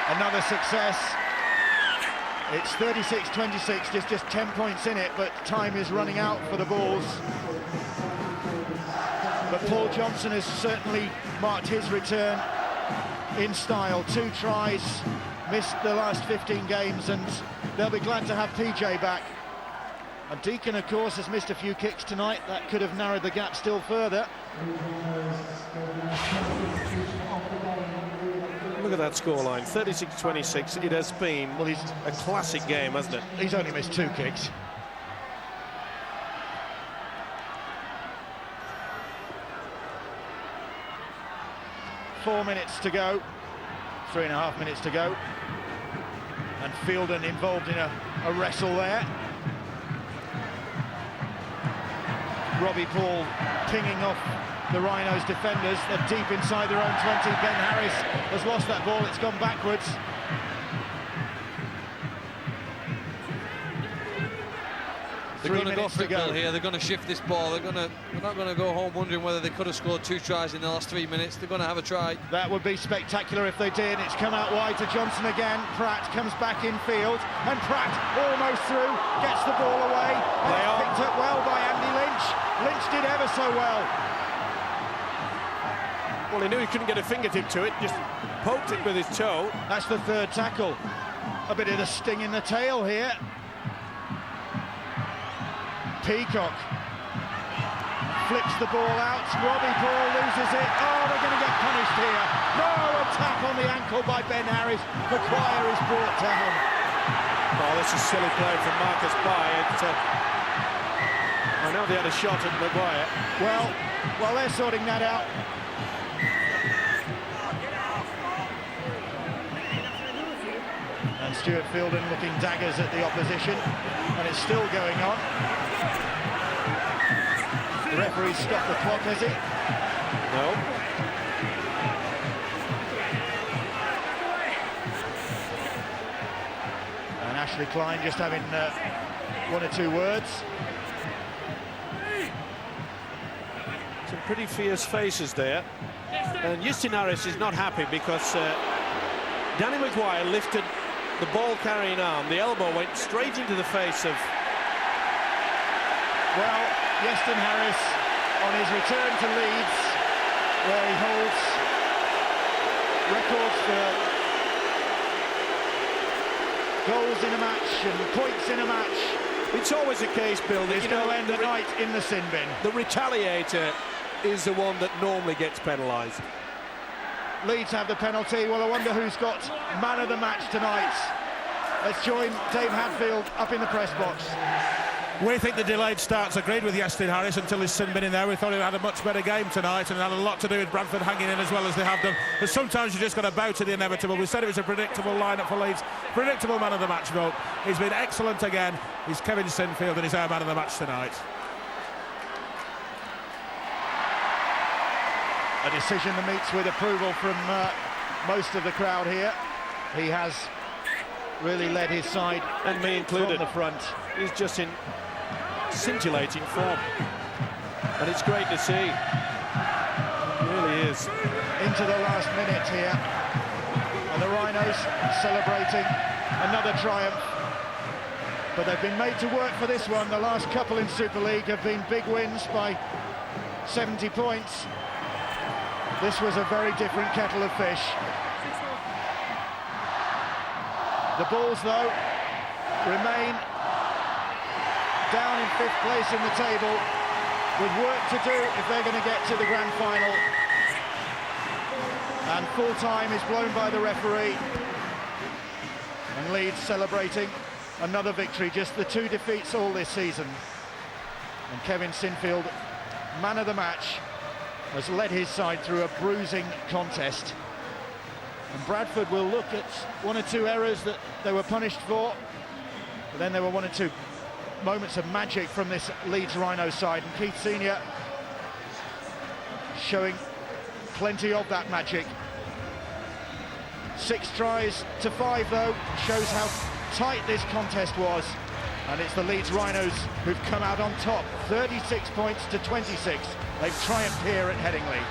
another success. It's 36-26, just 10 points in it, but time is running out for the Bulls. But Paul Johnson has certainly marked his return in style. 2 tries, missed the last 15 games, and they'll be glad to have PJ back. And Deacon, of course, has missed a few kicks tonight. That could have narrowed the gap still further. Look at that scoreline, 36-26. It has been a classic game, hasn't it? He's only missed 2 kicks. Four minutes to go. 3.5 minutes to go. And Fielden involved in a wrestle there. Robbie Paul pinging off the Rhinos defenders. They're deep inside their own 20. Ben Harris has lost that ball. It's gone backwards. They're going to go for it here. They're going to shift this ball. They're not going to go home wondering whether they could have scored 2 tries in the last 3 minutes. They're going to have a try. That would be spectacular if they did. It's come out wide to Johnson again. Pratt comes back in field, and Pratt almost through, gets the ball away. And it's picked up well by Andy Lynch. Lynch did ever so well. Well, he knew he couldn't get a fingertip to it, just poked it with his toe. That's the 3rd tackle. A bit of the sting in the tail here. Peacock flips the ball out. Robbie Paul loses it. Oh, they're going to get punished here. No, a tap on the ankle by Ben Harris. McGuire is brought down. Oh, this is silly play from Marcus Bai. I know they had a shot at McGuire. Well, they're sorting that out. And Stuart Fielden looking daggers at the opposition, and it's still going on. The referee's stopped the clock, has he? No. And Ashley Klein just having 1 or 2 words. Some pretty fierce faces there. And Justin Harris is not happy because Danny McGuire lifted the ball-carrying arm. The elbow went straight into the face of... Well, Justin Harris on his return to Leeds, where he holds records for goals in a match and points in a match. It's always a case, Bill, that there's no end of night in the sin bin. The retaliator is the one that normally gets penalised. Leeds have the penalty. Well, I wonder who's got man of the match tonight. Let's join Dave Hadfield up in the press box. We think the delayed start's agreed with Justin Harris until his sin bin in there. We thought he had a much better game tonight and had a lot to do with Bradford hanging in as well as they have done. But sometimes you just got to bow to the inevitable. We said it was a predictable lineup for Leeds. Predictable man of the match vote. He's been excellent again. He's Kevin Sinfield and he's our man of the match tonight. A decision that meets with approval from most of the crowd here. He has really led his side, and me included, from the front. He's just in scintillating form, and it's great to see. It really is. Into the last minute here, and the Rhinos celebrating another triumph. but they've been made to work for this one. The last couple in Super League have been big wins by 70 points. This was a very different kettle of fish. The Bulls, though, remain down in 5th place in the table, with work to do if they're going to get to the grand final. And full time is blown by the referee. And Leeds celebrating another victory, just the 2 defeats all this season. And Kevin Sinfield, man of the match, has led his side through a bruising contest. And Bradford will look at 1 or 2 errors that they were punished for, but then there were 1 or 2 moments of magic from this Leeds Rhino side, and Keith Senior showing plenty of that magic. 6 tries to 5 though, shows how tight this contest was, and it's the Leeds Rhinos who've come out on top, 36 points to 26. They've triumphed here at Headingley.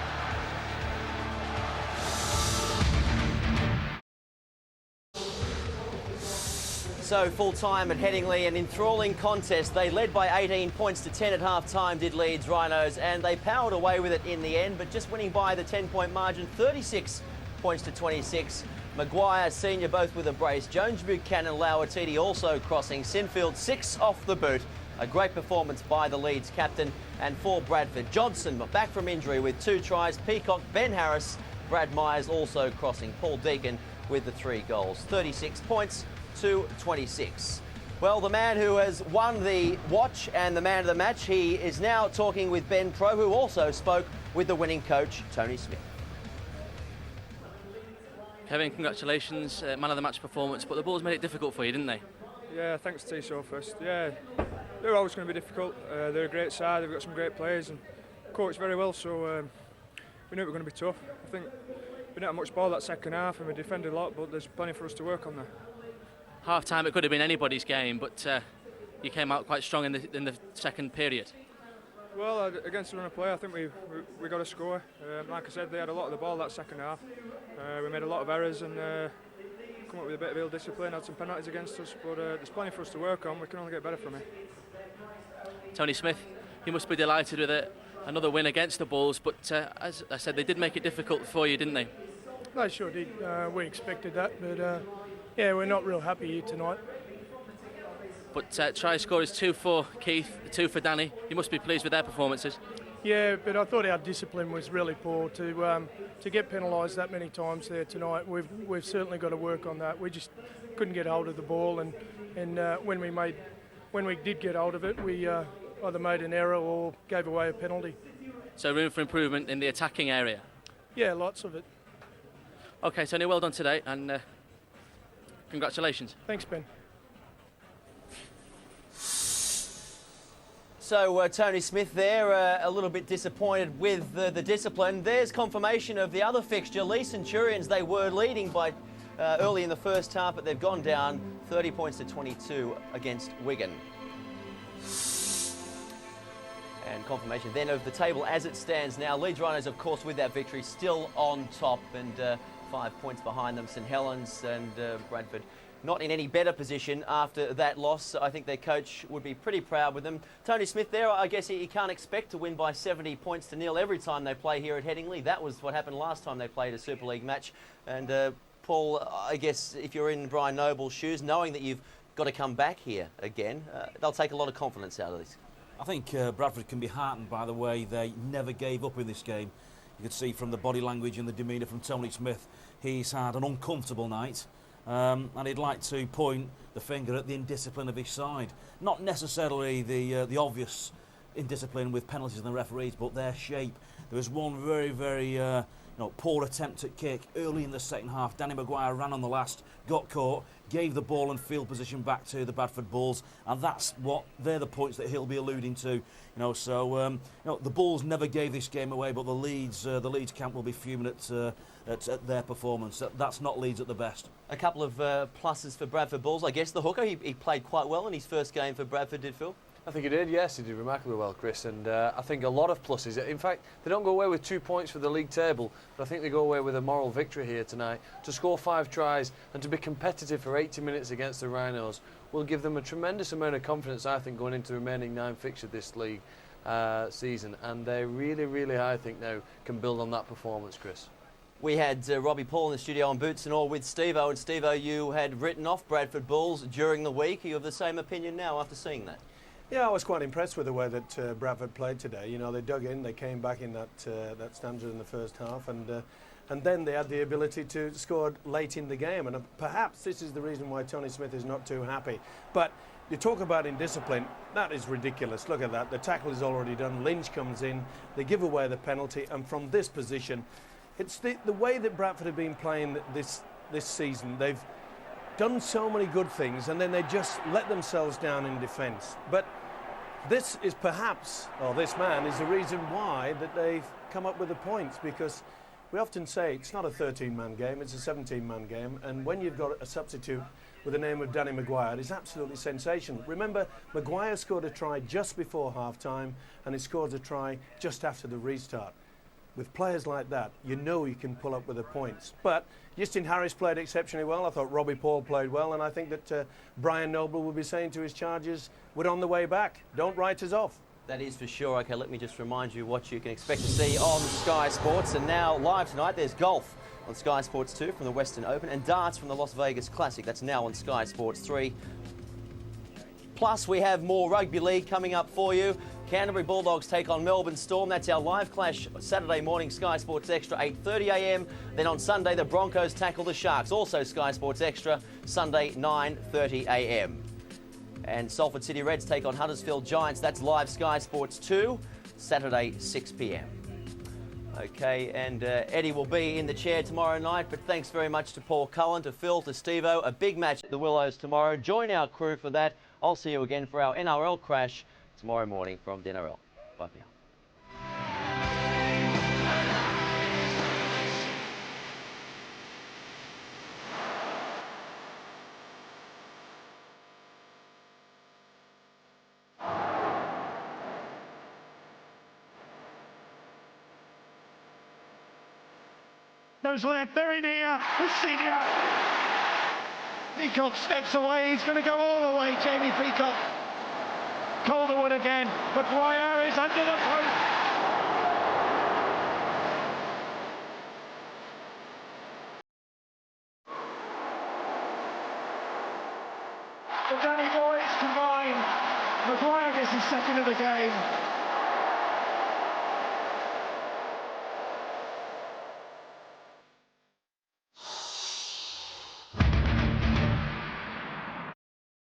So full time at Headingley, an enthralling contest. They led by 18 points to 10 at half time, did Leeds Rhinos, and they powered away with it in the end, but just winning by the 10-point margin, 36 points to 26. Maguire Senior both with a brace. Jones, Buchanan, Lauatiti also crossing. Sinfield 6 off the boot. A great performance by the Leeds captain. And for Bradford, Johnson back from injury with 2 tries. Peacock, Ben Harris, Brad Myers also crossing. Paul Deacon with the 3 goals. 36 points to 26. Well, the man who has won the watch and the man of the match, he is now talking with Ben Pro, who also spoke with the winning coach, Tony Smith. Kevin, congratulations, man of the match performance, but the Bulls made it difficult for you, didn't they? Yeah, thanks to TSO first. Yeah, they're always going to be difficult. They're a great side, they've got some great players and coached very well, so we knew it was going to be tough. I think we didn't have much ball that second half and we defended a lot, but there's plenty for us to work on there. Half time, it could have been anybody's game, but you came out quite strong in the second period. Well, against the run of play, I think we got a score. Like I said, they had a lot of the ball that second half. We made a lot of errors and come up with a bit of ill discipline, had some penalties against us, but there's plenty for us to work on. We can only get better from it. Tony Smith, you must be delighted with another win against the Bulls, but as I said, they did make it difficult for you, didn't they? They sure did. We expected that, but yeah, we're not real happy here tonight. But try scorers 2 for Keith, 2 for Danny. You must be pleased with their performances. Yeah, but I thought our discipline was really poor to get penalised that many times there tonight. We've certainly got to work on that. We just couldn't get hold of the ball, and when we did get hold of it, we either made an error or gave away a penalty. So room for improvement in the attacking area. Yeah, lots of it. Okay, Tony, well done today, and congratulations. Thanks, Ben. So Tony Smith there, a little bit disappointed with the discipline. There's confirmation of the other fixture. Leeds Centurions, they were leading by early in the first half, but they've gone down 30 points to 22 against Wigan. And confirmation then of the table as it stands now. Leeds Rhinos, of course, with that victory, still on top and 5 points behind them. St Helens and Bradford not in any better position after that loss. I think their coach would be pretty proud with them. Tony Smith there, I guess you can't expect to win by 70 points to nil every time they play here at Headingley. That was what happened last time they played a Super League match. And Paul, I guess if you're in Brian Noble's shoes, knowing that you've got to come back here again, they'll take a lot of confidence out of this. I think Bradford can be heartened by the way they never gave up in this game. You could see from the body language and the demeanour from Tony Smith, he's had an uncomfortable night. And he'd like to point the finger at the indiscipline of his side. Not necessarily the obvious indiscipline with penalties and the referees, but their shape. There was one very, very poor attempt at kick early in the second half. Danny Maguire ran on the last, got caught, gave the ball and field position back to the Bradford Bulls, and they're the points that he'll be alluding to. The Bulls never gave this game away, but the Leeds camp will be fuming at their performance. That's not Leeds at the best. A couple of pluses for Bradford Bulls, I guess. The hooker, he played quite well in his first game for Bradford, did Phil? I think he did, yes, he did remarkably well, Chris, and I think a lot of pluses. In fact, they don't go away with 2 points for the league table, but I think they go away with a moral victory here tonight. To score 5 tries and to be competitive for 80 minutes against the Rhinos will give them a tremendous amount of confidence, I think, going into the remaining 9 fixtures this league season, and they really, I think, now can build on that performance, Chris. We had Robbie Paul in the studio on Boots and All with Steve-O, and Steve-O, you had written off Bradford Bulls during the week. Are you of the same opinion now after seeing that? Yeah, I was quite impressed with the way that Bradford played today. You know, they dug in, they came back in that stanza in the first half, and then they had the ability to score late in the game. And perhaps this is the reason why Tony Smith is not too happy. But you talk about indiscipline, that is ridiculous. Look at that. The tackle is already done. Lynch comes in, they give away the penalty, and from this position, it's the way that Bradford have been playing this season. They've done so many good things, and then they just let themselves down in defence. But this is perhaps, or this man is the reason why that they've come up with the points, because we often say it's not a 13-man game, it's a 17-man game, and when you've got a substitute with the name of Danny Maguire, it's absolutely sensational. Remember, Maguire scored a try just before half-time, and he scored a try just after the restart. With players like that, you know you can pull up with the points. But Justin Harris played exceptionally well. I thought Robbie Paul played well, and I think that Brian Noble will be saying to his charges, we're on the way back. Don't write us off. That is for sure. OK, let me just remind you what you can expect to see on Sky Sports. And now, live tonight, there's golf on Sky Sports 2 from the Western Open and darts from the Las Vegas Classic. That's now on Sky Sports 3. Plus, we have more rugby league coming up for you. Canterbury Bulldogs take on Melbourne Storm. That's our live clash Saturday morning, Sky Sports Extra, 8:30 a.m. Then on Sunday, the Broncos tackle the Sharks. Also Sky Sports Extra, Sunday, 9:30 a.m. And Salford City Reds take on Huddersfield Giants. That's live Sky Sports 2, Saturday, 6 p.m. OK, and Eddie will be in the chair tomorrow night, but thanks very much to Paul Cullen, to Phil, to Steve-O. A big match at the Willows tomorrow. Join our crew for that. I'll see you again for our NRL crash tomorrow morning from the NRL. Bye for now. Goes left, very near, the senior. Peacock steps away, he's going to go all the way, Jamie Peacock. Calderwood again, but Wire is under the post. The Danny boys combine. Maguire gets his second of the game.